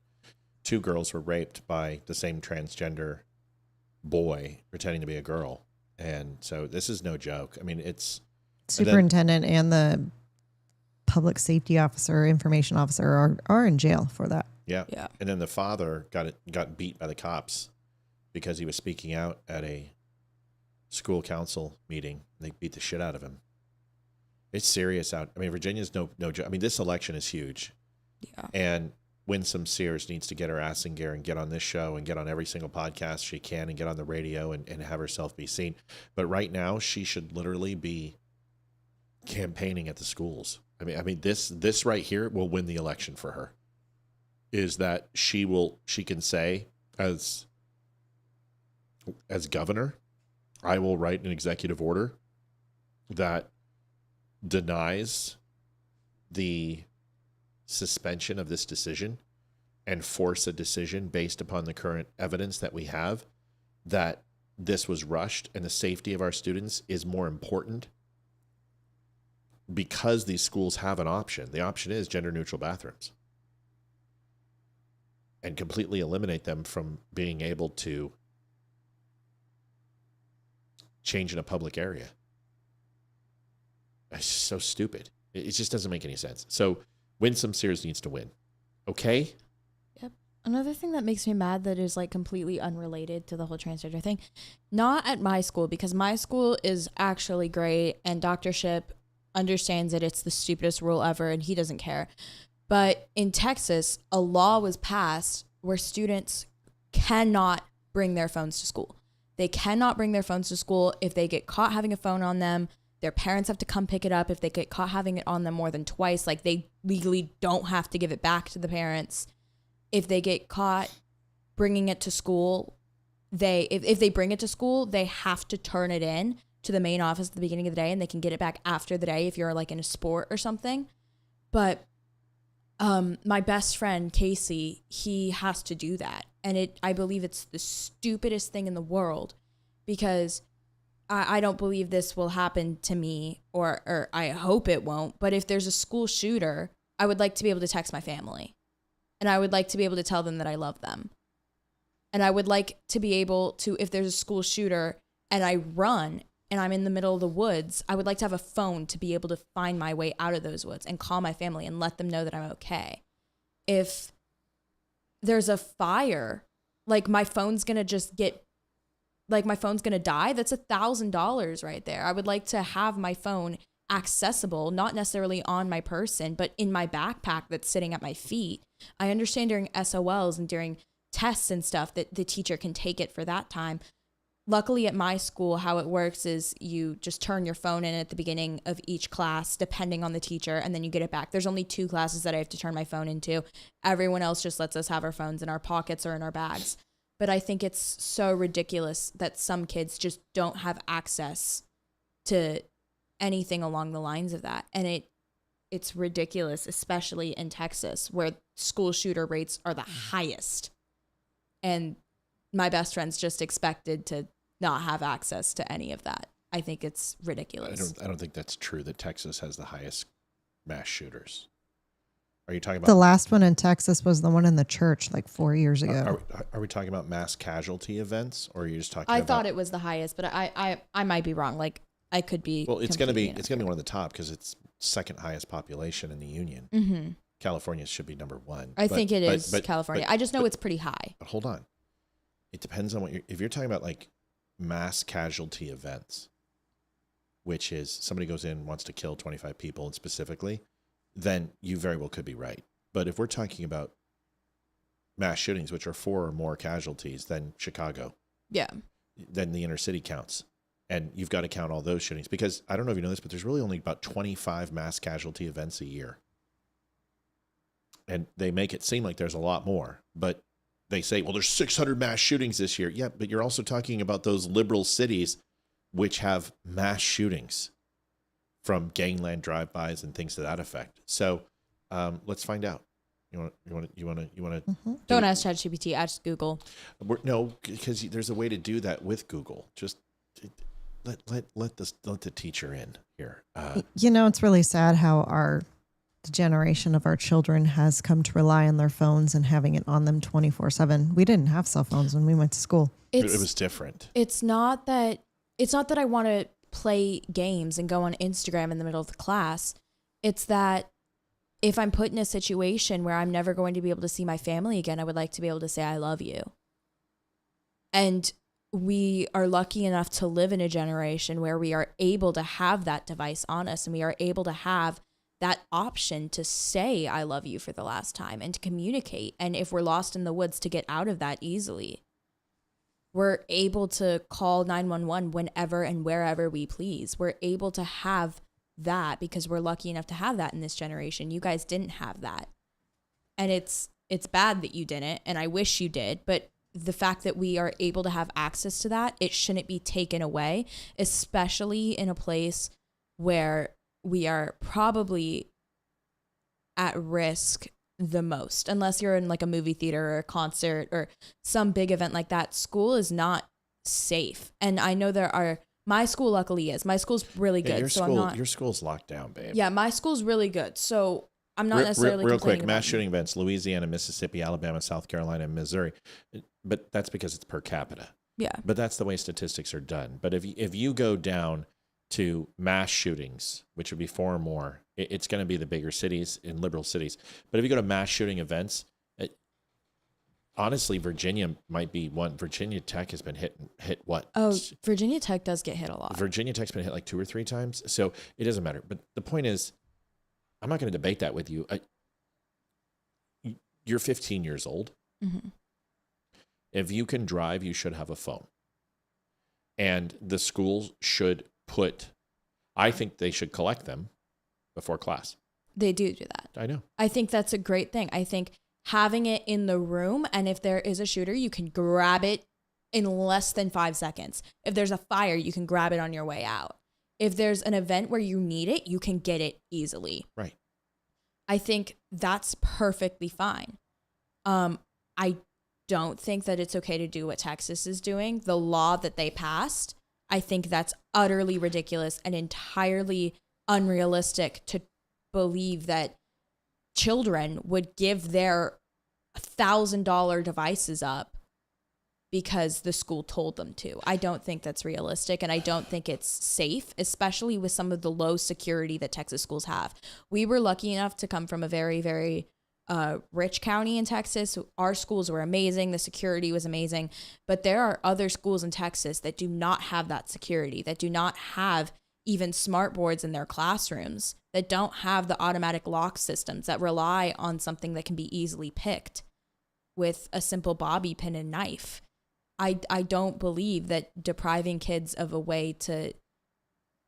S1: 2 girls were raped by the same transgender boy pretending to be a girl. And so this is no joke. I mean, it's
S12: superintendent and the public safety officer, information officer are in jail for that.
S1: Yeah. And then the father got beat by the cops because he was speaking out at a school council meeting. They beat the shit out of him. It's serious out. I mean, Virginia's no joke. I mean, this election is huge. Yeah. And Winsome Sears needs to get her ass in gear and get on this show and get on every single podcast she can and get on the radio and have herself be seen. But right now, she should literally be campaigning at the schools. I mean, this right here will win the election for her. Is that she can say as governor, I will write an executive order that denies the suspension of this decision and force a decision based upon the current evidence that we have that this was rushed and the safety of our students is more important because these schools have an option. The option is gender neutral bathrooms. And completely eliminate them from being able to change in a public area. It's so stupid. It just doesn't make any sense. So Winsome Sears needs to win. Okay?
S9: Yep. Another thing that makes me mad that is like completely unrelated to the whole transgender thing, not at my school, because my school is actually great and Dr. Ship understands that it's the stupidest rule ever and he doesn't care. But in Texas, a law was passed where students cannot bring their phones to school. They cannot bring their phones to school. If they get caught having a phone on them, their parents have to come pick it up. If they get caught having it on them more than twice, like they legally don't have to give it back to the parents. If they get caught bringing it to school, if they bring it to school, they have to turn it in to the main office at the beginning of the day, and they can get it back after the day if you're like in a sport or something. But my best friend, Casey, he has to do that. And I believe it's the stupidest thing in the world. because I don't believe this will happen to me, or I hope it won't. But if there's a school shooter, I would like to be able to text my family, and I would like to be able to tell them that I love them. And I would like to be able to, if there's a school shooter and I run and I'm in the middle of the woods, I would like to have a phone to be able to find my way out of those woods and call my family and let them know that I'm okay. If there's a fire, like my phone's going to just get, like my phone's going to die, that's $1,000 right there. I would like to have my phone accessible, not necessarily on my person, but in my backpack that's sitting at my feet. I understand during SOLs and during tests and stuff that the teacher can take it for that time. Luckily at my school, how it works is you just turn your phone in at the beginning of each class, depending on the teacher, and then you get it back. There's only 2 classes that I have to turn my phone into. Everyone else just lets us have our phones in our pockets or in our bags. But I think it's so ridiculous that some kids just don't have access to anything along the lines of that. And it's ridiculous, especially in Texas, where school shooter rates are the highest. And my best friend's just expected to not have access to any of that. I think it's ridiculous.
S1: I don't think that's true that Texas has the highest mass shooters. Are you talking about
S12: The last one in Texas was the one in the church like 4 years ago.
S1: Are we talking about mass casualty events, or are you just talking?
S9: I
S1: about...
S9: thought it was the highest, but I might be wrong. Like I could be.
S1: Well, it's gonna be one of the top because it's second highest population in the union.
S9: Mm-hmm.
S1: California should be number 1.
S9: I think it is California. I just know it's pretty high.
S1: But hold on, it depends on if you're talking about like mass casualty events, which is somebody goes in, wants to kill 25 people, and specifically, then you very well could be right. But if we're talking about mass shootings, which are 4 or more casualties, then Chicago, then the inner city counts. And you've got to count all those shootings, because I don't know if you know this, but there's really only about 25 mass casualty events a year. And they make it seem like there's a lot more, but they say, well, there's 600 mass shootings this year. Yeah, but you're also talking about those liberal cities which have mass shootings from gangland drive-bys and things to that effect. So let's find out. You want to.
S9: Don't ask ChatGPT. Ask Google.
S1: No, because there's a way to do that with Google. Just let the teacher in here.
S12: It's really sad how the generation of our children has come to rely on their phones and having it on them 24/7. We didn't have cell phones when we went to school.
S1: It was different.
S9: It's not that I want to play games and go on Instagram in the middle of the class. It's that if I'm put in a situation where I'm never going to be able to see my family again, I would like to be able to say, I love you. And we are lucky enough to live in a generation where we are able to have that device on us, and we are able to have that option to say, I love you for the last time, and to communicate. And if we're lost in the woods, to get out of that easily. We're able to call 911 whenever and wherever we please. We're able to have that because we're lucky enough to have that in this generation. You guys didn't have that. And it's bad that you didn't, and I wish you did, but the fact that we are able to have access to that, it shouldn't be taken away, especially in a place where we are probably at risk the most. Unless you're in like a movie theater or a concert or some big event like that, school is not safe. And I know my school luckily is. My school's really good.
S1: Your school's locked down, babe.
S9: Yeah, my school's really good. So I'm not necessarily
S1: real quick.
S9: complaining
S1: Mass
S9: about
S1: shooting events: Louisiana, Mississippi, Alabama, South Carolina, and Missouri. But that's because it's per capita.
S9: Yeah.
S1: But that's the way statistics are done. But if you go down to mass shootings, which would be 4 or more, it's going to be the bigger cities in liberal cities. But if you go to mass shooting events, honestly, Virginia might be one. Virginia Tech has been hit what?
S9: Oh, Virginia Tech does get hit a lot.
S1: Virginia Tech's been hit like 2 or 3 times. So it doesn't matter. But the point is, I'm not going to debate that with you. You're 15 years old.
S9: Mm-hmm.
S1: If you can drive, you should have a phone. And the schools should I think they should collect them before class.
S9: They do that.
S1: I know.
S9: I think that's a great thing. I think having it in the room, and if there is a shooter, you can grab it in less than 5 seconds. If there's a fire, you can grab it on your way out. If there's an event where you need it, you can get it easily.
S1: Right.
S9: I think that's perfectly fine. I don't think that it's okay to do what Texas is doing. The law that they passed, I think that's utterly ridiculous and entirely unrealistic to believe that children would give their $1,000 devices up because the school told them to. I don't think that's realistic, and I don't think it's safe, especially with some of the low security that Texas schools have. We were lucky enough to come from a very, very rich county in Texas. Our schools were amazing. The security was amazing. But there are other schools in Texas that do not have that security, that do not have even smart boards in their classrooms, that don't have the automatic lock systems, that rely on something that can be easily picked with a simple bobby pin and knife. I don't believe that depriving kids of a way to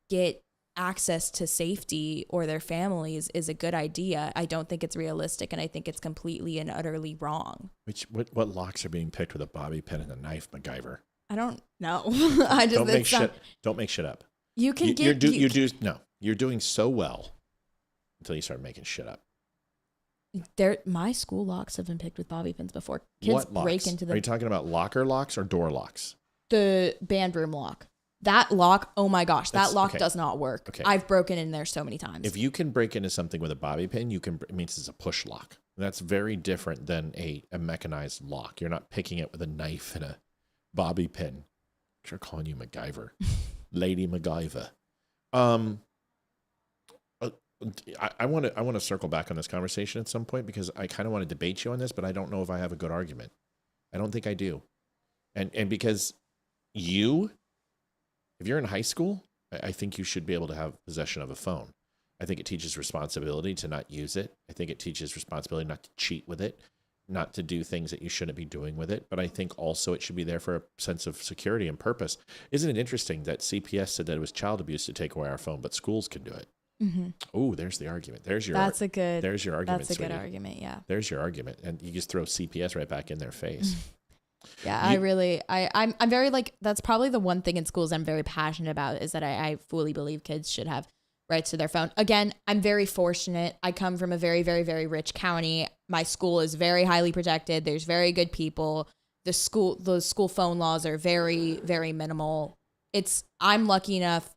S9: get access to safety or their families is a good idea. I don't think it's realistic, and I think it's completely and utterly wrong.
S1: What locks are being picked with a bobby pin and a knife, MacGyver?
S9: I don't know.
S1: Don't make shit up.
S9: You can
S1: You're doing so well until you start making shit up.
S9: My school locks have been picked with bobby pins before. Kids
S1: What locks?
S9: break into
S1: Are you talking about locker locks or door locks?
S9: the band room lock. That lock, oh my gosh, that lock
S1: okay.
S9: does not work.
S1: Okay.
S9: I've broken in there so many times.
S1: If you can break into something with a bobby pin, it means it's a push lock. That's very different than a mechanized lock. You're not picking it with a knife and a bobby pin. They're calling you MacGyver, Lady MacGyver. I want to circle back on this conversation at some point because I kind of want to debate you on this, but I don't know if I have a good argument. I don't think I do, and because if you're in high school, I think you should be able to have possession of a phone. I think it teaches responsibility to not use it. I think it teaches responsibility not to cheat with it, not to do things that you shouldn't be doing with it. But I think also it should be there for a sense of security and purpose. Isn't it interesting that CPS said that it was child abuse to take away our phone, but schools can do it?
S9: Mm-hmm.
S1: Oh, there's the argument. There's your
S9: There's your
S1: argument.
S9: That's a
S1: sweetie.
S9: good argument, yeah.
S1: There's your argument. And you just throw CPS right back in their face.
S9: Yeah, I'm very that's probably the one thing in schools I'm very passionate about is that I fully believe kids should have rights to their phone. Again, I'm very fortunate. I come from a very, very, very rich county. My school is very highly protected. There's very good people. The school phone laws are very, very minimal. I'm lucky enough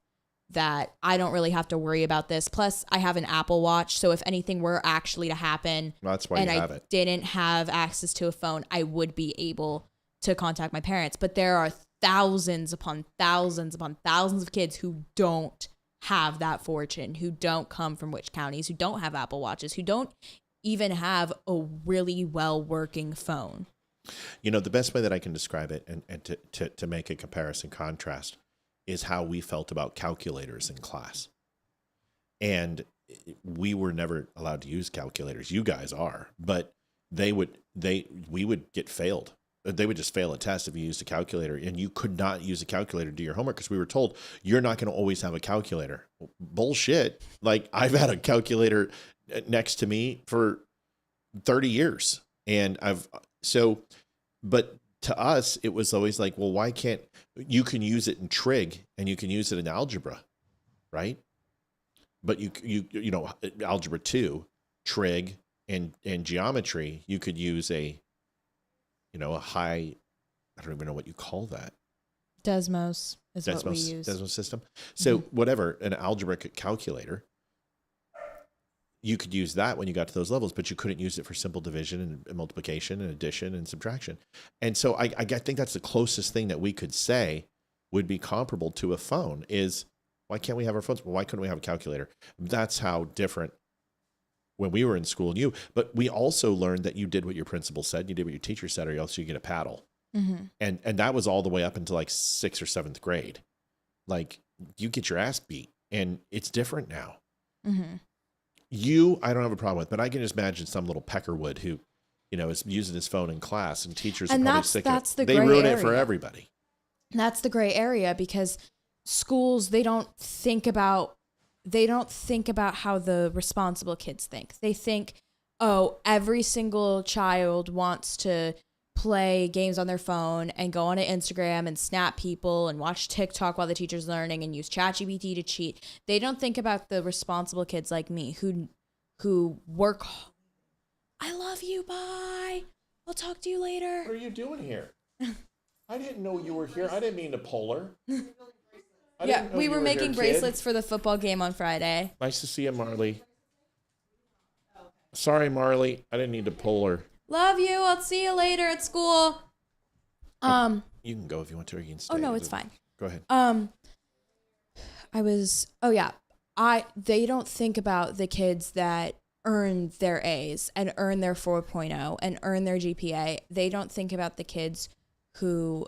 S9: that I don't really have to worry about this. Plus, I have an Apple Watch, so if anything were actually to happen,
S1: that's why I
S9: didn't have access to a phone, I would be able to contact my parents. But there are thousands upon thousands upon thousands of kids who don't have that fortune, who don't come from rich counties, who don't have Apple Watches, who don't even have a really well working phone.
S1: You know, the best way that I can describe it and to make a comparison contrast is how we felt about calculators in class. And we were never allowed to use calculators. You guys are, but we would get failed. They would just fail a test if you used a calculator, and you could not use a calculator to do your homework because we were told you're not going to always have a calculator. Bullshit. Like, I've had a calculator next to me for 30 years. And but to us, it was always like, well, why can't you can use it in trig and you can use it in algebra, right? But you know, algebra 2, trig and geometry, you could use a high, I don't even know what you call that.
S9: Desmos is what we use.
S1: Desmos system. So whatever, an algebraic calculator, you could use that when you got to those levels, but you couldn't use it for simple division and multiplication and addition and subtraction. And so I think that's the closest thing that we could say would be comparable to a phone is, why can't we have our phones? Well, why couldn't we have a calculator? That's how different when we were in school and but we also learned that you did what your principal said, you did what your teacher said, or else you get a paddle. Mm-hmm. And that was all the way up until like 6th or 7th grade. Like, you get your ass beat, and it's different now. Mm-hmm. I don't have a problem with, but I can just imagine some little peckerwood who, is using his phone in class, and teachers are probably sick of it. They ruin it for everybody.
S9: That's the gray area, because schools, they don't think about how the responsible kids think. They think, oh, every single child wants to play games on their phone and go on to Instagram and snap people and watch TikTok while the teacher's learning and use ChatGPT to cheat. They don't think about the responsible kids like me who work. I love you, bye. I'll talk to you later.
S1: What are you doing here? I didn't know you were here. I didn't mean to pull her.
S9: Yeah, we were making
S1: here,
S9: bracelets for the football game on Friday.
S1: Nice to see you, Marley. Sorry, Marley. I didn't need to pull her.
S9: Love you. I'll see you later at school.
S1: You can go if you want to, or you can stay.
S9: Oh no, it's fine.
S1: Go ahead.
S9: They don't think about the kids that earn their A's and earn their 4.0 and earn their GPA. They don't think about the kids who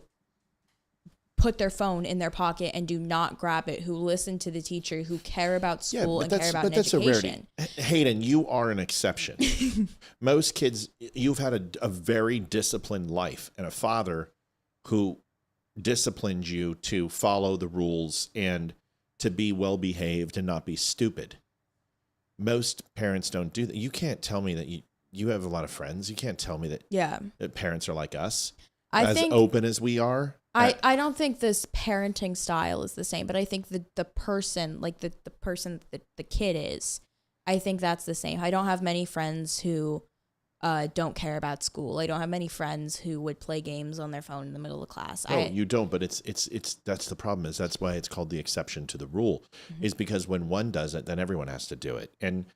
S9: put their phone in their pocket and do not grab it, who listen to the teacher, who care about school and care about an education.
S1: A rarity. Hayden, you are an exception. Most kids, you've had a very disciplined life and a father who disciplined you to follow the rules and to be well-behaved and not be stupid. Most parents don't do that. You can't tell me that you have a lot of friends. You can't tell me that parents are like us, as open as we are.
S9: I don't think this parenting style is the same, but I think the person, like the person that the kid is, I think that's the same. I don't have many friends who don't care about school. I don't have many friends who would play games on their phone in the middle of class.
S1: No, you don't, but it's that's the problem. Is that's why it's called the exception to the rule, is because when one does it, then everyone has to do it. And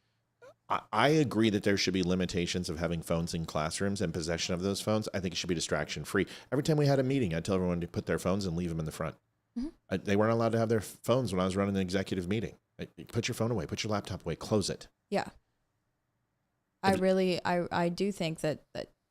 S1: I agree that there should be limitations of having phones in classrooms and possession of those phones. I think it should be distraction free. Every time we had a meeting, I'd tell everyone to put their phones and leave them in the front. They weren't allowed to have their phones when I was running an executive meeting. Put your phone away, put your laptop away, close it.
S9: Yeah. I do think that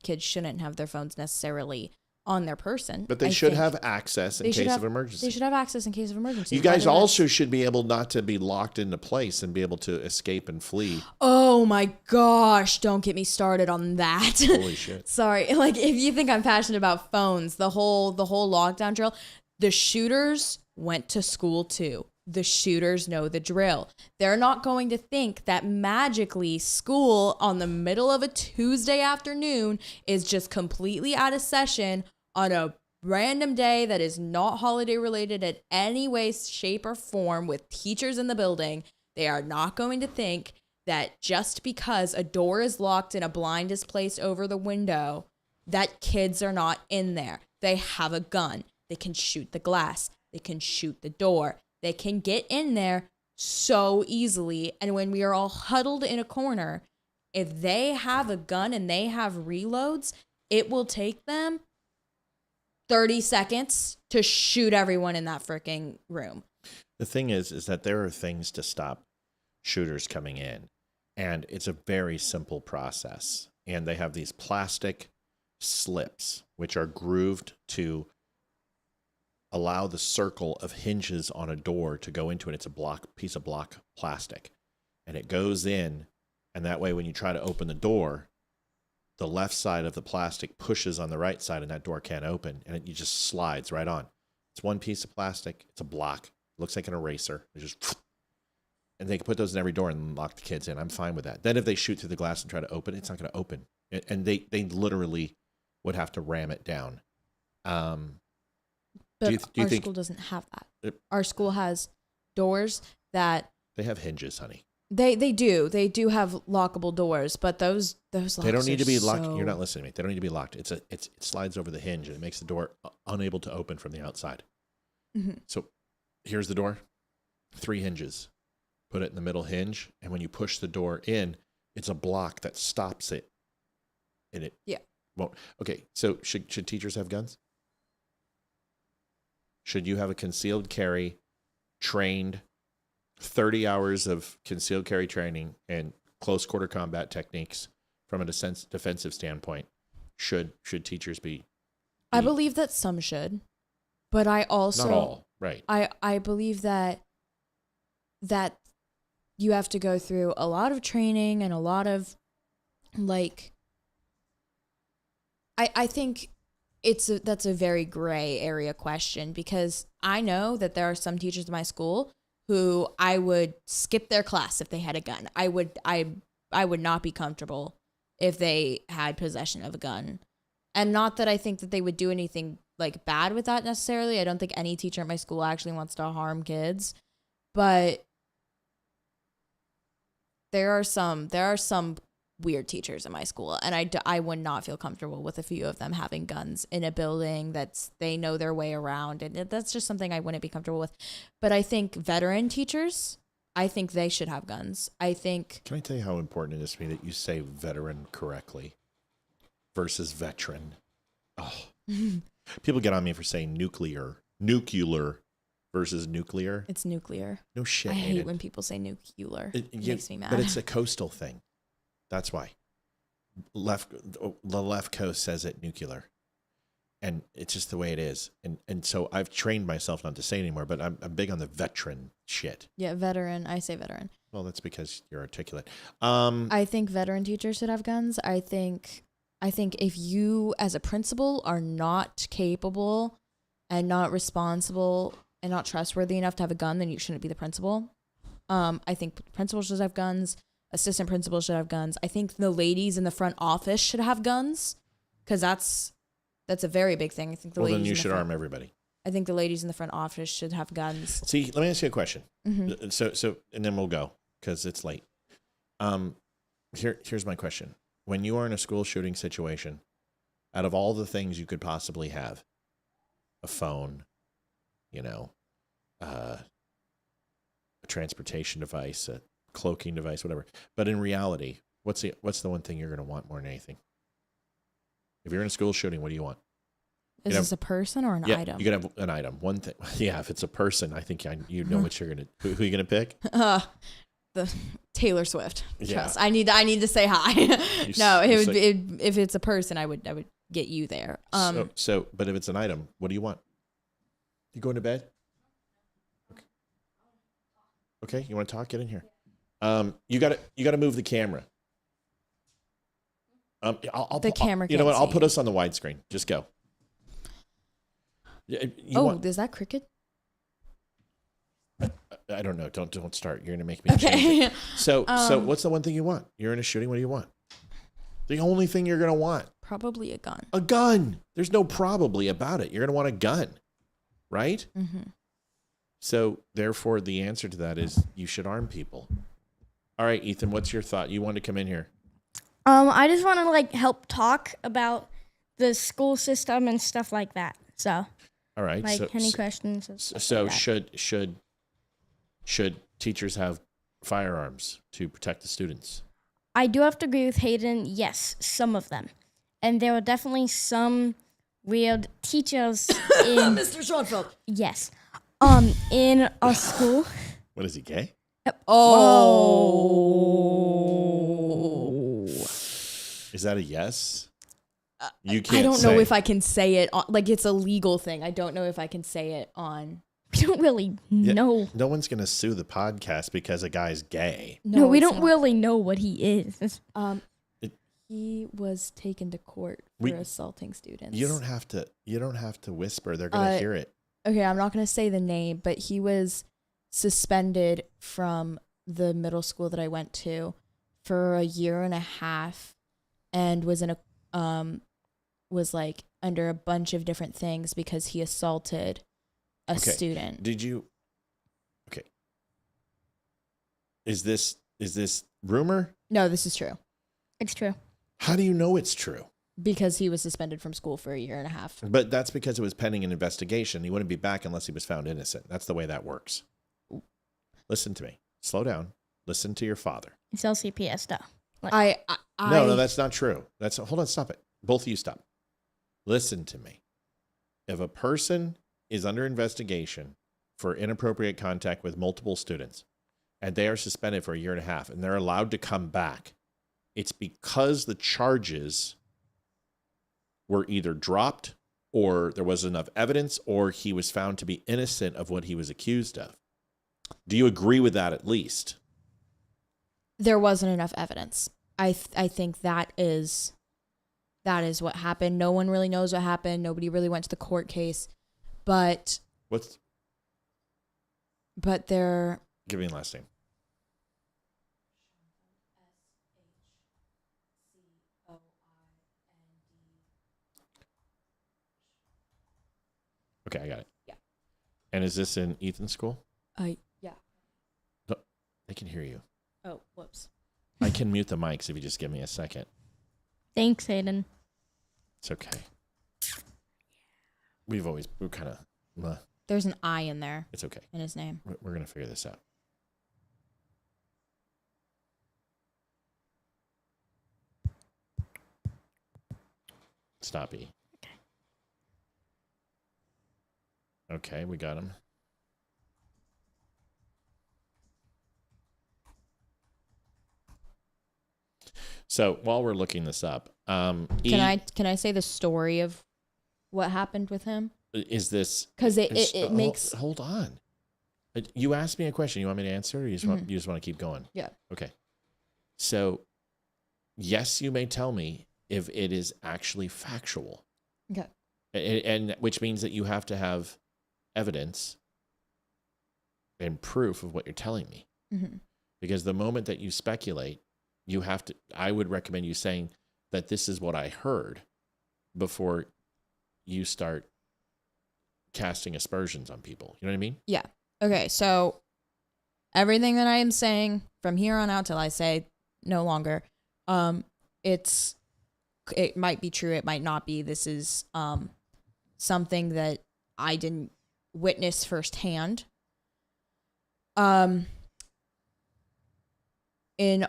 S9: kids shouldn't have their phones necessarily on their person.
S1: But they should have access in case of emergency.
S9: They should have access in case of emergency.
S1: You guys also should be able not to be locked into place and be able to escape and flee.
S9: Oh my gosh, don't get me started on that.
S1: Holy shit.
S9: Sorry. Like, if you think I'm passionate about phones, the whole lockdown drill, the shooters went to school too. The shooters know the drill. They're not going to think that magically school on the middle of a Tuesday afternoon is just completely out of session on a random day that is not holiday related in any way, shape, or form with teachers in the building. They are not going to think that just because a door is locked and a blind is placed over the window, that kids are not in there. They have a gun. They can shoot the glass. They can shoot the door. They can get in there so easily. And when we are all huddled in a corner, if they have a gun and they have reloads, it will take them 30 seconds to shoot everyone in that freaking room.
S1: The thing is that there are things to stop shooters coming in. And it's a very simple process. And they have these plastic slips, which are grooved to allow the circle of hinges on a door to go into it. It's a piece of block plastic. And it goes in, and that way when you try to open the door, the left side of the plastic pushes on the right side and that door can't open, and it just slides right on. It's one piece of plastic. It's a block. It looks like an eraser. It just, and they can put those in every door and lock the kids in. I'm fine with that. Then if they shoot through the glass and try to open it, it's not going to open. And they literally would have to ram it down.
S9: But our school doesn't have that. Our school has doors that...
S1: They have hinges, honey.
S9: They do. They do have lockable doors, but those locks
S1: They don't need to be locked.
S9: so-
S1: You're not listening to me. They don't need to be locked. It slides over the hinge and it makes the door unable to open from the outside.
S9: Mhm.
S1: So here's the door. 3 hinges. Put it in the middle hinge, and when you push the door in, it's a block that stops it. And it won't. Okay, so should teachers have guns? Should you have a concealed carry trained 30 hours of concealed carry training and close quarter combat techniques from a defensive standpoint? Should teachers be?
S9: I believe that some should, but I also...
S1: Not all, right.
S9: I believe that you have to go through a lot of training and a lot of, like... I think... that's a very gray area question, because I know that there are some teachers in my school who I would skip their class if they had a gun. I would not be comfortable if they had possession of a gun. And not that I think that they would do anything like bad with that necessarily. I don't think any teacher at my school actually wants to harm kids, but there are some weird teachers in my school, and I would not feel comfortable with a few of them having guns in a building they know their way around, and that's just something I wouldn't be comfortable with. But I think veteran teachers, I think they should have guns. I think.
S1: Can I tell you how important it is to me that you say veteran correctly versus veteran? Oh, people get on me for saying nuclear versus nuclear.
S9: It's nuclear.
S1: No shit.
S9: I hate
S1: Aiden.
S9: when people say nuclear. It makes me mad.
S1: But it's a coastal thing. That's why. The left coast says it nuclear. And it's just the way it is. And so I've trained myself not to say anymore, but I'm big on the veteran shit.
S9: Yeah, veteran. I say veteran.
S1: Well, that's because you're articulate.
S9: I think veteran teachers should have guns. I think if you as a principal are not capable and not responsible and not trustworthy enough to have a gun, then you shouldn't be the principal. I think principals should have guns. Assistant principals should have guns. I think the ladies in the front office should have guns, because that's a very big thing. I think the ladies.
S1: Then you should arm everybody.
S9: I think the ladies in the front office should have guns.
S1: See, let me ask you a question.
S9: Mm-hmm.
S1: So, and then we'll go because it's late. Here's my question: when you are in a school shooting situation, out of all the things you could possibly have, a phone, a transportation device, a cloaking device, whatever. But in reality, what's the one thing you're going to want more than anything? If you're in a school shooting, what do you want?
S9: Is this a person or an item?
S1: You could have an item. One thing. Yeah, if it's a person, I think you know what you're going to. Who are you going to pick?
S9: The Taylor Swift.
S1: Yeah.
S9: Trust. I need to say hi. No, if it's a person, I would get you there.
S1: But if it's an item, what do you want? You going to bed? Okay, you want to talk? Get in here. You got to move the camera.
S9: The camera.
S1: You know what? I'll put us on the widescreen. Just go.
S9: Is that cricket?
S1: I don't know. Don't start. You're gonna make me change it. So what's the one thing you want? You're in a shooting. What do you want? The only thing you're gonna want.
S9: Probably a gun.
S1: A gun. There's no probably about it. You're gonna want a gun, right?
S9: Mm-hmm.
S1: So therefore, the answer to that is you should arm people. All right, Ethan. What's your thought? You want to come in here?
S3: I just want to help talk about the school system and stuff like that. So.
S1: All right.
S3: Any questions?
S1: So should teachers have firearms to protect the students?
S3: I do have to agree with Hayden. Yes, some of them, and there are definitely some weird teachers in
S9: Mr. Schoenfeld.
S3: Yes, in a school.
S1: What is he, gay?
S9: Oh.
S1: Is that a yes? You can't.
S9: I don't know if I can say it on, it's a legal thing. I don't know if I can say it on.
S3: We don't really know.
S1: No one's gonna sue the podcast because a guy's gay.
S3: No, we don't really know what he is.
S9: He was taken to court for assaulting students.
S1: You don't have to whisper. They're gonna hear it.
S9: Okay, I'm not gonna say the name, but he was suspended from the middle school that I went to for a year and a half, and was in a under a bunch of different things because he assaulted a student.
S1: Did you? Okay. Is this rumor?
S9: No, this is true.
S3: It's true.
S1: How do you know it's true?
S9: Because he was suspended from school for a year and a half.
S1: But that's because it was pending an investigation. He wouldn't be back unless he was found innocent. That's the way that works. Listen to me. Slow down. Listen to your father.
S3: It's LCPS though.
S1: No, that's not true. Hold on, stop it. Both of you stop. Listen to me. If a person is under investigation for inappropriate contact with multiple students and they are suspended for a year and a half and they're allowed to come back, it's because the charges were either dropped or there was enough evidence or he was found to be innocent of what he was accused of. Do you agree with that at least?
S9: There wasn't enough evidence. I think that is what happened. No one really knows what happened. Nobody really went to the court case. But they're...
S1: Give me a last name. Okay, I got it.
S9: Yeah.
S1: And is this in Ethan's school?
S9: Yeah.
S1: They can hear you.
S9: Oh, whoops.
S1: I can mute the mics if you just give me a second.
S3: Thanks, Hayden.
S1: It's okay. We're kind of...
S9: There's an I in there.
S1: It's okay.
S9: In his name.
S1: We're going to figure this out. Stop E. Okay, we got him. So while we're looking this up,
S9: Can I say the story of what happened with him?
S1: Is this
S9: because it makes
S1: hold on? You asked me a question. You want me to answer, or you just want to keep going?
S9: Yeah.
S1: Okay. So, yes, you may tell me if it is actually factual.
S9: Okay.
S1: And which means that you have to have evidence and proof of what you're telling me.
S9: Mm-hmm.
S1: Because the moment that you speculate, you have to. I would recommend you saying that this is what I heard before you start casting aspersions on people. You know what I mean?
S9: Yeah. Okay. So everything that I am saying from here on out till I say no longer, it might be true. It might not be. This is something that I didn't witness firsthand. In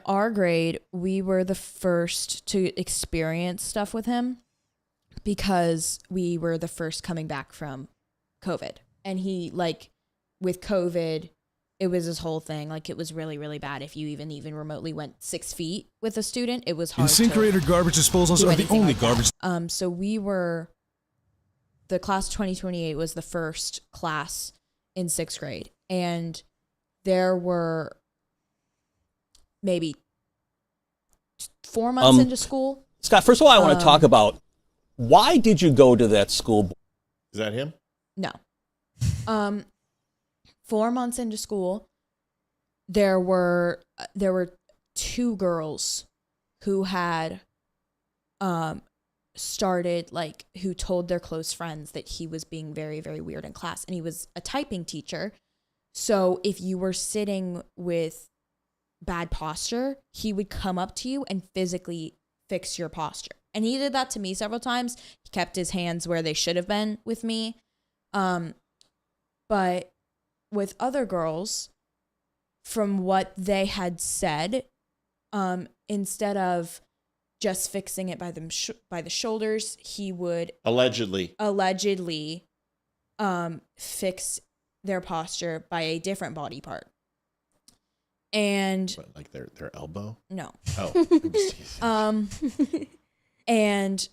S9: our grade, we were the first to experience stuff with him because we were the first coming back from COVID. And he, like, with COVID, it was this whole thing. Like, it was really, really bad. If you even remotely went 6 feet with a student, it was hard.
S10: Incinerator garbage disposals are the only garbage.
S9: So we were, the class 2028 was the first class in 6th grade. And there were maybe 4 months into school.
S13: Scott, first of all, I want to talk about why did you go to that school?
S1: Is that him?
S9: No. 4 months into school, there were 2 girls who had started, like, who told their close friends that he was being very, very weird in class. And he was a typing teacher. So if you were sitting with bad posture, he would come up to you and physically fix your posture. And he did that to me several times. He kept his hands where they should have been with me. But with other girls, from what they had said, instead of just fixing it by the shoulders, he would allegedly fix their posture by a different body part. And
S1: what, like their elbow?
S9: No.
S1: Oh.
S9: And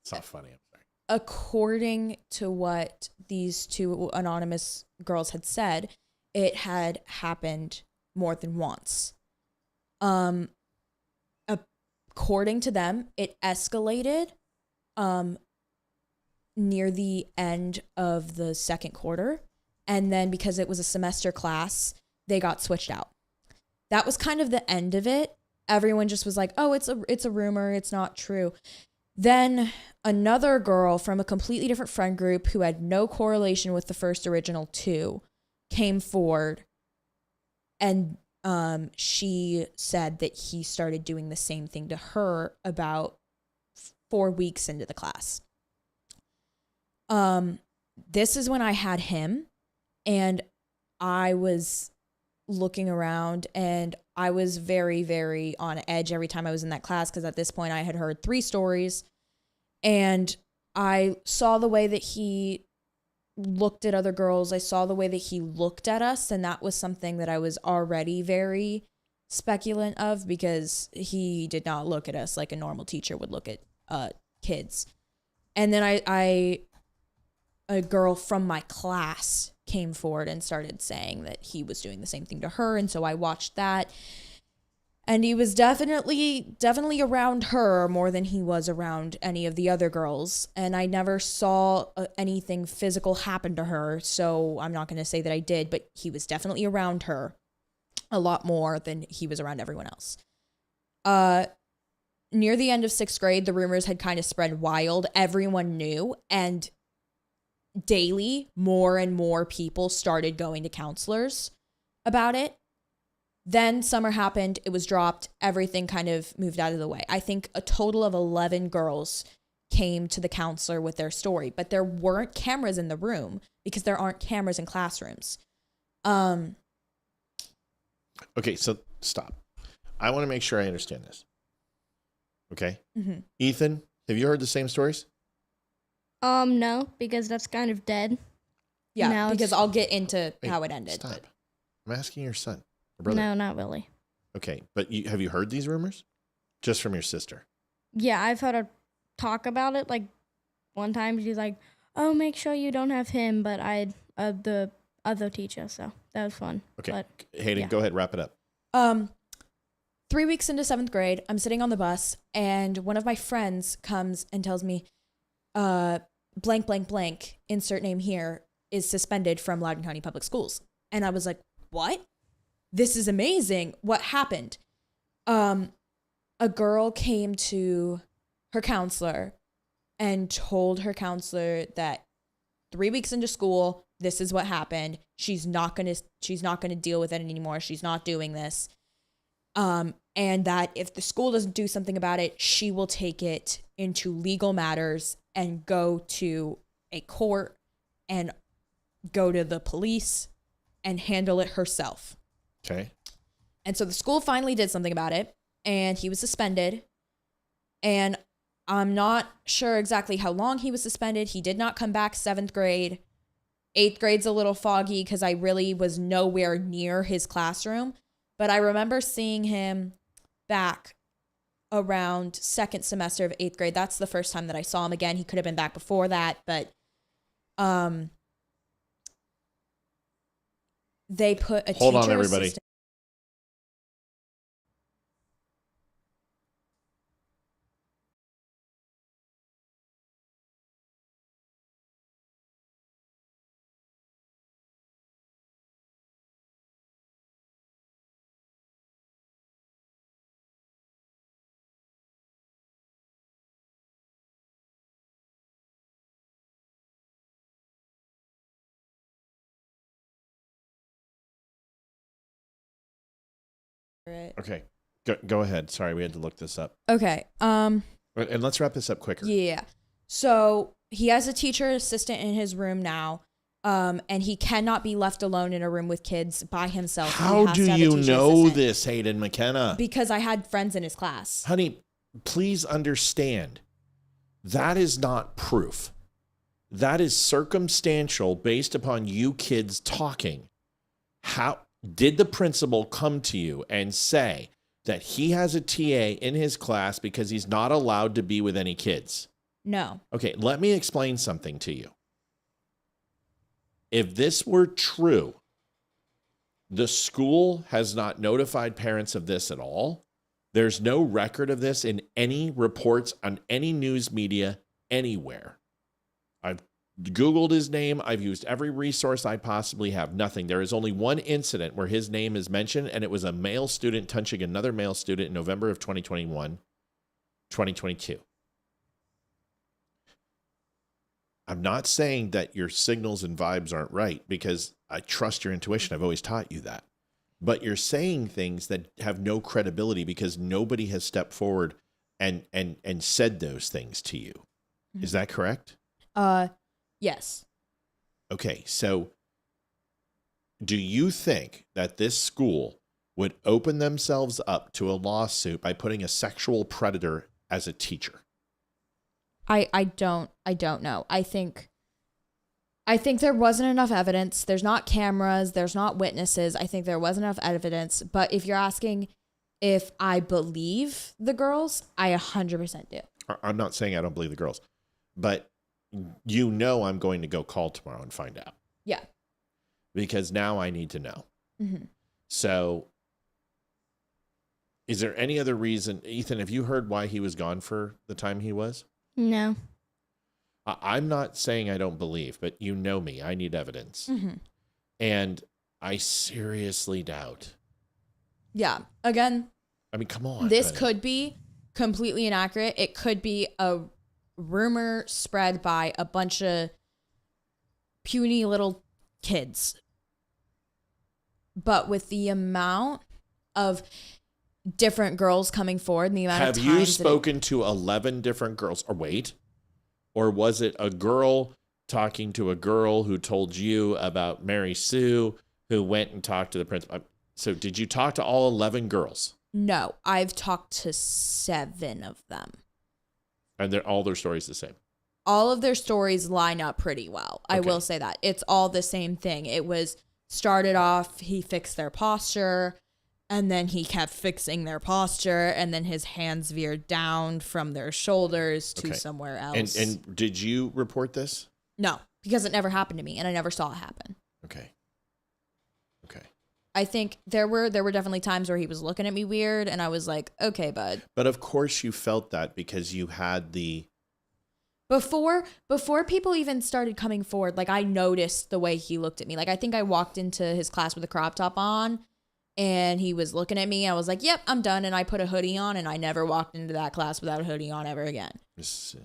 S1: it's not funny. I'm sorry.
S9: According to what these 2 anonymous girls had said, it had happened more than once. According to them, it escalated near the end of the 2nd quarter. And then because it was a semester class, they got switched out. That was kind of the end of it. Everyone just was like, oh, it's a rumor. It's not true. Then another girl from a completely different friend group who had no correlation with the first original 2 came forward, and she said that he started doing the same thing to her about 4 weeks into the class. This is when I had him, and I was looking around, and I was very, very on edge every time I was in that class, because at this point I had heard 3 stories, and I saw the way that he looked at other girls. I saw the way that he looked at us, and that was something that I was already very speculant of, because he did not look at us like a normal teacher would look at kids. And then a girl from my class came forward and started saying that he was doing the same thing to her. And so I watched that, and he was definitely around her more than he was around any of the other girls. And I never saw anything physical happen to her, so I'm not going to say that I did, but he was definitely around her a lot more than he was around everyone else. Near the end of 6th grade, the rumors had kind of spread wild. Everyone knew, and daily, more and more people started going to counselors about it. Then summer happened, it was dropped, everything kind of moved out of the way. I think a total of 11 girls came to the counselor with their story, but there weren't cameras in the room because there aren't cameras in classrooms.
S1: Okay, so stop. I want to make sure I understand this. Okay?
S9: Mhm.
S1: Ethan, have you heard the same stories?
S3: No, because that's kind of dead.
S9: Yeah,
S3: Now
S9: because
S3: it's-
S9: I'll get into
S1: Wait,
S9: how it ended.
S1: Stop.
S9: but-
S1: I'm asking your son. Your brother.
S3: No, not really.
S1: Okay, but have you heard these rumors? Just from your sister?
S3: Yeah, I've heard her talk about it. Like one time, she's like, "Oh, make sure you don't have him." But I, the other teacher, so that was fun.
S1: Okay,
S3: But,
S1: Hayden,
S3: yeah.
S1: go ahead, wrap it up.
S9: 3 weeks into 7th grade, I'm sitting on the bus and one of my friends comes and tells me, blank, blank, blank, insert name here, is suspended from Loudoun County Public Schools. And I was like, what? This is amazing. What happened? A girl came to her counselor and told her counselor that 3 weeks into school, this is what happened. She's not gonna deal with it anymore. She's not doing this. And that if the school doesn't do something about it, she will take it into legal matters and go to a court and go to the police and handle it herself.
S1: Okay.
S9: And so the school finally did something about it and he was suspended. And I'm not sure exactly how long he was suspended. He did not come back 7th grade. 8th grade's a little foggy because I really was nowhere near his classroom. But I remember seeing him back around 2nd semester of 8th grade. That's the first time that I saw him again. He could have been back before that, but they put a
S1: Hold on,
S9: teacher
S1: everybody.
S9: assistant.
S1: Okay. Go ahead. Sorry, we had to look this up.
S9: Okay.
S1: And let's wrap this up quicker.
S9: Yeah. So he has a teacher assistant in his room now. And he cannot be left alone in a room with kids by himself. He
S1: How
S9: has
S1: do
S9: to have a
S1: you
S9: teacher
S1: know
S9: assistant.
S1: this, Hayden McKenna?
S9: Because I had friends in his class.
S1: Honey, please understand. That is not proof. That is circumstantial based upon you kids talking. How did the principal come to you and say that he has a TA in his class because he's not allowed to be with any kids?
S9: No.
S1: Okay, let me explain something to you. If this were true, the school has not notified parents of this at all. There's no record of this in any reports on any news media anywhere. I've Googled his name. I've used every resource I possibly have. Nothing. There is only one incident where his name is mentioned, and it was a male student touching another male student in November of 2022. I'm not saying that your signals and vibes aren't right because I trust your intuition. I've always taught you that. But you're saying things that have no credibility because nobody has stepped forward and said those things to you.
S9: Mm-hmm.
S1: Is that correct?
S9: Yes.
S1: Okay, so do you think that this school would open themselves up to a lawsuit by putting a sexual predator as a teacher?
S9: I don't know. I think there wasn't enough evidence. There's not cameras. There's not witnesses. I think there wasn't enough evidence. But if you're asking if I believe the girls, I 100% do.
S1: I'm not saying I don't believe the girls, but you know I'm going to go call tomorrow and find out.
S9: Yeah.
S1: Because now I need to know.
S9: Mm-hmm.
S1: So is there any other reason? Ethan, have you heard why he was gone for the time he was?
S3: No.
S1: I'm not saying I don't believe, but you know me. I need evidence.
S9: Mm-hmm.
S1: And I seriously doubt.
S9: Yeah. Again,
S1: I mean, come on.
S9: this
S1: honey.
S9: could be completely inaccurate. It could be a rumor spread by a bunch of puny little kids. But with the amount of different girls coming forward and the amount
S1: Have
S9: of
S1: you
S9: times
S1: spoken to 11 different girls? Or was it a girl talking to a girl who told you about Mary Sue, who went and talked to the principal? So did you talk to all 11 girls?
S9: No, I've talked to 7 of them.
S1: And all their stories the same?
S9: All of their stories line up pretty well. I will say that. It's all the same thing. It was started off, he fixed their posture, and then he kept fixing their posture, and then his hands veered down from their shoulders to somewhere else.
S1: And did you report this?
S9: No, because it never happened to me, and I never saw it happen.
S1: Okay.
S9: I think there were definitely times where he was looking at me weird, and I was like, okay, bud.
S1: But of course you felt that because you had the...
S9: Before people even started coming forward, like I noticed the way he looked at me. Like I think I walked into his class with a crop top on, and he was looking at me. I was like, yep, I'm done. And I put a hoodie on, and I never walked into that class without a hoodie on ever again.
S1: So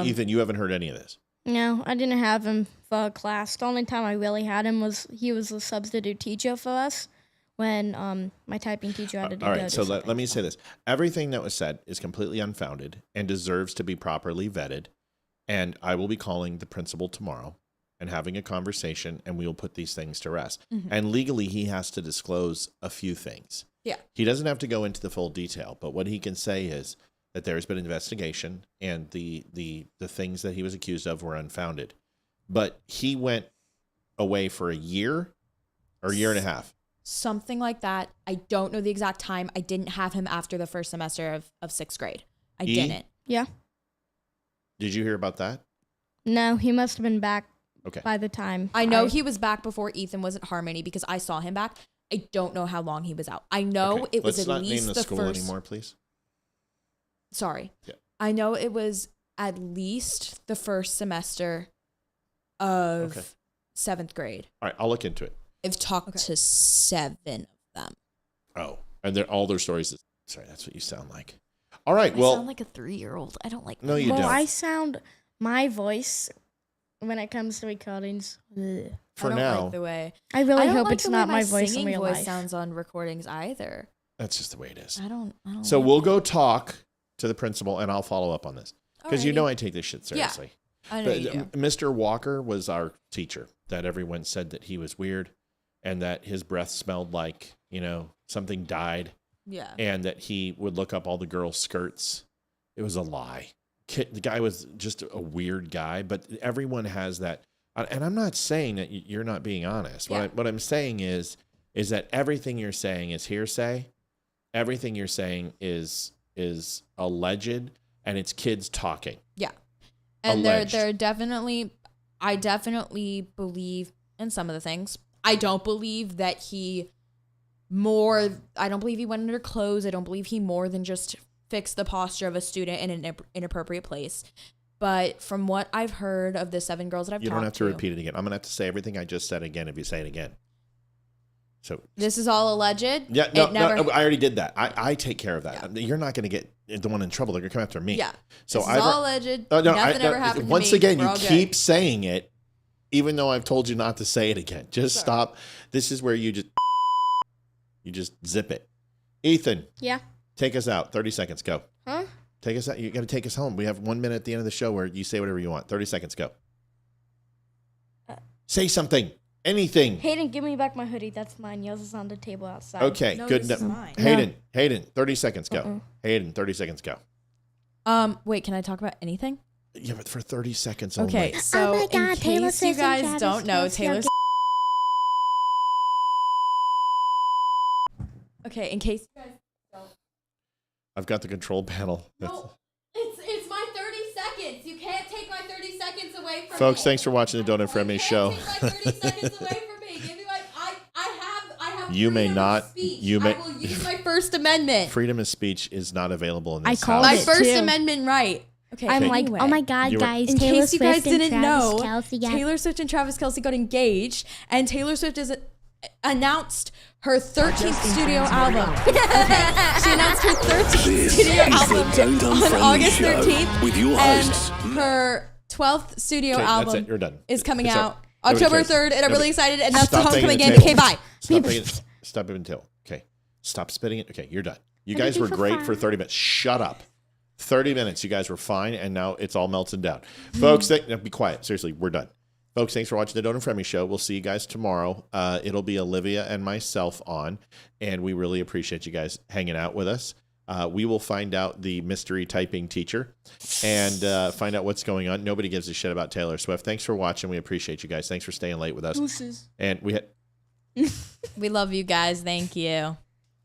S1: Ethan, you haven't heard any of this?
S3: No, I didn't have him for class. The only time I really had him was he was a substitute teacher for us when my typing teacher had to do.
S1: All right, so let me say this. Everything that was said is completely unfounded and deserves to be properly vetted. And I will be calling the principal tomorrow and having a conversation, and we will put these things to rest.
S9: Mm-hmm.
S1: And legally, he has to disclose a few things.
S9: Yeah.
S1: He doesn't have to go into the full detail, but what he can say is that there's been an investigation and the things that he was accused of were unfounded. But he went away for a year or a year and a half.
S9: Something like that. I don't know the exact time. I didn't have him after the first semester of 6th grade. I didn't.
S3: Yeah.
S1: Did you hear about that?
S3: No, he must have been back
S1: Okay.
S3: by the time.
S9: I know he was back before Ethan was at Harmony because I saw him back. I don't know how long he was out. I know it was
S1: Let's
S9: at
S1: not
S9: least
S1: name the school
S9: first
S1: anymore, please.
S9: Sorry.
S1: Yeah.
S9: I know it was at least the first semester of 7th grade.
S1: All right, I'll look into it.
S9: I've talked to 7 of them.
S1: Oh, and all their stories. Sorry, that's what you sound like. All right,
S9: I
S1: well.
S9: sound like a 3-year-old. I don't like that.
S1: No, you don't.
S3: I sound my voice when it comes to recordings. Ugh.
S1: For
S9: I don't
S1: now.
S9: like the way.
S3: I really
S9: don't
S3: hope
S9: like
S3: it's
S9: the
S3: not
S9: way
S3: my voice in
S9: singing
S3: real
S9: voice
S3: life.
S9: sounds on recordings either.
S1: That's just the way it is.
S9: I don't
S1: So
S9: like
S1: we'll go talk to the principal, and I'll follow up on this. Because you
S9: Alrighty.
S1: know I take this shit seriously.
S9: I know you do.
S1: Mr. Walker was our teacher that everyone said that he was weird and that his breath smelled like, something died.
S9: Yeah.
S1: And that he would look up all the girls' skirts. It was a lie. The guy was just a weird guy, but everyone has that. And I'm not saying that you're not being honest.
S9: Yeah.
S1: What I'm saying is that everything you're saying is hearsay. Everything you're saying is alleged, and it's kids talking.
S9: Yeah. And
S1: Alleged.
S9: they're definitely, I definitely believe in some of the things. I don't believe that I don't believe he went under clothes. I don't believe he more than just fixed the posture of a student in an inappropriate place. But from what I've heard of the 7 girls that I've
S1: You
S9: talked
S1: don't have to repeat it again. I'm going to have to say everything I just said again if you say it again. So
S9: this is all alleged.
S1: Yeah, no, I already did that. I take care of that. Yeah. You're not going to get the one in trouble. They're going to come after me.
S9: Yeah.
S1: So
S9: this is all alleged. Nothing ever happened to me.
S1: Once again,
S9: We're
S1: you
S9: all good.
S1: keep saying it, even though I've told you not to say it again. Just stop. This is where you just zip it. Ethan.
S3: Yeah.
S1: Take us out. 30 seconds. Go.
S3: Huh?
S1: Take us out. You got to take us home. We have 1 minute at the end of the show where you say whatever you want. 30 seconds. Go. Say something. Anything.
S3: Hayden, give me back my hoodie. That's mine. Yours is on the table outside.
S1: Okay, good.
S3: This is mine.
S1: Hayden, 30 seconds. Go. Hayden, 30 seconds. Go.
S9: Wait, can I talk about anything?
S1: Yeah, but for 30 seconds only.
S9: Okay, so
S3: Oh my God,
S9: in
S3: Taylor
S9: case you
S3: Swift and
S9: guys
S3: Travis
S9: don't know,
S3: Kelce
S9: Taylor.
S3: are
S9: Okay, in case you guys don't.
S1: I've got the control panel.
S9: No, it's my 30 seconds. You can't take my 30 seconds away from
S1: Folks,
S9: me.
S1: thanks for watching the Don't Unfriend Me show.
S9: Take my 30 seconds away from me. Give me my. I have.
S1: You may not.
S9: Speech.
S1: You may.
S9: I will use my First Amendment.
S1: Freedom of speech is not available in this
S3: I
S1: house.
S3: called
S9: My
S3: it
S9: First
S3: too.
S9: Amendment right. Okay.
S3: I'm
S1: Okay.
S3: like,
S9: Anyway.
S3: oh my God,
S1: You were-
S3: guys.
S9: In
S3: Taylor
S9: case you
S3: Swift
S9: guys
S3: and
S9: didn't
S3: Travis
S9: know,
S3: Kelce got-
S9: Taylor Swift and Travis Kelce got engaged, and Taylor Swift is announced her 13th studio album. She announced her 13th studio album on August 13th,
S11: with your
S9: and
S11: hosts.
S9: her 12th studio
S1: Okay, that's
S9: album
S1: it. You're done.
S9: is coming
S1: It's
S9: out
S1: up. Nobody
S9: October
S1: cares.
S9: 3rd, and I'm
S1: Nobody-
S9: really excited, and that's the
S1: Stop banging
S9: homecoming
S1: the
S9: game.
S1: table.
S9: Okay, bye.
S1: Stop banging the table. Okay. Stop spitting it. Okay, you're done. You guys were great for 30 minutes. Shut up. 30 minutes. You guys were fine, and now it's all melting down. Folks, be quiet. Seriously, we're done. Folks, thanks for watching the Don't Unfriend Me show. We'll see you guys tomorrow. It'll be Olivia and myself on, and we really appreciate you guys hanging out with us. We will find out the mystery typing teacher and find out what's going on. Nobody gives a shit about Taylor Swift. Thanks for watching. We appreciate you guys. Thanks for staying late with us.
S3: Deuces.
S1: And
S9: We love you guys. Thank you.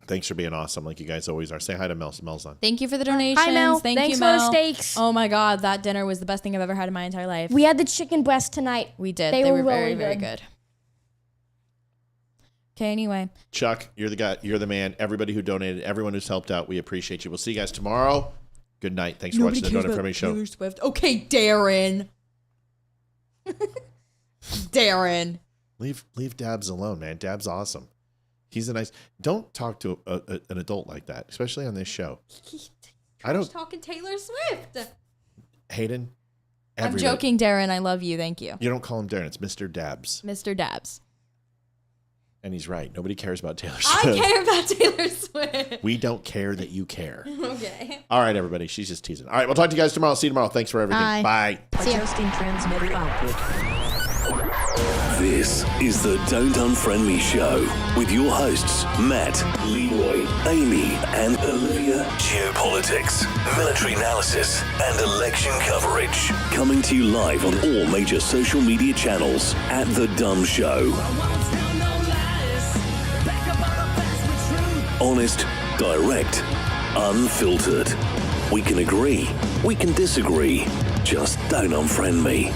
S1: Thanks for being awesome, like you guys always are. Say hi to Mel. Mel's on.
S9: Thank you for the donations.
S3: Hi, Mel.
S9: Thank
S3: Thanks
S9: you,
S3: for
S9: Mel.
S3: the steaks.
S9: Oh my God, that dinner was the best thing I've ever had in my entire life.
S3: We had the chicken breast tonight.
S9: We did.
S3: They
S9: were
S3: were
S9: very,
S3: really
S9: very
S3: good.
S9: good. Okay, anyway.
S1: Chuck, you're the guy. You're the man. Everybody who donated, everyone who's helped out, we appreciate you. We'll see you guys tomorrow. Good night. Thanks for watching the Don't Unfriend Me show.
S9: Taylor Swift. Okay, Darren. Darren.
S1: Leave Dabs alone, man. Dabs awesome. He's a nice. Don't talk to an adult like that, especially on this show. I don't.
S9: Talking Taylor Swift.
S1: Hayden.
S9: I'm joking, Darren. I love you. Thank you.
S1: You don't call him Darren. It's Mr. Dabs.
S9: Mr. Dabs.
S1: And he's right. Nobody cares about Taylor Swift.
S9: I care about Taylor Swift.
S1: We don't care that you care.
S9: Okay.
S1: All right, everybody. She's just teasing. All right, we'll talk to you guys tomorrow. See you tomorrow. Thanks for everything. Bye.
S11: Adjusting transmitter output.
S14: This is the Don't Unfriend Me show with your hosts, Matt, Leroy, Amy, and Olivia. Geopolitics, military analysis, and election coverage. Coming to you live on all major social media channels at The Dumb Show. Honest, direct, unfiltered. We can agree, we can disagree. Just don't unfriend me.